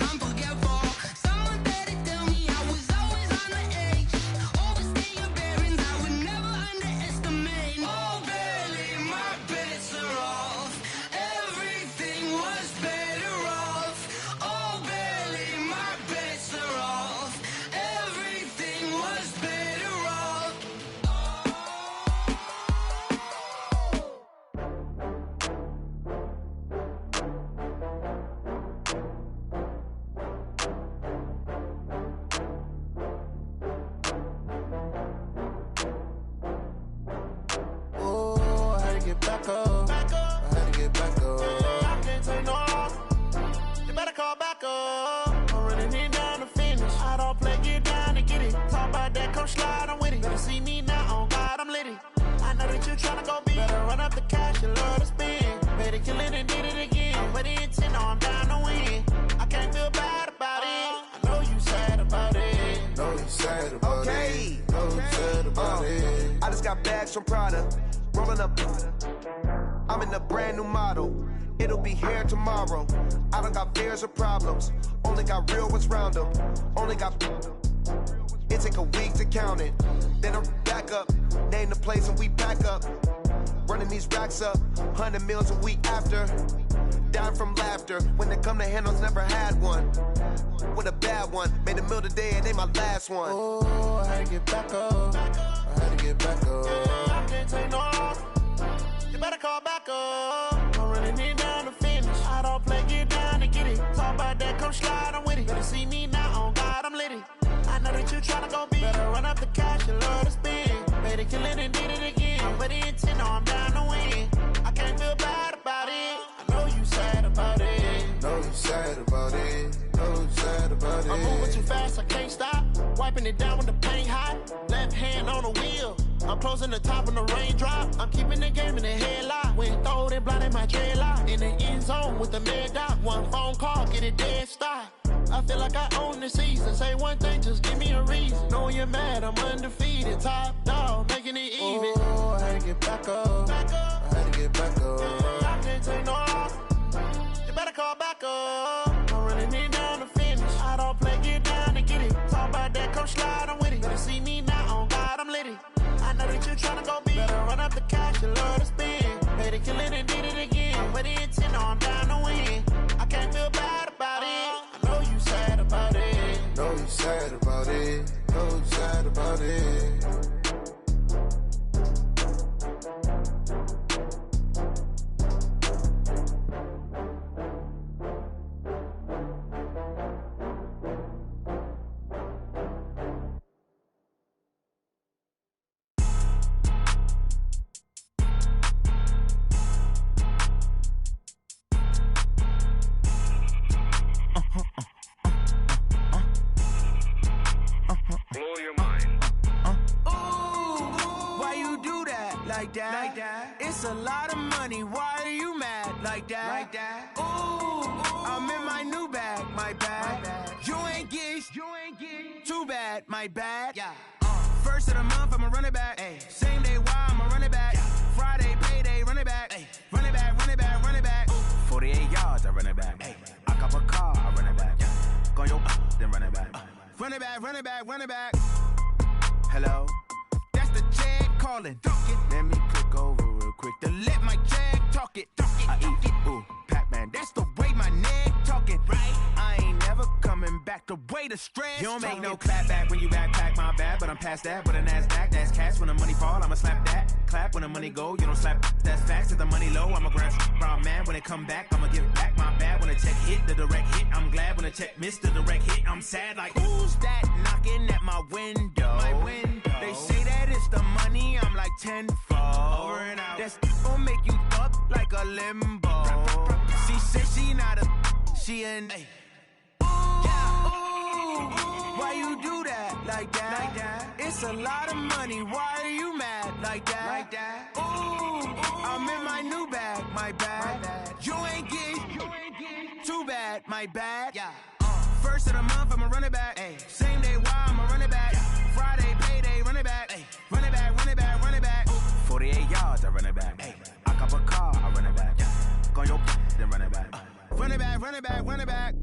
I'm forgetful. Someone better tell me I was always on the edge. Overstay your bearings, I would never underestimate. Oh baby, my bets are off. Everything was better off. Oh baby, my bets are off. Everything was better off. Oh, I had to get back up. I had to get back up. I can't take no loss. You better call back up. I'm running it down to finish. I don't play, get down to get it. Talk about that, come slide, I'm with it. Better see me now, on God, I'm litty. I know that you tryna go big. Better run up the cash, you love to spend. Better kill it and did it again. I'm with the intent, no, I'm down to win. I can't feel bad about it. I know you sad about it. Know you sad about Okay. it. Know you sad about it. I just got bags from Prada, rolling up. I'm in a brand new model. It'll be here tomorrow. I don't got fears or problems. Only got real ones round them. Only got. It take a week to count it. Then I'm back up. Name the place and we back up. Running these racks up. 100 meals a week after. dying from laughter. When it come to handles, never had one. With a bad one, made a meal today and ain't my last one. Oh, I had to get back up. I had to get back up. I can't take no loss. You better call back up. I'm running it down to finish. I don't play, get down to get it. Talk about that, come slide, I'm with it. Better see me now, on God, I'm litty. I know that you tryna go big. Better run up the cash, you love to spend. Made it, kill it, and did it again. But the intent, no, I'm down to win. I can't feel bad about it. I know you sad about it. Know you sad about it. Know you sad about it. I'm moving too fast, I can't stop. Wiping it down with the paint hot. Left hand on the wheel. I'm closing the top when the raindrop. I'm keeping the game in the headlock. When throwed and blinded my dreadlock. In the end zone with the mad dot. One phone call, get it dead stop. I feel like I own the season. Say one thing, just give me a reason. Knowing you're mad, I'm undefeated. Top dog, making it even. Oh, I had to get back up. I had to get back up. I can't take no loss. You better call back up. I'm running it down to finish. I don't play, get down to get it. Talk about that, come slide, I'm with it. Better see me now, on God, I'm litty. I know that you tryna go big. Better run up the cash, you love to spend. Made it, kill it, and did it again. But the intent, no, I'm down to win. I can't feel bad about it. I know you sad about it. Know you sad about it. Know you sad about it. Blow your mind. Ooh, why you do that like that? Like that? It's a lot of money. Why are you mad like that? Like that? Ooh, I'm in my new bag. My bad. You ain't get too bad. My bad. Yeah. First of the month, I'ma run it back. Ay. Same day, why I'ma run it back. Yeah. Friday, payday, run it back. Ay. Run it back, run it back, run it back. 48 yards, I run it back. Ay. I cop a car, I run it back. Go on your then run it back. Run it back, run it back, run it back. Hello? That's the Jag calling. Let me click over real quick. To let my Jag talk it. I eat it. Ooh, Pac-Man, that's the way my neck talking. Right? I ain't never coming back the way the stress. You don't make no clap back when you backpack, my bad. But I'm past that with a NASDAQ. That's cash when the money fall, I'ma slap that. Clap when the money go, you don't slap. That's facts. If the money low, I'ma grab brown man. When it come back, I'ma give back my bad. When the check hit, the direct hit. I'm glad when the check missed the direct hit. I'm sad like, who's that knocking at my window? My window. They say that it's the money, I'm like tenfold. Over and out. That's gon' make you up like a limbo. She said she not a, she an. Ay. Why you do that like that? Like that? It's a lot of money. Why are you mad like that? Like that? Ooh, I'm in my new bag. My bad. You ain't get too bad. My bad. Yeah. First of the month, I'ma run it back. Ay. Same day, why I'ma run it back. Yeah. Friday, payday, run it back. Ay. Run it back, run it back, run it back. 48 yards, I run it back. Ay. I cop a car, I run it back. Yeah. Go on your then run it back. Run it back, run it back, run it back.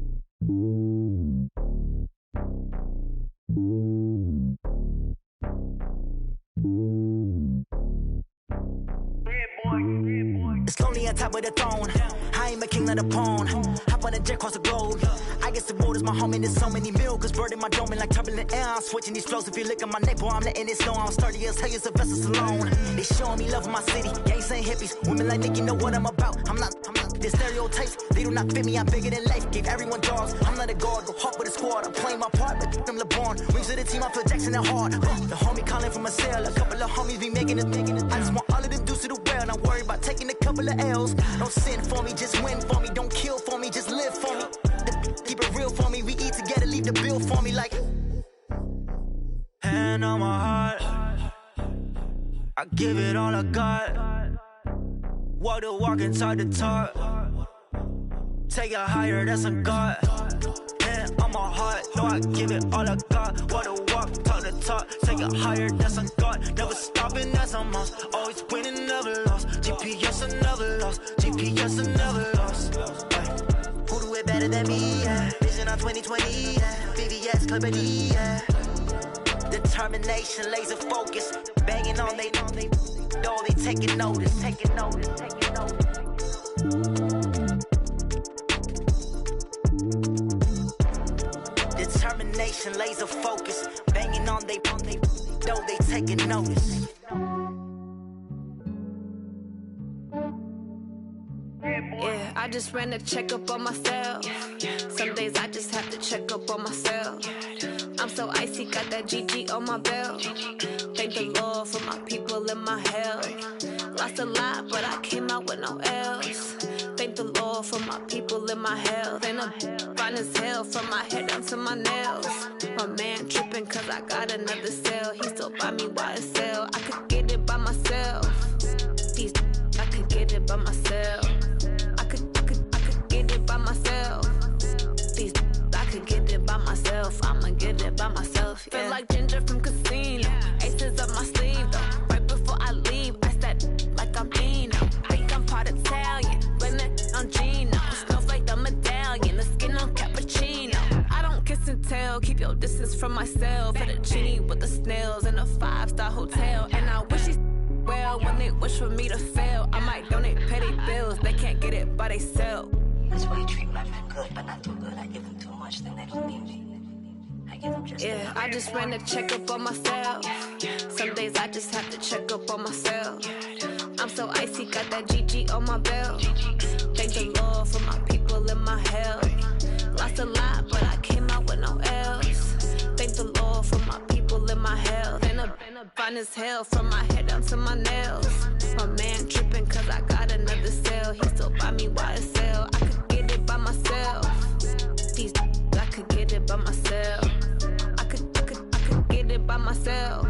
It's lonely on top of the throne. I ain't a king of the pawn. Hop on a jet across the globe. I guess the road is my home and there's so many milk. Bird in my dome and like turbulent air. I'm switching these flows. If you look at my neck, boy, I'm letting it snow. I'm sturdy as hell, as a vessel alone. They showing me love in my city. Gangsta and hippies. Women like Nick, you know what I'm about. I'm not. The stereotypes, they do not fit me. I'm bigger than life. Gave everyone dogs. I'm not a guard. Go hard with a squad. I'm playing my part, but I'm LeBron. Wings of the team, I feel Jackson and hard. The homie calling from a cell. A couple of homies be making it. I just want all of them dudes to do well. Not worry about taking a couple of L's. Don't sin for me, just win for me. Don't kill for me, just live for me. Keep it real for me. We eat together, leave the bill for me like. Hand on my heart, I give it all I got. Walk the walk and talk the talk. Take it higher, that's a God. Hand on my heart, no, I give it all I got. Walk the walk, talk the talk. Take it higher, that's a God. Never stopping, that's a must. Always winning, never lost. GPS, I never lost. GPS, I never lost. Who do it better than me? Yeah. Vision on 2020. Yeah. VVS, Clippity. Yeah. Determination, laser focus. Banging on they door, they taking notice. determination, laser focus. Banging on they though they taking notice. Yeah, I just ran a checkup on myself. Some days I just have to check up on myself. I'm so icy, got that GG on my belt. Thank the Lord for my people and my health. Lost a lot, but I came out with no L's. Thank the Lord for my people and my health. And I'm fine as hell from my head down to my nails. My man tripping cause I got another cell. He still buy me YSL. I could get it by myself. I could get it by myself. I could get it by myself. I could get it by myself. I'ma get it by myself. Yeah. Feel like Ginger from Casino. Aces up my sleeve though. Right before I leave, I said like I'm Dino. Think I'm part Italian. Blame it on Gino. Snowflake the medallion. The skin on cappuccino. I don't kiss and tell. Keep your distance from myself. At a genie with the snails in a 5-star hotel. And I wish he well when they wish for me to fail. I might donate petty bills. They can't get it by they self. That's why you treat my men good, but not too good. I give them too much, then they don't need me. I give them just yeah, I just ran a checkup on myself. Some days I just have to check up on myself. I'm so icy, got that GG on my belt. Thank the Lord for my people and my health. Lost a lot, but I came out with no L's. Thank the Lord for my people and my health. And I'm fine as hell from my head down to my nails. My man tripping cause I got another cell. He still buy me YSL. I could get it by myself. I could get it by myself. I could get it by myself.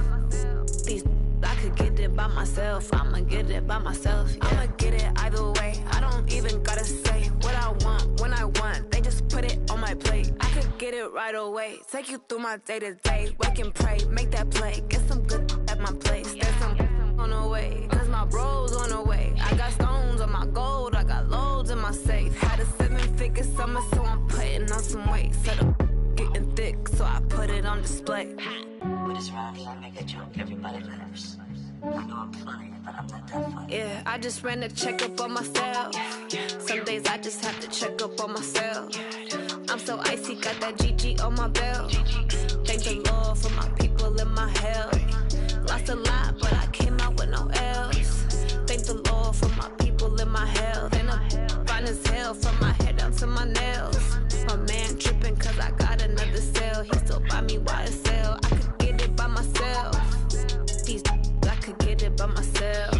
I could get it by myself. I'ma get it by myself. Yeah. I'ma get it either way. I don't even gotta say what I want when I want. They just put it on my plate. I could get it right away. Take you through my day to day. Wake and pray, make that play. Get some good at my place. There's some on the way. Cause my bros on the way. I got stones on my gold. I got loads in my safe. Had a 7-figure summer, so I'm putting on some weight. Set up getting thick, so I put it on display. With this round, I make a joke. Everybody laughs. I know I'm funny, but I'm not that funny. Yeah, I just ran a checkup on myself. Some days I just have to check up on myself. I'm so icy, got that GG on my belt. Thank the Lord for my people and my health. Lost a lot, but I came out with no L's. Thank the Lord for my people and my health. And I'm fine as hell from my head down to my nails. My man tripping cause I got another cell. He still buy me YSL. I could get it by myself. I could get it by myself.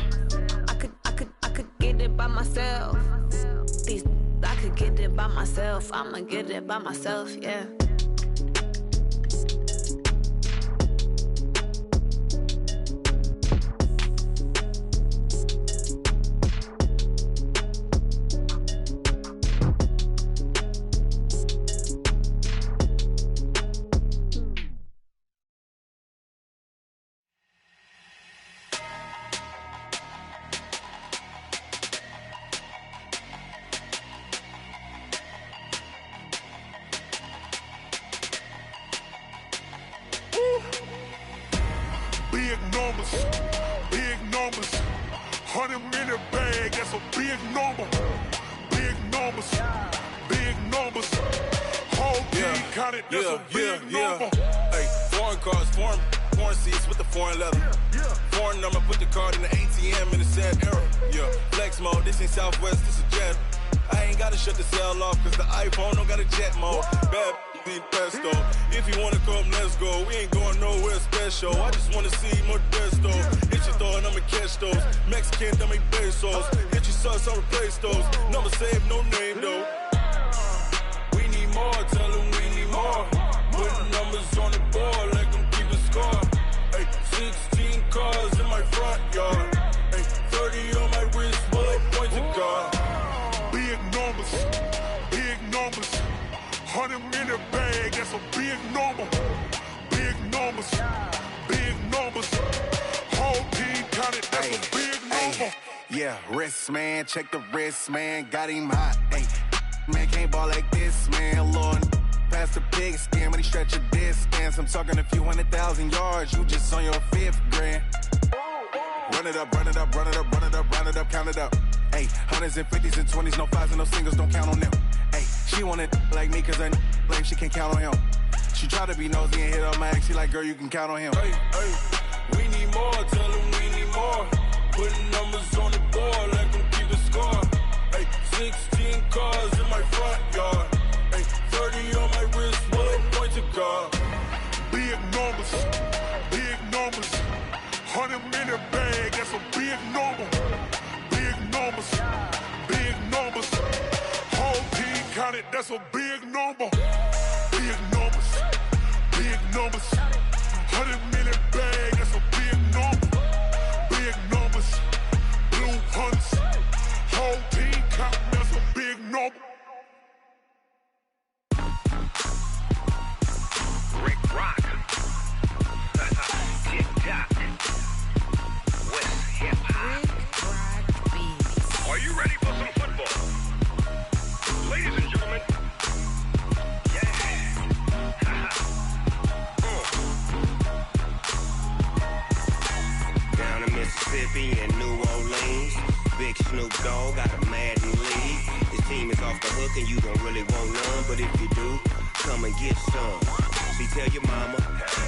I could get it by myself. I could get it by myself. I'ma get it by myself, yeah. Big numbers, 100 minute bag, that's a big number. Big numbers, whole team counted, that's a big number. Hey, foreign cars, foreign seats with the foreign leather. Foreign number, put the card in the ATM in the sad era. Yeah, flex mode, this ain't Southwest, this a jet. I ain't gotta shut the cell off, cause the iPhone don't got a jet mode. Bad need pesto. If you wanna come, let's go. We ain't going nowhere special. I just wanna see more desto. Hit your throw and I'ma catch those. Mexican, don't make pesos. Hit your sauce, I'll replace those. Number save, no name though. We need more, tell them we need more. Put numbers on the board, let them keep a score. Hey, 16 cars in my front yard. Hey, 30 on my wrist, bullet points a car. Big numbers, 100 minute bag, that's a big number. Big numbers, whole team counted, that's a big number. Yeah, wrist man, check the wrist man, got him hot. Hey, man can't ball like this, man. Lord, past the pig skin when he stretch a distance. I'm talking a few 100,000 yards, you just on your 5th grand. Run it up, count it up. Hey, hundreds and 50s and 20s, no 5s and no singles, don't count on them. Hey, she want it like me cause her lame, she can't count on him. She try to be nosy and hit on my ex. She like, girl, you can count on him. Hey, hey, we need more. Tell them we need more. Putting numbers on the board, let them keep the score. Hey, 16 cars in my front yard. Hey, 30 on my wrist, one point to God. Big numbers, big numbers. 100-minute bag, that's a big number. Big numbers, big numbers. Whole team counted, that's a big number. Big numbers, big numbers. 100-minute bag, that's a big number. Big numbers, blue hunts. Whole team counting, that's a big number. Rick Rock. TikTok. West Hip Hop. Are you ready for some football? Ladies and gentlemen. Yeah. Down in Mississippi and New Orleans, Big Snoop Dogg got a Madden league. His team is off the hook and you don't really want none, but if you do, come and get some. See, tell your mama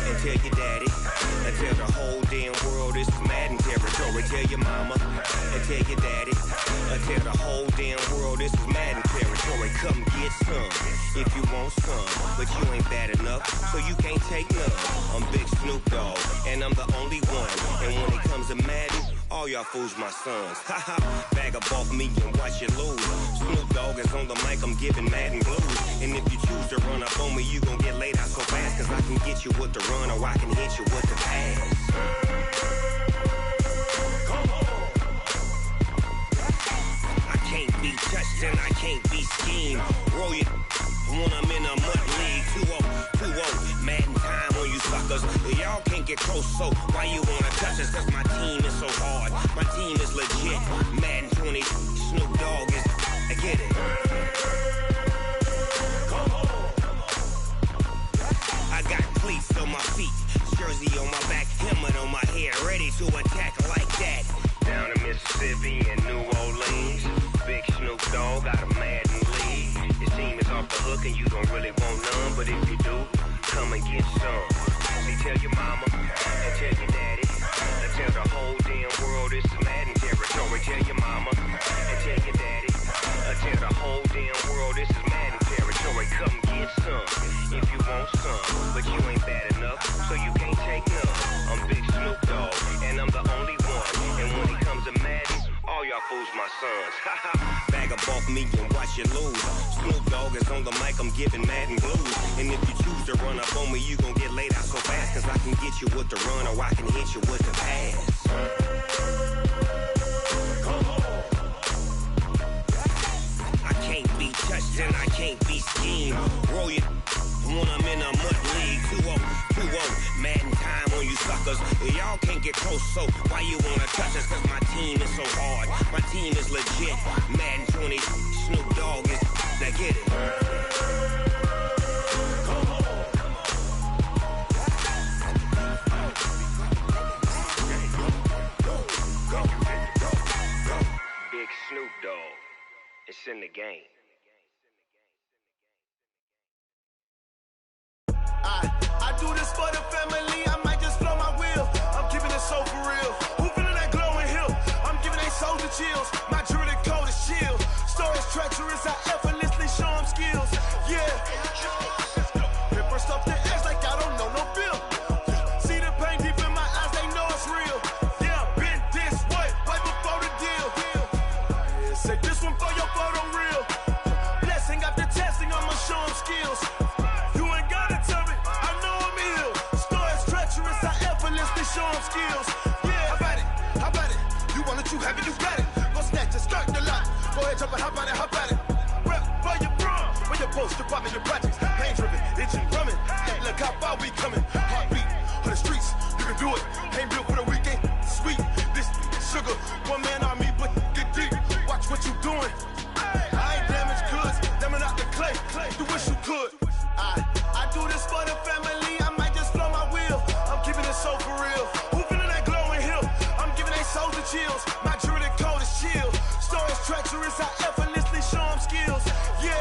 and tell your daddy and tell the whole damn world this is Madden territory. Tell your mama and tell your daddy and tell the whole damn world this is Madden territory. Come get some if you want some, but you ain't bad enough, so you can't take none. I'm Big Snoop Dogg and I'm the only one. And when it comes to Madden, all y'all fools my sons. Haha, bag up off me and watch you lose. Snoop Dogg is on the mic, I'm giving Madden blues. And if you choose to run up on me, you gon' get laid out so fast. Cause I can get you with the run or I can hit you with the pass. Come on. I can't be touched and I can't be schemed. Roll you when I'm in a mud league. 2-0, Madden time on you suckers. Y'all can't get close, so why you wanna touch us? Cause my team is so hard, my team is legit. Madden 20, Snoop Dogg is, I get it. Come on. I got cleats on my feet, jersey on my back, helmet on my head, ready to attack like that. Down in Mississippi and New Orleans, Big Snoop Dogg got a Madden league. His team is off the hook and you don't really want none, but if you do, come and get some. See, tell your mama and tell your daddy and tell the whole damn world this is Madden territory. Tell your mama and tell your daddy and tell the whole damn world this is Madden territory. Come get some if you want some, but you ain't bad enough, so you can't take none. I'm Big Snoop Dogg and I'm the only one. And when it comes to Madden, all y'all fools my sons. Bag up off me and watch you lose. Snoop Dogg is on the mic, I'm giving Madden blues. And if you choose to run up on me, you gon' get laid out so fast. Cause I can get you with the run or I can hit you with the pass. Come on. I can't be touched and I can't be schemed. Roll you when I'm in a mud league. 2-0, Madden time on you suckers. Y'all can't get close, so why you wanna touch us? Cause my team is so hard, my team is legit. Madden 20, Snoop Dogg is, now get it. Come on. Go. Big Snoop Dogg, it's in the game. I do this for the family, I might just blow my wheel. I'm keeping it so for real. Who feeling that glowing hill? I'm giving they soldier chills. My jewelry coat is chill. Stories treacherous, I effortlessly show them skills. Yeah. Paper stuff the edge like I don't know no bill. See the pain deep in my eyes, they know it's real. Yeah, been this way, right before the deal. Say this one for your photo reel. Blessing after testing, I'ma show them skills. Show them skills. Yeah, how about it? You want it, you have it, you got it. Go snatch it, start the lot. Go ahead, jump it, hop on it, hop at it. Rep for your bro, for your post, your pop and your projects. Pain driven, itching, drumming. Look how far we coming. Heartbeat on the streets, you can do it. Ain't built for the weekend. Sweet, this sugar, one man army, but get deep. Watch what you doing. I ain't damaged goods, damn it out the clay. You wish you could. I do this for the family. I might just blow my wheel. I'm keeping it so for real. Who feeling that glowing hill? I'm giving they soldier chills. My jewelry coat is chill. Stories treacherous, I effortlessly show them skills. Yeah.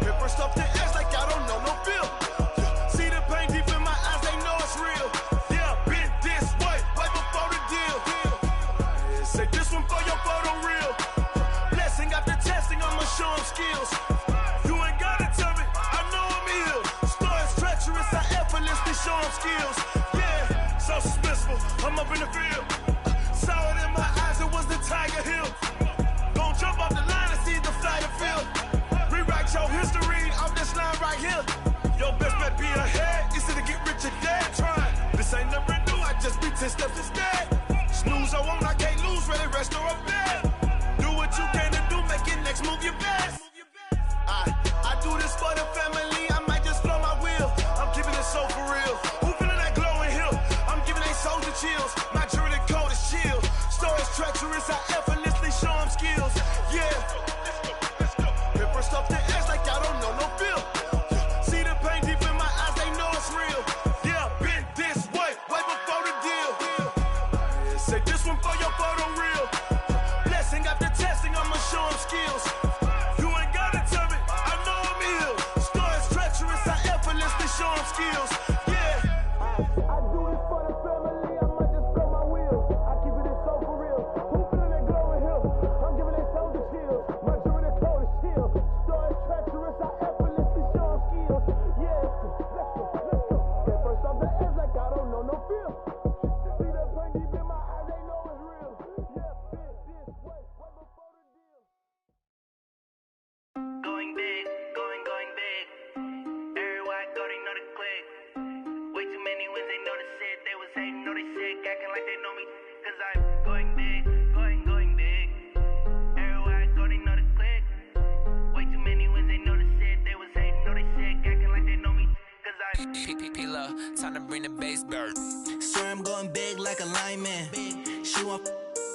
Paper stuff the edge like I don't know no bill. skills. You ain't gotta tell me, I know I'm ill. Stories treacherous, I effortlessly show them skills. Yeah, so suspenseful, I'm up in the field. Saw it in my eyes, it was the Tiger Hill. Gon' jump off the line and see the flight of field. Rewrite your history off this line right here. Your best bet be ahead, easy to get rich or dead trying. This ain't never new, I just be 10 steps instead. Snooze I won't, I can't lose, ready, rest or I'm dead. Do what you can to do, make your next move your best. I do this for the family, I might just blow my wheel. I'm keeping it so for real. Who feeling that glowing hill? I'm giving they soldier chills. My jury code is chill. Stories treacherous, I effortlessly show them skills. Yeah. Hit first off the edge like I don't know no feel. See the pain deep in my eyes, they know it's real. Yeah, been this way before the deal. Say this one for your photo reel. Blessing after testing, I'ma show them skills. You ain't gotta tell me, I know I'm ill. Stories treacherous, I effortlessly show them skills. Yeah. I do this for the family, I might just blow my wheel. I keep it so for real. Who feeling that glowing hill? I'm giving they soldier chills. My jury the code is chill. Stories treacherous, I effortlessly show them skills. Yeah. Let's go. Get first off the edge like I don't know no feel. See the pain deep in my eyes, they know it's real. Yeah, been this way before the deal. Going big, going big. Everywhere I go, they know the click. Way too many wins, they know the shit. They was hating, know they sick, acting like they know me. Cause I'm going big, going big. Everywhere I go, they know the click. Way too many wins, they know the shit. They was hating, know they sick, acting like they know me. Cause I'm P-P-P-Love, time to bring the bass bird. Swear I'm going big like a lineman. She want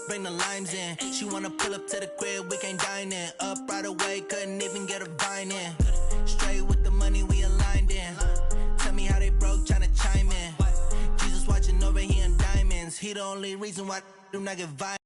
bring the limes in. She wanna pull up to the crib, we can't dine in. Up right away, couldn't even get a vine in. Straight with the money we aligned in. Tell me how they broke, tryna chime in. Jesus watching over here in diamonds. He the only reason why I do not get violent.